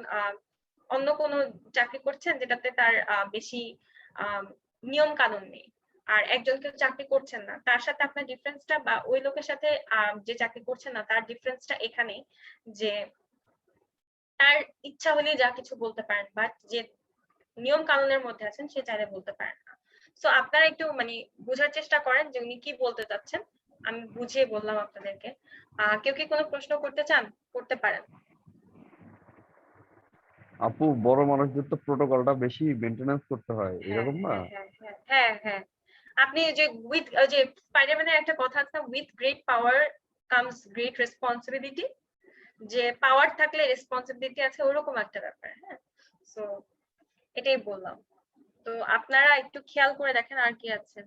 অন্য কোনো চাকরি করছেন যেটাতে তার বেশি নিয়ম কানুন নেই, আর একজন কেউ চাকরি করছেন না, তার সাথে আপনার ডিফারেন্সটা বা ওই লোকের সাথে যে চাকরি করছেন না তার ডিফারেন্সটা এখানে যে তার ইচ্ছা হলে যা কিছু বলতে পারেন, বাট যে নিয়ম কানুনের মধ্যে আছেন সে চাইলে বলতে পারেন না। সো আপনারা একটু মানে বোঝার চেষ্টা করেন যে উনি কি বলতে চাচ্ছেন, আমি বুঝিয়ে বললাম আপনাদেরকে। কেউ কি কোনো প্রশ্ন করতে চান, করতে পারেন। আপু বড় মানুষদের তো প্রোটোকলটা বেশি মেনটেনেন্স করতে হয়, এরকম না? হ্যাঁ হ্যাঁ, আপনি যে উইথ যে স্পাইডারম্যানের একটা কথা আছে, with great power comes great responsibility, যে পাওয়ার থাকলে রেসপন্সিবিলিটি আছে, ওরকম একটা ব্যাপার। হ্যাঁ, সো এটাই বললাম। তো আপনারা একটু খেয়াল করে দেখেন আর কি আছে।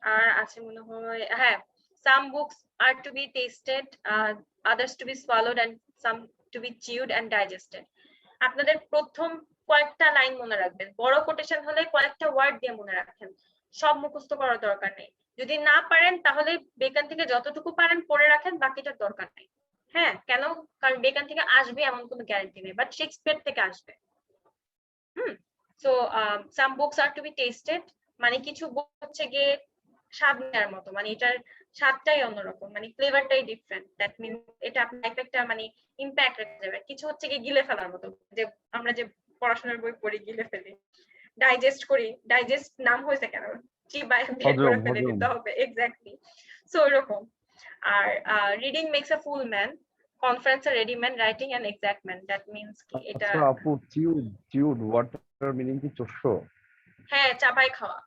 আর আছে মনে হয়, হ্যাঁ, some books are to be tasted, others to be swallowed and some to be chewed and digested. আপনাদের প্রথম কয়েকটা লাইন মনে রাখবেন, বড় কোটেশন হলে কয়েকটা ওয়ার্ড দিয়ে মনে রাখেন, সব মুখস্থ করার দরকার নেই। যদি না পারেন তাহলে বেকান থেকে যতটুকু পারেন পড়ে রাখেন, বাকিটার দরকার নেই। হ্যাঁ, কেন? কারণ বেকান থেকে আসবে এমন কোনো গ্যারান্টি নেই, বাট শেক্সপিয়ার থেকে আসবে। So some books are to be tasted মানে কিছু বুক হচ্ছে গিয়ে স্বাদ নেওয়ার মতো, মানে এটার স্বাদটাই অন্যরকম, মানে ফ্লেভারটাই ডিফারেন্ট। দ্যাট মিনস এটা আপনার একটা মানে ইম্প্যাক্ট রেখে যাবে। কিছু হচ্ছে গিয়ে গিলে ফেলার মতো, যে আমরা যে পড়াশোনার বই পড়ি গিলে ফেলি, ডাইজেস্ট করি, ডাইজেস্ট নাম হয়েছে কেন, চিবায় বের করে ফেলে দিতে হবে, এক্স্যাক্টলি। সো এরকম। আর reading makes a full man, conference a ready man, writing an exact man. That means কি এটা? আচ্ছা আপু, চিউড ওয়াটার মিনিং কি চোষ্য? হ্যাঁ, চাবাই খাওয়া।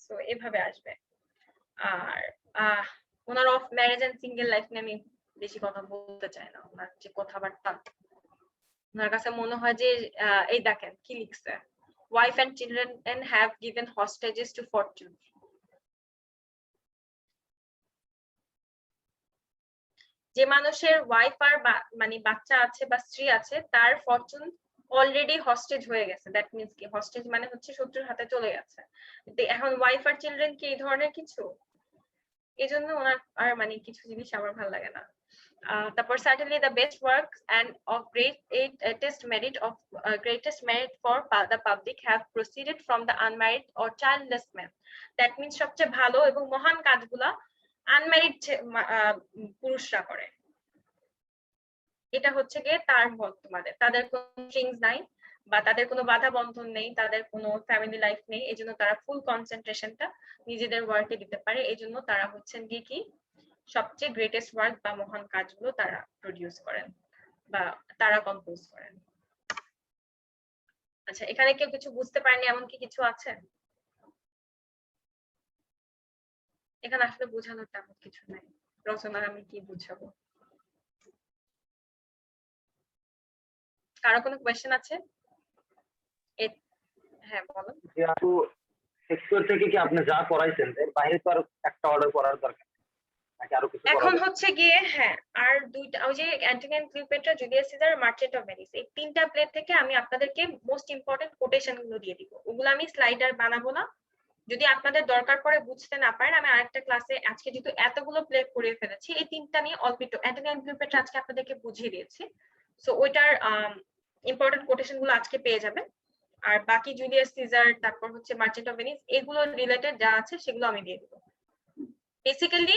সো এভাবে আসবে। আর ওনার of marriage and single life নিয়ে আমি বেশি কথা বলতে চাই না। ওনার যে কথাবার্তা, ওনার কাছে মনে হয় যে এই দেখেন কি লিখছে, wife and children and have given hostages to fortune. যে মানুষের ওয়াইফ আর মানে বাচ্চা আছে বা স্ত্রী আছে, তার ফরচুন অলরেডি হস্টেজ হয়ে গেছে। দ্যাট মিনস কি, হস্টেজ মানে হচ্ছে শত্রুর হাতে চলে গেছে। এখন ওয়াইফ আর চিলড্রেন কি এই ধরনের কিছু? এই জন্য ওনার আর মানে কিছু জিনিস আমার ভালো লাগে না। তারপর certainly the best works and of greatest merit for the public have proceeded from the unmarried or childless men. That means সবচেয়ে ভালো এবং মহান কাজগুলা আনম্যারিড পুরুষরা করে। এটা হচ্ছে গিয়ে তার বর্তমানে তাদের কোনো স্ট্রিংস নাই বা তাদের কোনো বাধা বন্ধন নেই, তাদের কোনো ফ্যামিলি লাইফ নেই, এজন্য তারা ফুল কনসেন্ট্রেশনটা নিজেদের ওয়ার্কে দিতে পারে। এজন্য তারা হচ্ছেন গিয়ে কি সবচেয়ে গ্রেটেস্ট ওয়ার্ক বা মহান কাজগুলো তারা প্রডিউস করেন বা তারা কম্পোজ করেন। আচ্ছা, এখানে কেউ কিছু বুঝতে পারেনি এমন কি কিছু আছে? এখানে আসলে বোঝানোর তেমন কিছু নাই, রচনার আমি কি বুঝাবো। কারো কোনো কোয়েশ্চেন আছে? হ্যাঁ বলো। যে আপু শেক্সপিয়ার থেকে কি আপনি যা পড়াইছেন এর বাইরে তো আর একটা অর্ডার করার দরকার নাকি আরো কিছু? এখন হচ্ছে গিয়ে হ্যাঁ, আর দুইটা ওই যে Antony and Cleopatra, Julius Caesar, Merchant of Venice, এই তিনটা প্লে থেকে আমি আপনাদেরকে মোস্ট ইম্পর্টেন্ট কোটেশন গুলো দিয়ে দিব। ওগুলো আমি স্লাইডার বানাবো না, যদি আপনাদের দরকার পড়ে বুঝতে না পারেন আমি আরেকটা ক্লাসে, আজকে যেহেতু এতগুলো প্লে করে ফেলেছি এই তিনটা নিয়ে অল্প একটু অ্যান্টনি এন্ড ক্লিওপেট্রা আজকে আপনাদেরকে বুঝিয়ে দিয়েছি। সো ওইটার ইম্পর্টেন্ট কোটেশন গুলো আজকে পেয়ে যাবেন। আর বাকি জুলিয়াস সিজার, তারপর হচ্ছে মার্চেন্ট অফ ভেনিস, এগুলো রিলেটেড যা আছে সেগুলো আমি দিয়ে দেবো। বেসিক্যালি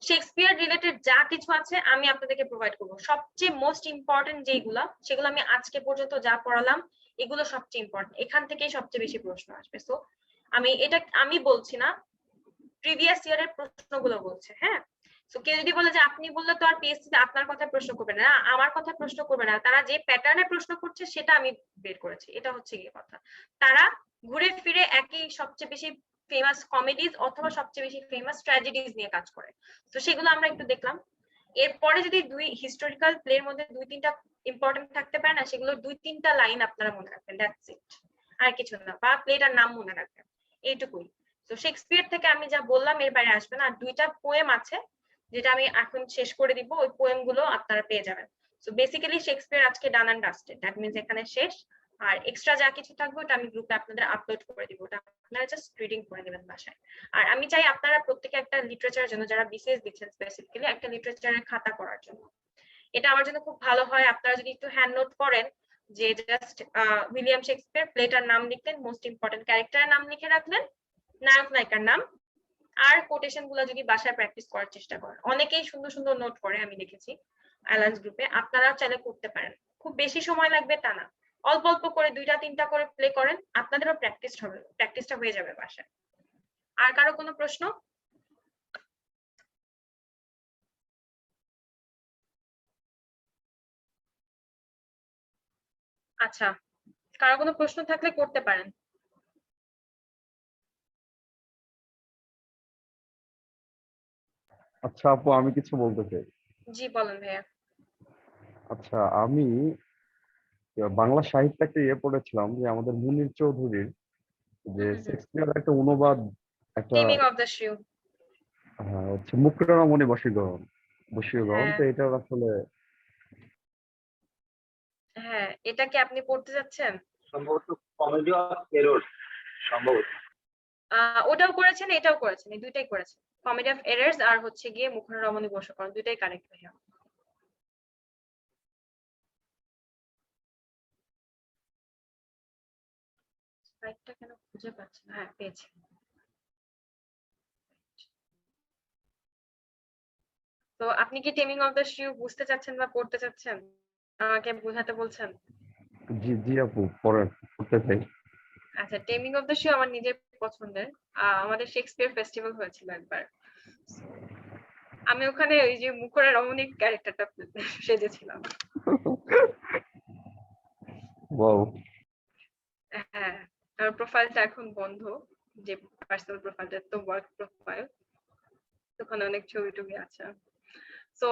শেক্সপিয়ার রিলেটেড যা কিছু আছে আমি আপনাদেরকে প্রোভাইড করবো। সবচেয়ে মোস্ট ইম্পর্টেন্ট যেগুলো, সেগুলো আমি আজকে পর্যন্ত যা পড়ালাম এগুলো সবচেয়ে ইম্পর্টেন্ট, এখান থেকেই সবচেয়ে বেশি প্রশ্ন আসবে। সো আমি বলছি না, প্রিভিয়াস ইয়ারের প্রশ্নগুলো বলছে। হ্যাঁ, সো কেউ যদি বলে যে আপনি বললে তো আর পিএসসি তে আপনার কথা প্রশ্ন করবে না, আমার কথা প্রশ্ন করবে না, তারা যে প্যাটার্নে প্রশ্ন করছে সেটা আমি বের করেছি, এটা হচ্ছে গিয়ে কথা। তারা ঘুরে ফিরে একই সবচেয়ে বেশি ফেমাস কমেডিজ অথবা সবচেয়ে বেশি ফেমাস ট্র্যাজেডিজ নিয়ে কাজ করে। তো সেগুলো আমরা একটু দেখলাম। এরপরে যদি দুই হিস্টোরিক্যাল প্লের মধ্যে দুই তিনটা ইম্পর্টেন্ট থাকতে পারে না, সেগুলো দুই তিনটা লাইন আপনারা মনে রাখবেন, দ্যাটস ইট, আর কিছু না, বা প্লেটার নাম মনে রাখবেন, এইটুকুই। তো শেক্সপিয়ার থেকে আমি যা বললাম এর বাইরে আসবে না। আর দুইটা পোয়েম আছে যেটা আমি এখন শেষ করে দিব, ওই পোয়েম গুলো আপনারা পেয়ে যাবেন। সো বেসিক্যালি শেক্সপিয়ার আজকে done and dusted, that means এখানে শেষ। আর এক্সট্রা যা কিছু থাকবে ওটা আমি গ্রুপে আপনাদের আপলোড করে দিব, ওটা আপনারা জাস্ট রিডিং করে নেবেন বাসায়। আর আমি চাই আপনারা প্রত্যেকে একটা লিটারেচারের জন্য, যারা বিসিএস দিচ্ছেন স্পেসিফিক্যালি, একটা লিটারেচারের খাতা করার জন্য। এটা আমার জন্য খুব ভালো হয় আপনারা যদি একটু হ্যান্ড নোট করেন, যে জাস্ট উইলিয়াম শেক্সপিয়ার প্লেটার নাম লিখলেন, মোস্ট ইম্পর্টেন্ট ক্যারেক্টারের নাম লিখে রাখলেন, নায়ক নায়িকার নাম, আর কোটেশন গুলো যদি বাসায় প্র্যাকটিস করার চেষ্টা করেন। অনেকেই সুন্দর সুন্দর নোট করে, আমি দেখেছি অ্যালায়েন্স গ্রুপে, আপনারা চাইলে করতে পারেন। খুব বেশি সময় লাগবে তা না, অল্প অল্প করে 2টা 3টা করে প্লে করেন, আপনাদেরও প্র্যাকটিসটা হয়ে যাবে বাসায়। আর কারো কোনো প্রশ্ন? আচ্ছা, কারো কোনো প্রশ্ন থাকলে করতে পারেন। আচ্ছা আপু, আমি কিছু বলতে চাই। জি বলেন ভাইয়া। আচ্ছা, আমি বাংলা সাহিত্যে একটা পড়েছিলাম যে আমাদের মুনীর চৌধুরীর যে শেক্সপিয়ারের একটা অনুবাদ, একটা টেমিং অফ দ্য শিউ। হচ্ছে মুক্তরমণি বশীকরণ, হ্যাঁ তো এটা আসলে হ্যাঁ, এটা কি আপনি পড়তে যাচ্ছেন? সম্ভবত কমেডি অফ এরর, সম্ভবত। ওটাও করেছেন, এটাও করেছেন, এই দুইটাই করেছেন। কমেডি অফ এরার্স আর হচ্ছে গিয়ে মুখরমণি বশীকরণ, দুইটাই কারেক্ট ভাইয়া। স্লাইডটা কেন খুঁজে পাচ্ছি না? হ্যাঁ পেয়েছি। তো আপনি কি টেমিং অফ দ্য শিউ বুঝতে চাচ্ছেন বা পড়তে চাচ্ছেন? আমাকে বোঝাতে বলছেন। জি জি আপু, পড়তে চাই। আচ্ছা, টেমিং অফ দ্য শিউ আমার নিজের পছন্দের। আমাদের শেক্সপিয়ার ফেস্টিভ্যাল হয়েছিল একবার, আমি ওখানে ওই যে মুখরের রমণীর ক্যারেক্টারটা সেজেছিলাম। ওয়াও। হ্যাঁ, আমার প্রোফাইলটা এখন বন্ধ, যে পার্সোনাল প্রোফাইলটা, তো ওয়ার্ক প্রোফাইল, ওখানে অনেক ছবি টবি আছে। সো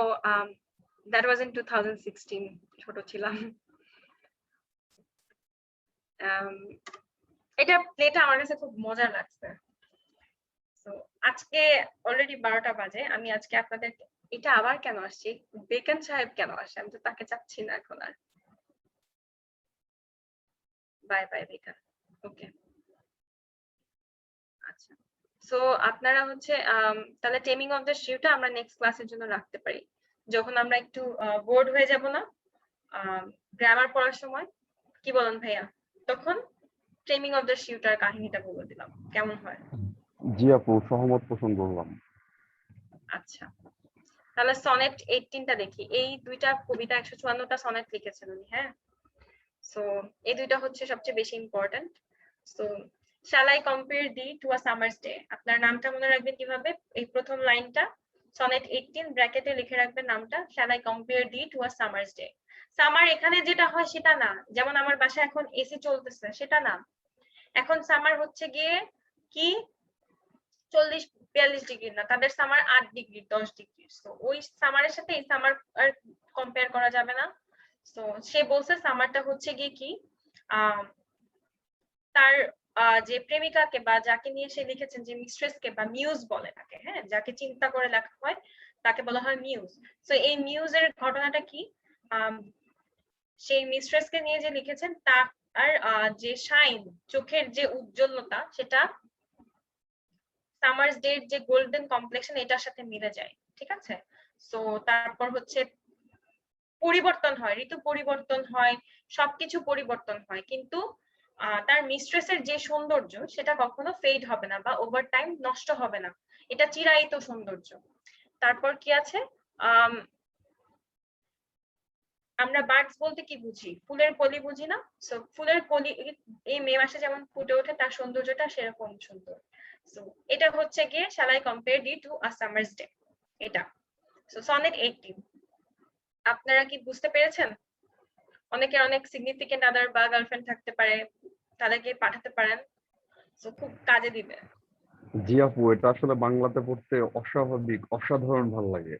দ্যাট ওয়াজ ইন 2016, ছোট ছিলাম। এটা প্লেটা আমার কাছে খুব মজা লাগছে। তো আজকে অলরেডি 12টা বাজে, আমি আজকে আপনাদের, এটা আবার কেন আসছি, বেকন সাহেব কেন আসে, আমি তো তাকে চাচ্ছি না এখন আর। Bye bye Bacon. ওকে, আচ্ছা। সো আপনারা হচ্ছে তাহলে টেমিং অফ দ্য শিউটা আমরা নেক্সট ক্লাসের জন্য রাখতে পারি, যখন আমরা একটু বোর্ড হয়ে যাব না গ্রামার পড়ার সময়, কি বলেন ভাইয়া? তখন টেমিং অফ দ্য শিউটার কাহিনীটা বলে দিলাম, কেমন হয়? জি আপু, সহমত পোষণ করলাম। আচ্ছা, তাহলে সনেট 18টা দেখি। এই দুইটা কবিতা 154টা সনেট লিখেছেন উনি, হ্যাঁ। সো এই দুইটা হচ্ছে সবচেয়ে বেশি important. So shall I compare thee to a summer's day? আপনার নামটা মনে রাখবেন কিভাবে? এই প্রথম লাইনটা সনেট 18 ব্র্যাকেটে লিখে রাখবেন নামটা, shall I compare thee to a summer's day? Summer এখানে যেটা হয় সেটা না, যেমন আমার বাসায় এখন এসি চলতেছে সেটা না। এখন সামার হচ্ছে গিয়ে কি 40-42 ডিগ্রি না, তাদের সামার 8 ডিগ্রি 10 ডিগ্রি। তো ওই সামারের সাথে এই সামার আর কম্পেয়ার করা যাবে না। তো সে বলছে সামারটা হচ্ছে গিয়ে কি তার যে প্রেমিকাকে বা যাকে নিয়ে সে লিখেছেন, যে মিস্ট্রেসকে বা মিউজ বলে তাকে, হ্যাঁ, যাকে চিন্তা করে লেখা হয় তাকে বলা হয় মিউজ। তো এই মিউজের ঘটনাটা কি, সেই মিস্ট্রেসকে নিয়ে যে লিখেছেন তার যে শাইন, চোখের যে উজ্জ্বলতা, সেটা সামার্স ডে যে গোল্ডেন কমপ্লেকশন এটার সাথে মিলে যায়, ঠিক আছে। সো তারপর হচ্ছে পরিবর্তন হয়, ঋতু পরিবর্তন হয়, সবকিছু পরিবর্তন হয়, কিন্তু তার মিস্ট্রেসের যে সৌন্দর্য সেটা কখনো ফেড হবে না বা ওভার টাইম নষ্ট হবে না, এটা চিরায়িত সৌন্দর্য। তারপর কি আছে, আমরা বার্ডস বলতে কি বুঝি? ফুলের কলি বুঝি না? সো ফুলের কলি এই মে মাসে যেমন ফুটে ওঠে, তার সৌন্দর্যটা সেরকম সুন্দর। সো এটা হচ্ছে গিয়ে shall I compare thee to a summer's day, এটা। সো সনেট 18 আপনারা কি বুঝতে পেরেছেন? অনেকের অনেক সিগনিফিকেন্ট আদার বা গার্লফ্রেন্ড থাকতে পারে, তাদেরকে পাঠাতে পারেন, সো খুব কাজে দিবে। জি আপু, এটা আসলে বাংলাতে পড়তে অস্বাভাবিক, অসাধারণ ভালো লাগে।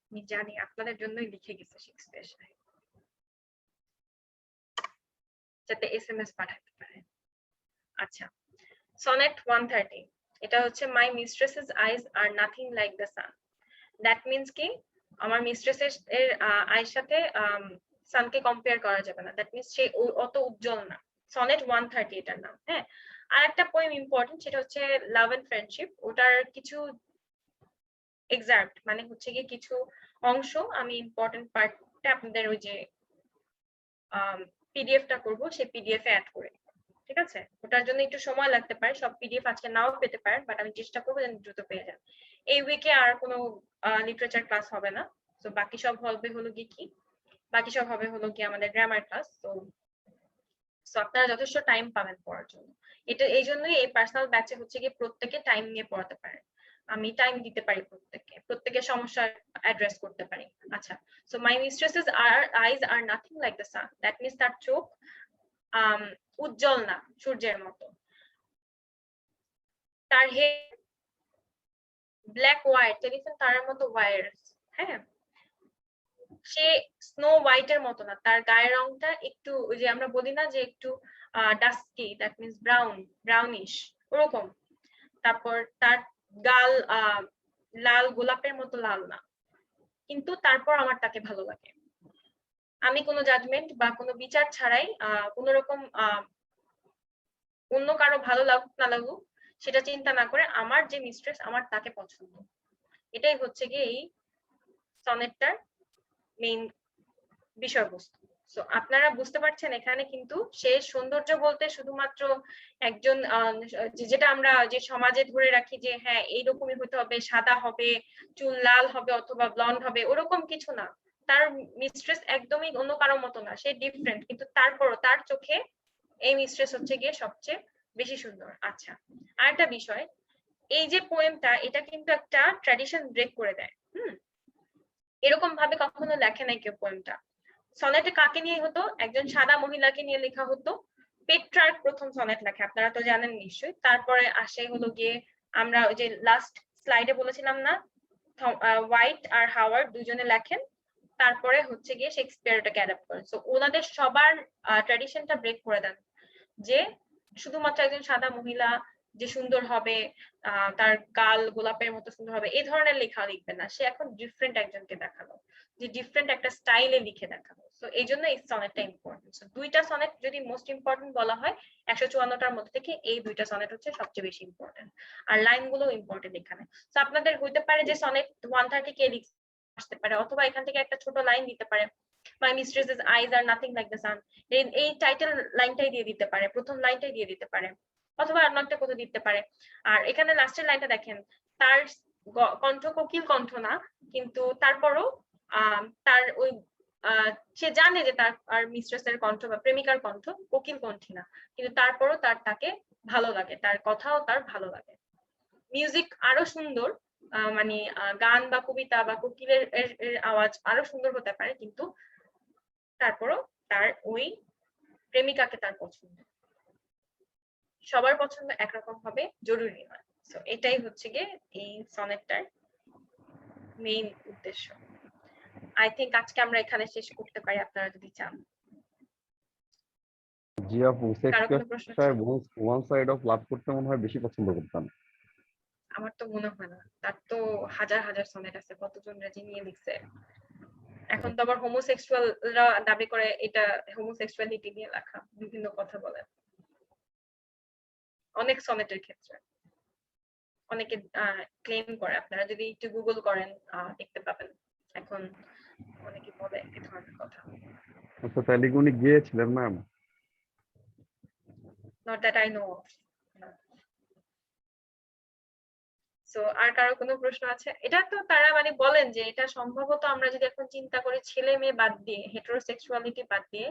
আমি জানি আপনাদের জন্যই লিখে গেছে শেক্সপিয়ার সাহেব, যাতে এসএমএস পাঠাতে পারে। আচ্ছা, সনেট 130, এটা হচ্ছে my mistress' eyes are nothing like the sun. That means কি, আমার মিস্ট্রেসের এর আয়ের সাথে সানকে কম্পেয়ার করা যাবে না, দ্যাট মিনস সে অত উজ্জ্বল না। সনেট 130 এটার নাম। হ্যাঁ, আর একটা পোয়েম ইম্পর্টেন্ট, সেটা হচ্ছে লাভ এন্ড ফ্রেন্ডশিপ। ওটার কিছু এক্সাক্ট মানে হচ্ছে গিয়ে কিছু অংশ আমি ইম্পর্টেন্ট পার্টটা আপনাদের ওই যে পিডিএফটা করব সেই পিডিএফ এ অ্যাড করে, ঠিক আছে? ওটার জন্য একটু সময় লাগতে পারে, সব পিডিএফ আজকে নাও পেতে পারেন, বাট আমি চেষ্টা করবো যেন দ্রুত পেয়ে যান। এই উইকে আর কোনো লিটারেচার ক্লাস হবে না, তো বাকি সব হবে হলো কি কি বাকি সব হবে হলো কি আমাদের গ্রামার ক্লাস। তো আপনারা যথেষ্ট টাইম পাবেন পড়ার জন্য। এটা এই জন্যই এই পার্সোনাল ব্যাচে হচ্ছে গিয়ে প্রত্যেকে টাইম নিয়ে পড়াতে পারে, আমি টাইম দিতে পারি প্রত্যেকের সমস্যা অ্যাড্রেস করতে পারি। আচ্ছা, so my mistress' eyes are nothing like the sun, that means তার চোখ উজ্জ্বল না সূর্যের মতো। তার হেয়ার ব্ল্যাক ওয়াইট, টেলিফোন তারার মতো ওয়াইয়ার্স। হ্যাঁ, সে স্নো হোয়াইটের মতো না, তার গায়ের রংটা একটু ওই যে আমরা বলি না যে একটু ডাস্কি, দ্যাট মিনস ব্রাউনিশ ওরকম। তারপর তার গাল লাল গোলাপের মতো লাল না, কিন্তু তারপর আমার তাকে ভালো লাগে। আমি কোনো জাজমেন্ট বা কোনো বিচার ছাড়াই কোনো রকম অন্য কারো ভালো লাগুক না লাগুক সেটা চিন্তা না করে আমার যে মিস্ট্রেস আমার তাকে পছন্দ। এটাই হচ্ছে গিয়ে এই সনেটটার মেইন বিষয়বস্তু। সো আপনারা বুঝতে পারছেন এখানে কিন্তু সে সৌন্দর্য বলতে শুধুমাত্র একজন যেটা আমরা যে সমাজে ধরে রাখি যে হ্যাঁ এইরকমই হতে হবে, সাদা হবে, চুল লাল হবে অথবা ব্লন্ড হবে, ওরকম কিছু না। তার মিস্ট্রেস একদমই অন্য কারো মতো না, সে ডিফারেন্ট, কিন্তু তারপরও তার চোখে এই মিস্ট্রেস হচ্ছে গিয়ে সবচেয়ে বেশি সুন্দর। আচ্ছা, আরেকটা বিষয়, এই যে পোয়েমটা এটা কিন্তু একটা ট্র্যাডিশন ব্রেক করে দেয়। এরকম ভাবে কখনো লেখে নাই কেউ পোয়েমটা। সনেটে কাকে নিয়ে হতো? একজন সাদা মহিলাকে নিয়ে লেখা হতো। পেট্রার্ক প্রথম সনেট লেখে, আপনারা তো জানেন নিশ্চয়ই। তারপরে আসে হলো গিয়ে আমরা ওই যে লাস্ট স্লাইডে বলেছিলাম না, হোয়াইট আর হাওয়ার্ড দুজনে লেখেন। তারপরে হচ্ছে গিয়ে শেক্সপিয়ার এটাকে অ্যাডাপ্ট করেন। সো ওনাদের সবার ট্র্যাডিশনটা ব্রেক করে দেন যে শুধুমাত্র একজন সাদা মহিলা যে সুন্দর হবে, তার গাল গোলাপের মতো সুন্দর হবে, এই ধরনের লেখা লিখবে না। সে এখন ডিফারেন্ট একজনকে দেখালো, যে ডিফারেন্ট একটা স্টাইলে লিখে দেখালো। তো এই জন্য এই সনেটটা ইম্পর্টেন্ট। দুইটা সনেট যদি মোস্ট ইম্পর্টেন্ট বলা হয় 154টার মধ্যে থেকে এই দুইটা সনেট হচ্ছে সবচেয়ে বেশি ইম্পর্টেন্ট, আর লাইনগুলো ইম্পর্টেন্ট এখানে। তো আপনাদের হইতে পারে যে সনেট 130 কে লিখতে আসতে পারে, অথবা এখান থেকে একটা ছোট লাইন দিতে পারে, মাই mistress' eyes are nothing like the সান, এই টাইটেল লাইনটাই দিয়ে দিতে পারে, প্রথম লাইনটাই দিয়ে দিতে পারে, অথবা অন্য একটা কথা দিতে পারে। আর এখানে লাস্টের লাইনটা দেখেন, তার কণ্ঠ কোকিল কণ্ঠ না, কিন্তু তারপরও তার ওই সে জানে যে তার আর মিস্ট্রেসের কণ্ঠ বা প্রেমিকার কণ্ঠ কোকিল কণ্ঠী না, কিন্তু তারপরও তাকে ভালো লাগে, তার কথাও তার ভালো লাগে। মিউজিক আরো সুন্দর, মানে গান বা কবিতা বা কোকিলের আওয়াজ আরো সুন্দর হতে পারে, কিন্তু তারপরও তার ওই প্রেমিকাকে তার পছন্দ। সবার পছন্দ একরকম হবে জরুরি নয়। সো এটাই হচ্ছে গিয়ে এই সনেটটার মেইন উদ্দেশ্য। আই থিংক আজকে আমরা এখানে শেষ করতে পারি, আপনারা যদি চান। জি আপু, কারো কোনো প্রশ্ন আছে? ওয়ান সাইড অফ লাভ করতে মনে হয় বেশি পছন্দ করতাম। আমার তো মনে হয় না, তার তো হাজার হাজার সনেট আছে, কতজন যে নিয়ে লিখছে। এখন তো আবার হোমোসেক্সুয়ালরা দাবি করে এটা হোমোসেক্সুয়ালিটি নিয়ে লেখা, বিভিন্ন কথা বলে অনেক সনেটের ক্ষেত্রে, অনেকে ক্লেম করে। আপনারা যদি একটু গুগল করেন দেখতে পাবেন এখন অনেকে বলে এই ধরনের কথা। আচ্ছা, তাহলে কি উনি গিয়েছিলেন ma'am? Not that I know of. So আর কারো কোনো প্রশ্ন আছে? এটা তো তারা মানে বলেন যে এটা সম্ভবত আমরা যদি এখন চিন্তা করি ছেলে মেয়ে বাদ দিয়ে, হেটারোসেক্সুয়ালিটি বাদ দিয়ে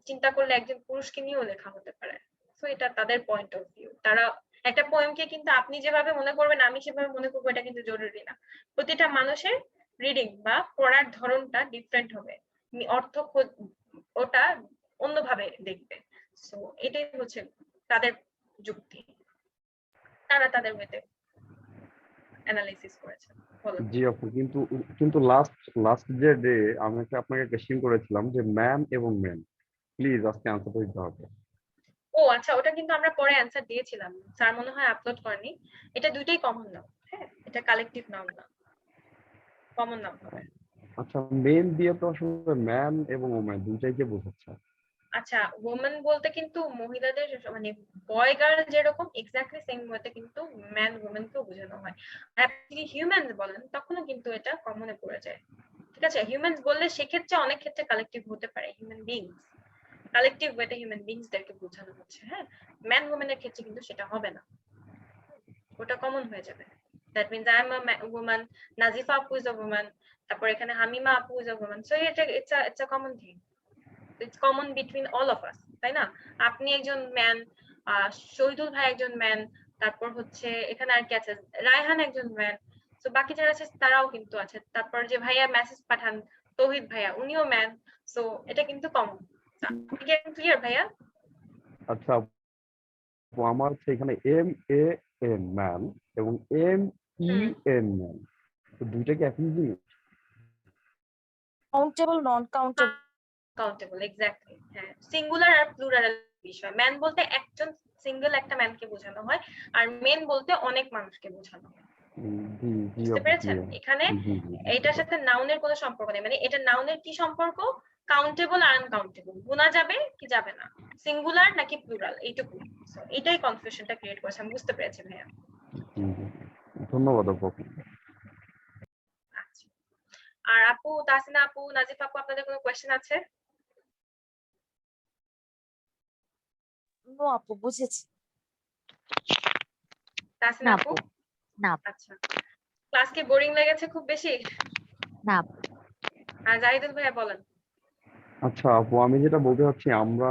চিন্তা করলে একজন পুরুষকে নিয়েও লেখা হতে পারে। সো এটা তাদের পয়েন্ট অফ ভিউ। তারা একটা পোয়েমকে কিন্তু আপনি যেভাবে মনে করবেন আমি সেভাবে মনে করবো এটা কিন্তু জরুরি না। প্রতিটা মানুষের রিডিং বা পড়ার ধরনটা ডিফারেন্ট হবে, অর্থ ওটা অন্যভাবে দেখবে। সো এটাই হচ্ছে তাদের যুক্তি, তারা তাদের ওয়েতে অ্যানালাইসিস করেছেন। জি আপু, কিন্তু কিন্তু লাস্ট যে ডে আমি আপনাকে কোশ্চেন করেছিলাম যে ম্যাম এবং ম্যান, প্লিজ আজকে আনসারটা দিতে হবে। ও আচ্ছা, ওটা কিন্তু আমরা পরে অ্যানসার দিয়েছিলাম, স্যার মনে হয় আপলোড করেনি। এটা দুইটাই কমন নাউন, হ্যাঁ, এটা কালেকটিভ নাউন না। কমন নাম হবে। আচ্ছা, মেন দিয়ে তো আসলে ম্যান এবং ওম্যান দুইটাইকে বোঝাচ্ছে। আচ্ছা, ওমেন বলতে কিন্তু মহিলাদের মানে বয় গার্ল যেরকম এক্স্যাক্টলি সেম ওয়েতে কিন্তু ম্যান ওমেনকেও বোঝানো হয়। আর আপনি যদি হিউম্যানস বলেন তখনও কিন্তু এটা কমনে পড়ে যায়। ঠিক আছে, হিউম্যানস বললে সেক্ষেত্রে অনেক ক্ষেত্রে কালেকটিভ হতে পারে, হিউম্যান বিংস কালেকটিভ ওয়েতে হিউম্যান বিংসদেরকে বোঝানো হচ্ছে। হ্যাঁ, ম্যান ওমেনের ক্ষেত্রে কিন্তু সেটা হবে না, ওটা কমন হয়ে যাবে। That means I am a woman, Nazifa আপু ইজ আ ওম্যান, তারপর এখানে হামিমা আপু ইজ আ ওম্যান। সো এটা it's a common thing, it's common between all of us, তাই না? আপনি একজন ম্যান, শহীদুল ভাই একজন ম্যান, তারপর হচ্ছে এখানে আর কি আছে, রায়হান একজন ম্যান। তো বাকি যারা আছে তারাও কিন্তু আছে। তারপর যে ভাইয়া মেসেজ পাঠান, তৌহিদ ভাইয়া, উনিও ম্যান। সো এটা কিন্তু কমন। আপনি কি ক্লিয়ার ভাইয়া? আচ্ছা আপু, আমার হচ্ছে এখানে MAN ম্যান এবং MEN ম্যান, তো দুইটা কি একই জিনিস? Countable non countable countable, exactly. হ্যাঁ, সিঙ্গুলার আর প্লুরাল বিষয়। ম্যান বলতে একজন সিঙ্গেল একটা ম্যানকে বোঝানো হয়, আর মেন বলতে অনেক মানুষকে বোঝানো হয়। জি জি বুঝতে আপু, পেরেছেন? clear। এখানে জি জি এটার সাথে নাউনের কোনো সম্পর্ক নেই, মানে এটা নাউনের কি সম্পর্ক, কাউন্টেবল আর আনকাউন্টেবল, গুণা যাবে কি যাবে না, সিঙ্গুলার নাকি প্লুরাল, এইটুকু। So, এটাই কনফিউশনটা ক্রিয়েট করছে, আমি বুঝতে পেরেছি ভাইয়া। জি জি, ধন্যবাদ আপু। আচ্ছা, আর আপু, তাসিনা আপু, নাজিফ আপু, আপনাদের কোনো কোয়েশ্চেন আছে? নো আপু, বুঝেছি। তাসিনা না আপু? আপু, না আচ্ছা, ক্লাস কি বোরিং লেগেছে খুব বেশি? না আর জাহিদুল ভাইয়া বলেন। আচ্ছা আপু, আমি যেটা বলতে চাচ্ছি, আমরা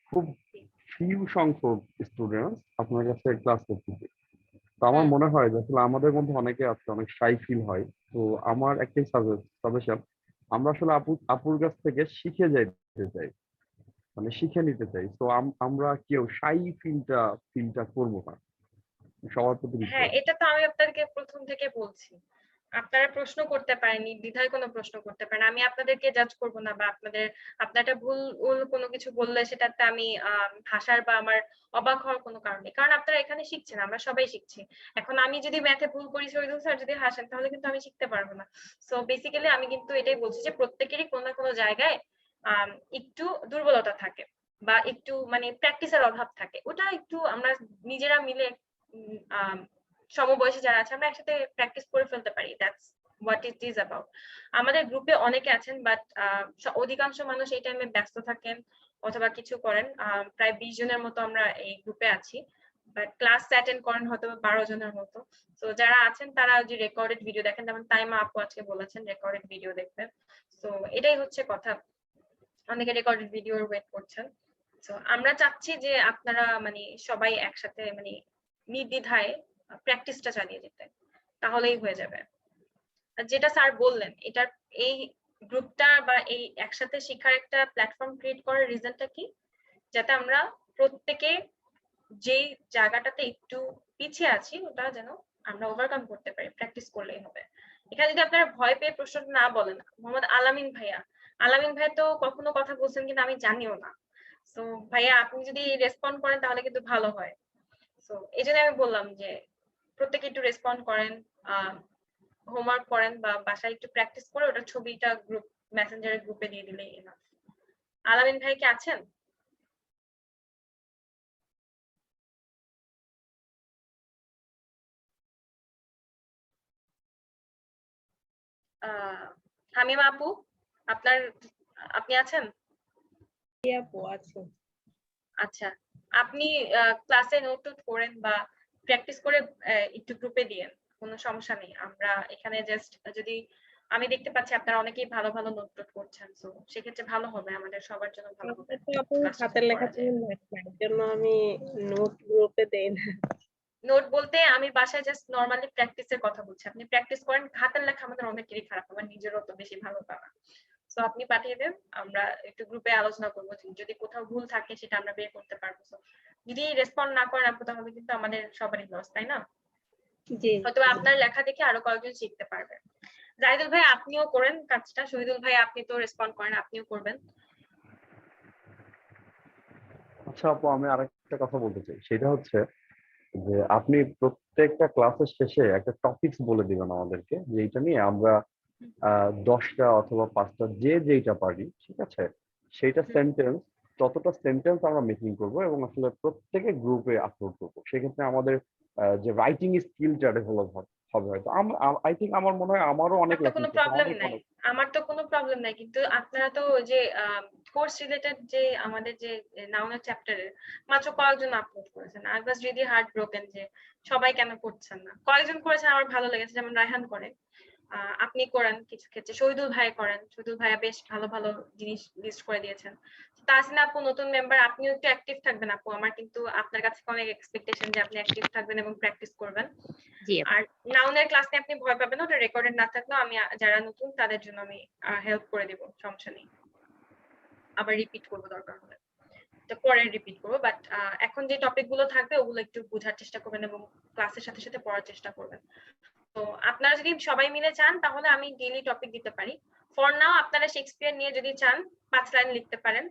খুব ফিউ সংখ্যক স্টুডেন্ট আপনার কাছে ক্লাস করতেছি। তো আমার মনে হয় যে আসলে আমাদের মধ্যে অনেকে আছে, অনেক শাই ফিল হয়। তো আমার একটাই সাজেশন, আমরা আসলে আপুর কাছ থেকে শিখে যাইতে চাই, মানে শিখে নিতে চাই। তো আমরা কেউ শাই ফিলটা করবো না, সবার প্রতি হ্যাঁ, রিকোয়েস্ট। এটা তো আমি আপনাদেরকে প্রথম থেকে বলছি, আপনারা প্রশ্ন করতে পারেন, নির্দ্বিধায় কোনো প্রশ্ন করতে পারেন, আমি আপনাদেরকে জাজ করব না, বা আপনারটা ভুল কোনো কিছু বললে সেটাতে আমি ভাষার বা আমার অবাক হওয়ার কোনো কারণ নেই, কারণ আপনারা এখানে শিখছেন, আমরা সবাই শিখছি। এখন আমি যদি ম্যাথে ভুল করি, শহীদুল স্যার যদি হাসেন, তাহলে কিন্তু আমি শিখতে পারবো না। সো বেসিক্যালি আমি কিন্তু এটাই বলছি যে প্রত্যেকেরই কোনো না কোনো জায়গায় একটু দুর্বলতা থাকে, বা একটু মানে প্র্যাকটিসের অভাব থাকে, ওটা একটু আমরা নিজেরা মিলে সমবয়সী যারা আছে আমরা একসাথে প্র্যাকটিস করে ফেলতে পারি। That's what it is about. আমাদের গ্রুপে অনেকে আছেন, বাট অধিকাংশ মানুষ এই টাইমে ব্যস্ত থাকেন অথবা কিছু করেন। প্রায় 20 জনের মতো আমরা এই গ্রুপে আছি, বাট ক্লাস অ্যাটেন্ড করেন হয়তো 12 জনের মতো। তো যারা আছেন তারা যে রেকর্ডেড ভিডিও দেখেন, যেমন তাইমা আপু আজকে বলেছেন রেকর্ডেড ভিডিও দেখবেন। তো এটাই হচ্ছে কথা, অনেকে রেকর্ডেড ভিডিওর ওয়েট করছেন। তো আমরা চাচ্ছি যে আপনারা মানে সবাই একসাথে মানে নির্দ্বিধায় প্র্যাকটিসটা চালিয়ে যেতে, তাহলেই হয়ে যাবে। আর যেটা স্যার বললেন, এটার এই গ্রুপটা বা এই একসাথে শেখার একটা প্ল্যাটফর্ম ক্রিয়েট করার রিজনটা কি, যাতে আমরা প্রত্যেকে যেই জায়গাটাতে একটু পিছিয়ে আছি ওটা যেন আমরা ওভারকাম করতে পারি, প্র্যাকটিস করলেই হবে। এখানে যদি আপনারা ভয় পেয়ে প্রশ্ন না বলেন, মোহাম্মদ আলামিন ভাই তো কখনো কথা বলছেন কিনা আমি জানিও না। তো ভাইয়া আপনি যদি রেসপন্ড করেন তাহলে কিন্তু ভালো হয়। তো এই জন্য আমি বললাম যে প্রত্যেকে একটু রেসপন্ড করেন, হোমওয়ার্ক করেন, বা বাসায় একটু প্র্যাকটিস করে ওটা ছবিটা গ্রুপ মেসেঞ্জারের গ্রুপে দিয়ে দিলেই এনাফ। আলামিন ভাই কি আছেন? হামিমা আপু, আপনি আছেন? আপু আছে। আচ্ছা, আপনি ক্লাসে নোট করেন বা প্র্যাকটিস করে একটু গ্রুপে দিয়েন, কোনো সমস্যা নেই। আমরা এখানে জাস্ট যদি আমি দেখতে পাচ্ছি আপনারা অনেকেই ভালো ভালো নোট করছেন, তো সেক্ষেত্রে ভালো হবে, আমাদের সবার জন্য ভালো হবে। তো আপু ক্লাসটা হাতের যদি লেখা করা যায়, এর জন্য আমি নোট গ্রুপে দেই না। নোট বলতে আমি বাসায় জাস্ট নরমালি প্র্যাকটিসের কথা বলছি। আপনি প্র্যাকটিস করেন, হাতের লেখা আমাদের অনেকেরই খারাপ, আমার নিজেরও তো বেশি ভালো পারা। তো আপনি পাঠিয়ে দেন, আমরা একটু গ্রুপে আলোচনা করবো, যদি কোথাও ভুল থাকে সেটা আমরা বের করতে পারবো। যদি রেসপন্ড না করেন আপু, তাহলে কিন্তু আমাদের সবারই লস, তাই না? জি হয়তো আপনার লেখা দেখে আরো কয়েকজন শিখতে পারবে। জাহিদুল ভাই আপনিও করেন কাজটা, শহীদুল ভাই আপনি তো রেসপন্ড করেন, আপনিও করবেন। আচ্ছা আপু, আমি আরেকটা কথা বলতে চাই, সেটা হচ্ছে যে আপনি প্রত্যেকটা ক্লাসের শেষে একটা টপিকস বলে দিবেন আমাদেরকে, যে এটা নিয়ে আমরা 10টা অথবা 5টা যে যেইটা পারি, ঠিক আছে, সেইটা সেন্টেন্স, ততটা সেন্টেন্স আমরা মেকিং করব এবং আসলে প্রত্যেকে গ্রুপে আপলোড করবো। সেক্ষেত্রে আমাদের যে রাইটিং স্কিলটা ডেভেলপ হবে হয়তো। আই থিঙ্ক আমার মনে হয় আমারও অনেক আমার তো লেখা কোনো শেষ, প্রবলেম অনেক নাই, অনেক। আমার তো কোনো প্রবলেম নাই, কিন্তু আপনারা তো ওই যে কোর্স রিলেটেড যে আমাদের যে নাউনের চ্যাপ্টারের মাত্র কয়েকজন আপলোড করেছেন। I was really heart broken যে সবাই কেন করছেন না। কয়েকজন করেছেন আমার ভালো লেগেছে, যেমন রায়হান করে, আপনি করেন কিছু ক্ষেত্রে, শহীদুল ভাই করেন, শহীদুল ভাইয়া বেশ ভালো ভালো জিনিস লিস্ট করে দিয়েছেন। তাহসিনা আপু নতুন মেম্বার, আপনিও একটু অ্যাক্টিভ থাকবেন আপু, আমার কিন্তু আপনার কাছে অনেক এক্সপেকটেশন যে আপনি অ্যাক্টিভ থাকবেন এবং প্র্যাকটিস করবেন। জি আর নাউনের ক্লাসে আপনি ভয় পাবেন না, ওটা রেকর্ডেড না থাকলেও আমি যারা নতুন তাদের জন্য আমি হেল্প করে দিব, সমস্যা নেই। আবার রিপিট করবো দরকার হলে, তো পরে রিপিট করবো, বাট এখন যে টপিক গুলো থাকবে ওগুলো একটু বোঝার চেষ্টা করবেন এবং ক্লাসের সাথে সাথে পড়ার চেষ্টা করবেন। তো আপনারা যদি সবাই মিলে চান তাহলে আমি ডেইলি টপিক দিতে পারি। ফর নাও আপনারা শেক্সপিয়ার নিয়ে যদি চান 5 লাইন লিখতে পারেন।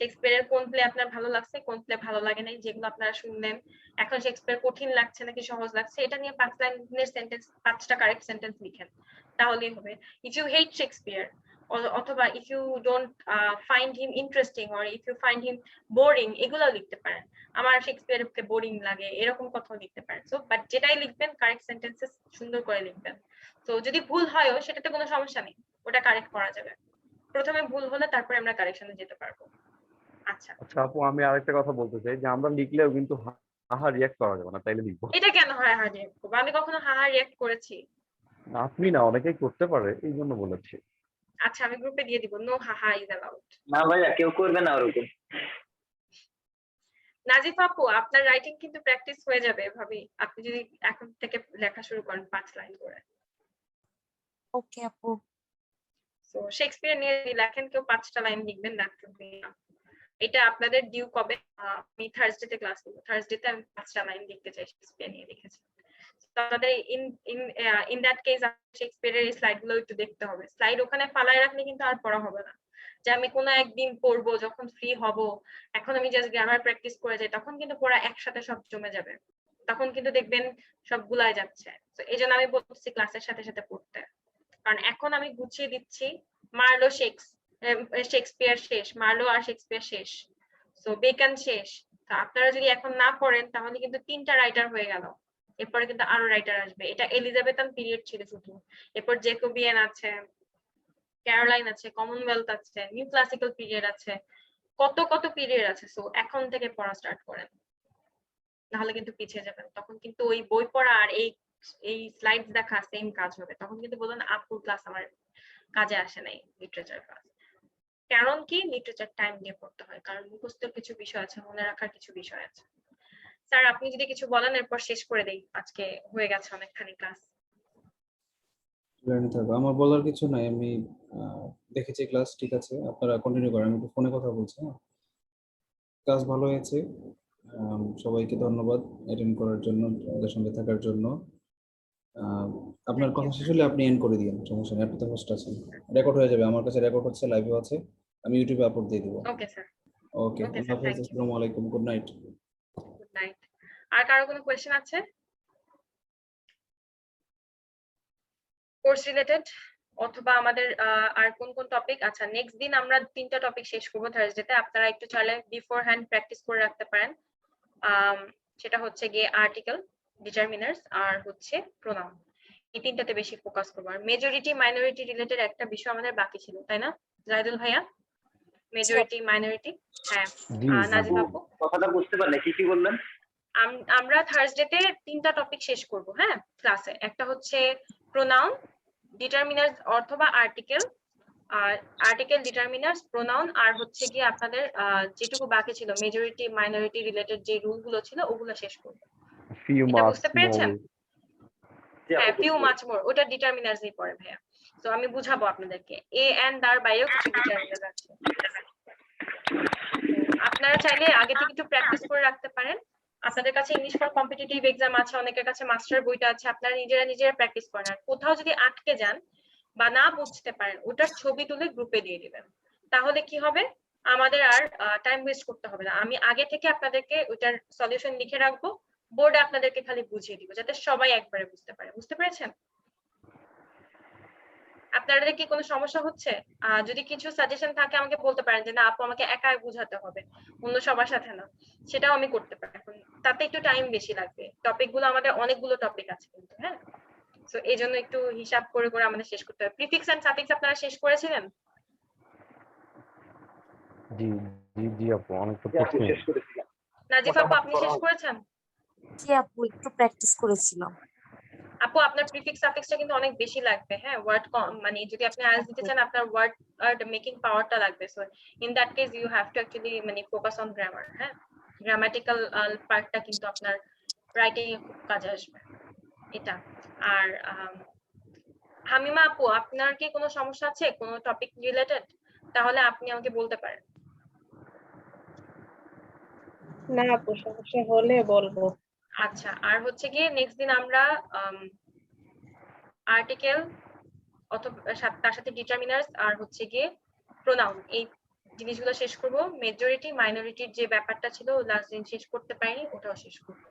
শেক্সপিয়ারের কোন প্লে আপনার ভালো লাগছে, কোন প্লে ভালো লাগে নাই, যেগুলো আপনারা শুনলেন এখন শেক্সপিয়ার কঠিন লাগছে নাকি সহজ লাগছে, এটা নিয়ে 5 লাইনের সেন্টেন্স, 5টা কারেক্ট সেন্টেন্স লিখেন, তাহলেই হবে। ইফ ইউ হেট শেক্সপিয়ার, অথবা if you don't find him interesting or if you find him boring, এগুলো লিখতে পারেন। আমার শেক্সপিয়ারকে বোরিং লাগে এরকম কথাও লিখতে পারেন। সো বাট যেটাই লিখবেন কারেক্ট সেন্টেন্সেস সুন্দর করে লিখবেন। তো যদি ভুল হয়ও সেটাতে কোনো সমস্যা নেই, ওটা কারেক্ট করা যাবে। প্রথমে ভুল হলে তারপরে আমরা কারেকশনে যেতে পারবো। আচ্ছা, আচ্ছা আপু, আমি আরেকটা কথা বলতে চাই যে আমরা লিখলেও কিন্তু হাহা রিয়াক্ট করা যাবে না, তাইলে লিখবো। এটা কেন হয় হা রিয়াক্ট করবো? আমি কখনো হা হা রিয়াক্ট করেছি? আপনি না, অনেকেই করতে পারে, এই জন্য বলেছি। আচ্ছা, আমি গ্রুপে দিয়ে দিব, no ha ha is allowed. না ভাইয়া, কেউ করবে না ওরকম। নাজিফা আপু, আপনার রাইটিং কিন্তু প্র্যাকটিস হয়ে যাবে এভাবেই, আপনি যদি এখন থেকে লেখা শুরু করেন 5 লাইন করে। ওকে আপু। সো শেক্সপিয়ার নিয়ে যদি লেখেন কেউ 5টা লাইন লিখবেন, দ্যাট উইল বি এনাফ। এটা আপনাদের ডিউ কবে? আমি থার্সডেতে ক্লাস নিব, থার্সডেতে আমি 5টা লাইন লিখতে চাই শেক্সপিয়ার নিয়ে লিখেছি। তো আপনাদের ইন দ্যাট কেস শেক্সপিয়ারের এই স্লাইড গুলো একটু দেখতে হবে। স্লাইড ওখানে ফালায় রাখলে কিন্তু আর পড়া হবে না। যে আমি কোনো একদিন পড়বো যখন ফ্রি হব, এখন আমি জাস্ট গ্রামার প্র্যাকটিস করে যাই, তখন কিন্তু পড়া একসাথে সব জমে যাবে, তখন কিন্তু দেখবেন সব গুলায় যাচ্ছে। তো এই জন্য আমি বলতেছি ক্লাসের সাথে সাথে পড়তে, কারণ এখন আমি গুছিয়ে দিচ্ছি। মার্লো শেক্সপিয়ার শেষ, মার্লো আর শেক্সপিয়ার শেষ, সো বেকন শেষ। তো আপনারা যদি এখন না পড়েন তাহলে কিন্তু 3টা রাইটার হয়ে গেল, এরপরে কিন্তু আরো রাইটার আসবে। এটা এলিজাবেথান পিরিয়ড ছিল শুধু, এরপর জেকোবিয়ান আছে, ক্যারোলাইন আছে, কমনওয়েলথ আছে, নিউ ক্লাসিক্যাল পিরিয়ড আছে, কত কত পিরিয়ড আছে। সো এখন থেকে পড়া স্টার্ট করেন, নাহলে কিন্তু পিছিয়ে যাবেন। তখন কিন্তু ওই বই পড়া আর এই স্লাইডস দেখা সেম কাজ হবে, তখন কিন্তু বলবেন আপুর ক্লাস আমার কাজে আসে নাই, লিটারেচার ক্লাস। কারণ কি, লিটারেচার টাইম দিয়ে পড়তে হয়, কারণ মুখস্থের কিছু বিষয় আছে, মনে রাখার কিছু বিষয় আছে। স্যার আপনি যদি কিছু বলেন এরপর শেষ করে দেই, আজকে হয়ে গেছে অনেকখানি ক্লাস। আমার বলার কিছু নাই, আমি দেখেছি ক্লাস ঠিক আছে, আপনারা কন্টিনিউ করেন, আমি একটু ফোনে কথা বলছি। হ্যাঁ, ক্লাস ভালো হয়েছে। সবাইকে ধন্যবাদ অ্যাটেন্ড করার জন্য, আমাদের সঙ্গে থাকার জন্য। আপনার Thank কথা you, শেষ sir. হলে আপনি এন্ড করে দিন, সমস্যা নেই, আপনি তো হোস্ট আছেন। রেকর্ড হয়ে যাবে, আমার কাছে রেকর্ড হচ্ছে, লাইভে আছে, আমি ইউটিউবে আপলোড দিয়ে দিব। Okay sir. Okay, okay Allah sir, হাফেজ, থ্যাংক ইউ। আসসালামু আলাইকুম, গুড নাইট। Good night. আর কারো কোনো কোয়েশ্চেন আছে কোর্স রিলেটেড, অথবা আমাদের আর কোন কোন টপিক? আচ্ছা, নেক্সট দিন আমরা 3টা টপিক শেষ করবো থার্সডেতে, আপনারা একটু চাইলে বিফোর হ্যান্ড প্র্যাকটিস করে রাখতে পারেন। সেটা হচ্ছে গিয়ে আর্টিকেল, ডিটারমিনার্স আর হচ্ছে প্রোনাউন, এই 3টাতে বেশি ফোকাস করবো। আর মেজরিটি মাইনরিটি রিলেটেড একটা বিষয় আমাদের বাকি ছিল, তাই না জাহিদুল ভাইয়া? মেজরিটি মাইনরিটি, হ্যাঁ। জি জি। নাজিম আপু, কথাটা বুঝতে পারলে, কি কি বললেন? আমরা থার্সডেতে 3টা টপিক শেষ করব, হ্যাঁ ক্লাসে। একটা হচ্ছে প্রোনাউন, ডিটারমিনার্স অথবা আর্টিকেল, আর আর্টিকেল, ডিটারমিনার্স, প্রোনাউন, আর হচ্ছে কি আপনাদের যেটুকু বাকি ছিল মেজরিটি মাইনরিটি রিলেটেড যে রুল গুলো ছিল ওগুলো শেষ করব। ফিউ এটা মাছ বুঝতে পেরেছেন? জি হ্যাঁ, আপু, ফিউ বুঝতে মাচ পেরেছি। মোর, ওটা ডিটারমিনার্সই পড়ে ভাইয়া। তো আমি বুঝাবো আপনাদেরকে, এ এন্ড আর বাইরেও কিছু ডিটারমিনার আছে। আপনারা চাইলে আগে থেকে একটু প্র্যাকটিস করে রাখতে পারেন। আপনাদের কাছে ইংলিশ ফর কম্পিটিটিভ এক্সাম আছে, অনেকের কাছে মাস্টার বইটা আছে, আপনারা নিজেরা প্র্যাকটিস করেন। আর কোথাও যদি আটকে যান বা না বুঝতে পারেন, ওটার ছবি তুলে গ্রুপে দিয়ে দিবেন, তাহলে কি হবে, আমাদের আর টাইম ওয়েস্ট করতে হবে না। আমি আগে থেকে আপনাদেরকে ওটার সলিউশন লিখে রাখবো, বোর্ডে আপনাদেরকে খালি বুঝিয়ে দিব, যাতে সবাই একবারে বুঝতে পারে। বুঝতে পেরেছেন? আপনাদের কি কোনো সমস্যা হচ্ছে? যদি কিছু সাজেশন থাকে আমাকে বলতে পারেন যে না আপু আমাকে একা বুঝাতে হবে, অন্য সবার সাথে না, সেটাও আমি করতে পারি। এখন তাতে একটু টাইম বেশি লাগবে, টপিক গুলো আমাদের অনেকগুলো টপিক আছে কিন্তু, হ্যাঁ। তো এই জন্য একটু হিসাব করে করে আমাদের শেষ করতে হবে। প্রিফিক্স এন্ড সাফিক্স আপনারা শেষ করেছিলেন? জি জি জি আপু, অনেকটা যে আপু প্রশ্ন। শেষ করেছিলাম নাজিফ আপু আপনি শেষ করেছেন? জি আপু একটু প্র্যাকটিস করেছিলাম। আপু আপনার প্রিফিক্স সাফিক্সটা কিন্তু অনেক বেশি লাগবে, হ্যাঁ। ওয়ার্ড মানে যদি আপনি আইএলটিএস দিতে চান আপনার ওয়ার্ড মেকিং পাওয়ারটা লাগবে। So in that case you have to actually মানে ফোকাস অন গ্রামার, হ্যাঁ। গ্রামাটিক্যাল পার্টটা কিন্তু আপনার রাইটিং এ খুব কাজে আসবে এটা। আর হামিমা আপু আপনার কি কোনো সমস্যা আছে কোনো টপিক রিলেটেড? তাহলে আপনি আমাকে বলতে পারেন। না আপু, সমস্যা হলে বলবো। আচ্ছা, আর হচ্ছে গিয়ে নেক্সট দিন আমরা আর্টিকেল অথবা তার সাথে ডিটারমিনার্স আর হচ্ছে গিয়ে প্রোনাউন এই জিনিসগুলো শেষ করব। মেজরিটি মাইনরিটির যে ব্যাপারটা ছিল লাস্ট দিন শেষ করতে পারিনি, ওটাও শেষ করব।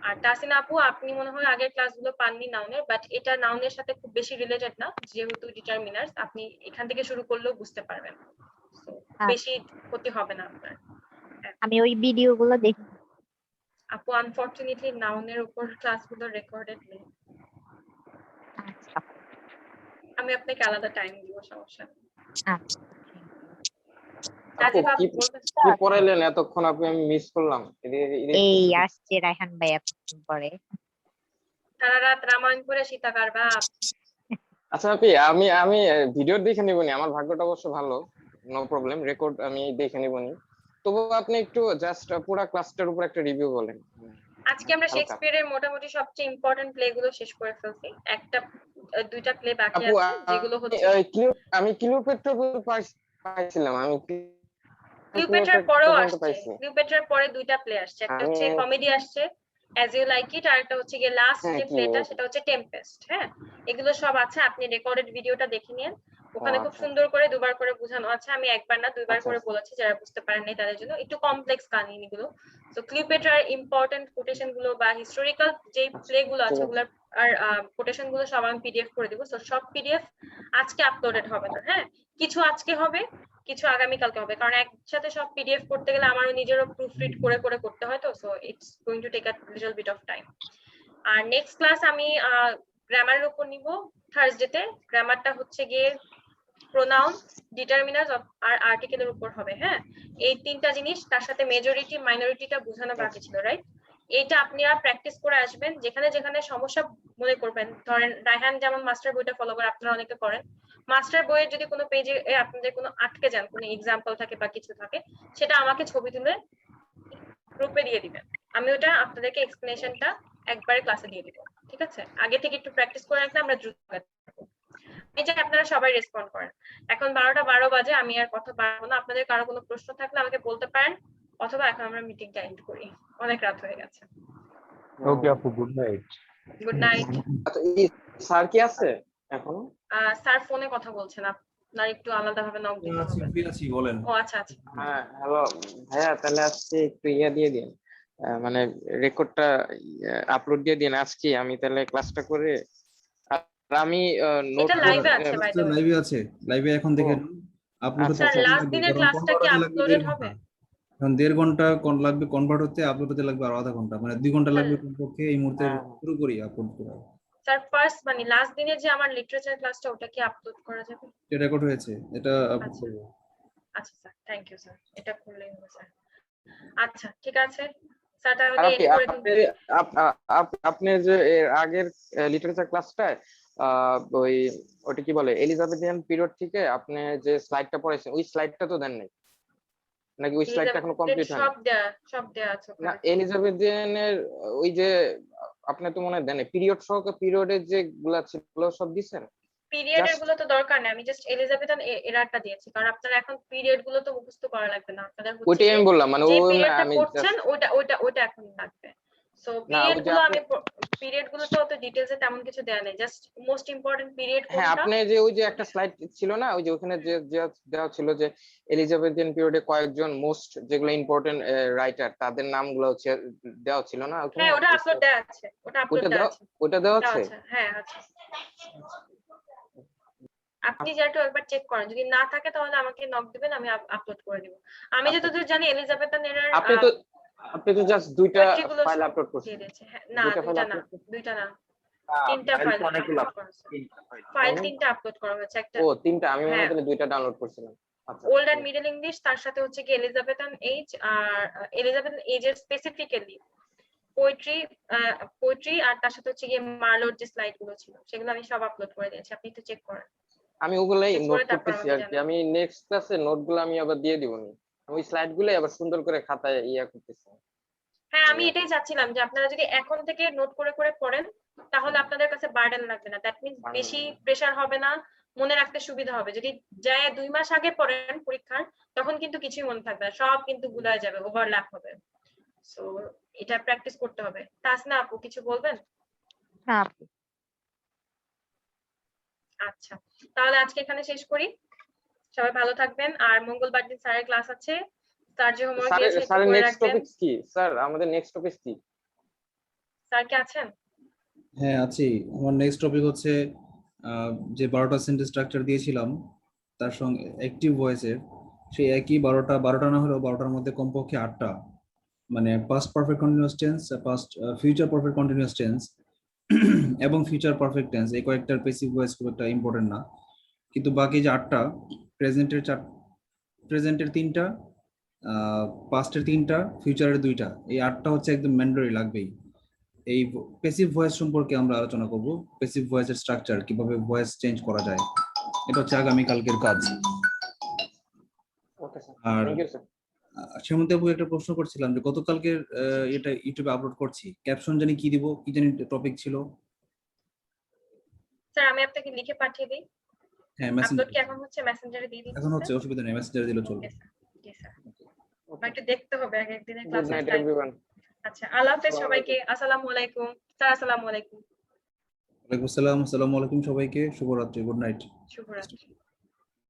আর তাসিনা আপু আপনি মনে হয় আগের ক্লাসগুলো পাননি নাউনের, বাট এটা নাউনের সাথে খুব বেশি রিলেটেড না, যেহেতু ডিটারমিনার্স আপনি এখান থেকে শুরু করলেও বুঝতে পারবেন। বেশি ক্ষতি হবে না আপনার। আমি ওই ভিডিও গুলো দেখি। আপু আনফরচুনেটলি নাউনের উপর ক্লাসগুলো রেকর্ডেড নেই। আচ্ছা আমি আপনাকে আলাদা টাইম দিব, সমস্যা নেই। আচ্ছা আপু নাজিফ আপু কি বলবেন? কি পড়াইলেন এতক্ষণ, আপনি আমি মিস করলাম। এই আসছে রায়হান ভাই এতক্ষণ পরে। সারা রাত রামায়ণ করে সীতাকার বাপ। আচ্ছা আপনি, আমি আমি ভিডিও দেখে নিবনি, আমার ভাগ্যটা অবশ্য ভালো, নো প্রবলেম, রেকর্ড আমি দেখে নিবনি। তবু আপনি একটু জাস্ট পুরো ক্লাসটার উপর একটা রিভিউ বলেন। আজকে আমরা হালকা। শেক্সপিয়ারের মোটামুটি সবচেয়ে ইম্পর্টেন্ট প্লে গুলো শেষ করে ফেলছি। দুইটা প্লে বাকি আপু আছে যেগুলো হচ্ছে আমি ক্লিওপেট্রা পাইছিলাম, আমি ক্লিওপেট্রার পরেও পর্যন্ত আসছে। পাইছি। ক্লিওপেট্রার পরে দুইটা প্লে আসছে, একটা হচ্ছে আমি কমেডি আসছে অ্যাজ ইউ লাইক ইট, আর একটা হচ্ছে গিয়ে লাস্ট হ্যাঁ যে কি প্লেটা সেটা হচ্ছে টেম্পেস্ট, হ্যাঁ। এগুলো সব আছে, আপনি রেকর্ডেড ভিডিওটা দেখে নিন, ওখানে খুব আচ্ছা সুন্দর করে দুবার করে বোঝানো আছে। আমি একবার না দুইবার আচ্ছা করে বলেছি, যারা বুঝতে পারেন নাই তাদের জন্য। একটু কমপ্লেক্স কাহিনীগুলো। তো ক্লিওপেট্রার ইম্পর্টেন্ট কোটেশন গুলো বা হিস্টোরিক্যাল যে প্লে গুলো আছে ওগুলোর আর কোটেশন গুলো সব আমি পিডিএফ করে দিব। তো সব পিডিএফ আজকে আপলোডেড হবে না, হ্যাঁ। কিছু আজকে হবে, কিছু আগামীকালকে হবে, কারণ একসাথে সব পিডিএফ করতে গেলে আমারও নিজেরও প্রুফ রিড করে করে করতে হয়। তো so it's going to take a little bit of time. আর নেক্সট ক্লাস আমি গ্রামারের উপর নিব থার্সডেতে। গ্রামারটা হচ্ছে গিয়ে প্রোনাউন, ডিটারমিনার্স আর আর্টিকেলের উপর হবে, হ্যাঁ। এই তিনটা জিনিস, তার সাথে মেজরিটি মাইনরিটিটা বোঝানো বাকি ছিল, রাইট। এইটা আপনারা প্র্যাকটিস করে আসবেন। যেখানে যেখানে সমস্যা মনে করবেন, ধরেন রায়হান যেমন মাস্টার বইটা ফলো করে, আপনারা অনেকে করেন, মাস্টার বইয়ের যদি কোনো পেজে আপনাদের কোনো আটকে যান, কোনো এক্সাম্পল থাকে বা কিছু থাকে, সেটা আমাকে ছবি তুলে গ্রুপে দিয়ে দিবেন। আমি ওটা আপনাদেরকে এক্সপ্লেনেশনটা একবারে ক্লাসে দিয়ে দিব, ঠিক আছে। আগে থেকে একটু প্র্যাকটিস করে রাখলে আমরা দ্রুত এই যে আপনারা সবাই রেসপন্ড করেন। এখন 12টা 12 বাজে, আমি আর কথা বাড়াবো না। আপনাদের কারো কোনো প্রশ্ন থাকলে আমাকে বলতে পারেন, অথবা এখন আমরা মিটিংটা এন্ড করি, অনেক রাত হয়ে গেছে। ওকে আপু, গুড নাইট। Good night. আচ্ছা, এই স্যার কি আছে এখন? স্যার ফোনে কথা বলছেন, আপনার একটু আলাদা ভাবে নক দিতে হবে। ফ্রি আছি, বলেন। ও আচ্ছা আচ্ছা। হ্যাঁ হ্যালো ভাইয়া, তাহলে আজকে একটু দিয়ে দিন, মানে রেকর্ডটা আপলোড দিয়ে দিন আজকে, আমি তাহলে ক্লাসটা করে। আর আমি নোট এটা লাইভে আছে বাই দ্য ওয়ে। লাইভে আছে, লাইভে এখন দেখে আপলোড হতে স্যার সময় লাস্ট লাগবে, দিনের কারণ ক্লাসটা কি convert হতে লাগবে আপলোডেড 1.5 হবে? ঘন্টা। এখন 1.5 ঘন্টা লাগবে কনভার্ট হতে, আপলোড হতে লাগবে আরো আধা ঘন্টা, মানে 2 ঘন্টা লাগবে কমপক্ষে এই মুহূর্তে হ্যাঁ পুরোপুরি আপলোড করা। স্যার ফার্স্ট মানে লাস্ট দিনের যে আমার লিটারেচার ক্লাসটা, ওটা কি আপলোড করা যাবে? এটা রেকর্ড হয়েছে, এটা আপলোড আচ্ছা করব। আচ্ছা স্যার, থ্যাংক ইউ স্যার, এটা করলেই হবে স্যার। আচ্ছা ঠিক আছে স্যার, আর তাহলে আপনি এন্ড করে দিন। আপনি যে এর আগের লিটারেচার ক্লাসটায় ওই ওটা কি বলে এলিজাবেথিয়ান পিরিয়ড থেকে আপনি যে স্লাইডটা পড়াইছেন, ওই স্লাইডটা তো দেন নাই নাকি? ওই স্লাইডটা এখনো কমপ্লিট হয়নি? সব দেয়া আছে না, ওখানে। এলিজাবেথিয়ানের ওই যে আপনি তো মনে হয় দেন পিরিয়ড সহ, পিরিয়ডের যে গুলা ছিল সব দিছেন? পিরিয়ডের গুলো তো দরকার নেই, আমি জাস্ট এলিজাবেথান এরাটা দিয়েছি, কারণ আপনারা এখন পিরিয়ড গুলো তো মুখস্থ করা লাগবে না, আপনাদের হচ্ছে ওইটাই আমি বললাম, মানে যে ওই পিরিয়ডটা আমি পড়ছেন ওটা এখন লাগবে। সো না পিরিয়ড ওই যে গুলো আপনি, পিরিয়ড গুলো তো অত ডিটেইলসে তেমন কিছু দেয়া নেই, জাস্ট মোস্ট ইম্পর্টেন্ট পিরিয়ড হ্যাঁ কোনটা। আপনি যে ওই যে একটা স্লাইড ছিল না, ওই যে ওখানে যে দেওয়া ছিল যে এলিজাবেথিয়ান পিরিয়ডে কয়েকজন মোস্ট যেগুলো ইম্পর্টেন্ট রাইটার তাদের নামগুলো হচ্ছে দেওয়া ছিল না ওখানে? হ্যাঁ ওটা আপলোড দেয়া আছে, ওটা আপলোড দেয়া আছে। ওটা দেওয়া আছে। হ্যাঁ আছে। আপনি যেটা একবার চেক করেন, যদি না থাকে তাহলে আমাকে নক দিবেন, আমি আপলোড করে দিব। আমি আচ্ছা। যতদূর জানি এলিজাবেথন এর আপনি তো জাস্ট দুইটা পোয়েট্রি গুলো ফাইল সব আপলোড দিয়ে করছেন। দিয়েছে। হ্যাঁ, না দুইটা ফাইল দুইটা না, আপলোড করছেন? দুইটা না, আহ, তিনটা file ফাইল তো অনেকগুলো আপলোড করা হয়েছে। তিনটা file। ফাইল হুম। 3টা আপলোড করা হয়েছে, একটা ও 3টা, আমি মনে হয় হ্যাঁ। তাহলে 2টা ডাউনলোড করছিলাম। আচ্ছা ওল্ড এন্ড মিডল ইংলিশ, তার সাথে হচ্ছে কি এলিজাবেথন এজ, আর এলিজাবেথন এজের স্পেসিফিক্যালি পোয়েট্রি, আর তার সাথে হচ্ছে গিয়ে মার্লোর যে স্লাইড গুলো ছিল সেগুলো আমি সব আপলোড করে দিয়েছি, আপনি একটু চেক করেন। আমি ওগুলাই চেক নোট করে তারপর করতেছি আমাকে আর কি। জানাবেন। আমি নেক্সট ক্লাসে নোটগুলো আমি আবার দিয়ে দিব নি। ওই স্লাইড গুলো আবার সুন্দর করে খাতায় ইয়া করতেছি। হ্যাঁ, আমি এটাই চাচ্ছিলাম যে আপনারা যদি এখন থেকে নোট করে করে পড়েন তাহলে আপনাদের কাছে বার্ডেন লাগবে না, দ্যাট মিন্স Burden বেশি লাগবে না। প্রেসার হবে না, মনে রাখতে সুবিধা হবে। যদি যায় 2 মাস আগে পড়েন পরীক্ষার, তখন কিন্তু কিছুই মনে থাকবে না, সব কিন্তু গুলায় যাবে, ওভারল্যাপ হবে। সো এটা প্র্যাকটিস করতে হবে। তাসনা আপু কিছু বলবেন? না আপু। আচ্ছা, তাহলে আজকে এখানে শেষ করি। সবাই ভালো থাকবেন, আর মঙ্গলবার দিন স্যারের ক্লাস আছে, স্যার যে হোমওয়ার্ক দিয়েছে একটু স্যারের করে নেক্সট রাখবেন। টপিক কি? স্যার আমাদের নেক্সট টপিক কি? স্যার কি আছেন? হ্যাঁ আছি। আমার নেক্সট টপিক হচ্ছে যে 12টা সেন্টেন্স স্ট্রাকচার দিয়েছিলাম তার সঙ্গে অ্যাক্টিভ ভয়েসের সেই একই 12টা না হলেও 12টার মধ্যে কমপক্ষে 8টা, মানে past perfect continuous tense, past future perfect continuous tense এবং ফিউচার পারফেক্ট টেন্স, এই কয়েকটার পেসিভ ভয়েস খুব একটা ইম্পর্টেন্ট না, কিন্তু বাকি যে 8টা, প্রেজেন্টের 3টা, পাস্টের 3টা, ফিউচারের 2টা, এই 8টা হচ্ছে একদম ম্যান্ডেটরি লাগবেই। এই প্যাসিভ ভয়েস সম্পর্কে আমরা আলোচনা করব, প্যাসিভ ভয়েসের স্ট্রাকচার, কিভাবে ভয়েস চেঞ্জ করা যায়, এটা হচ্ছে আগামী কালকের কাজ। ওকে স্যার, আর থ্যাংক ইউ স্যার। সেমন্তে আপু একটা প্রশ্ন করছিলাম যে গতকালকের এটা ইউটিউবে আপলোড করছি, ক্যাপশন জানি কি দিব, কি জানি টপিক ছিল। স্যার আমি আপনাকে লিখে পাঠিয়ে দিই। হ্যাঁ আপলোড মেসেঞ্জার কি এখন হচ্ছে মেসেঞ্জারে দিয়ে দিচ্ছি? এখন হচ্ছে, অসুবিধা নেই, মেসেঞ্জারে দিলে চলবে। ওকে স্যার, জি স্যার। আমার একটু দেখতে হবে আগে একদিনের good class night time. Everyone. আচ্ছা, আল্লাহ হাফেজ সবাইকে। আসসালামু আলাইকুম স্যার। আসসালামু আলাইকুম। ওয়ালাইকুম আসসালাম, আসসালামু আলাইকুম সবাইকে, শুভরাত্রি, গুড নাইট। শুভরাত্রি।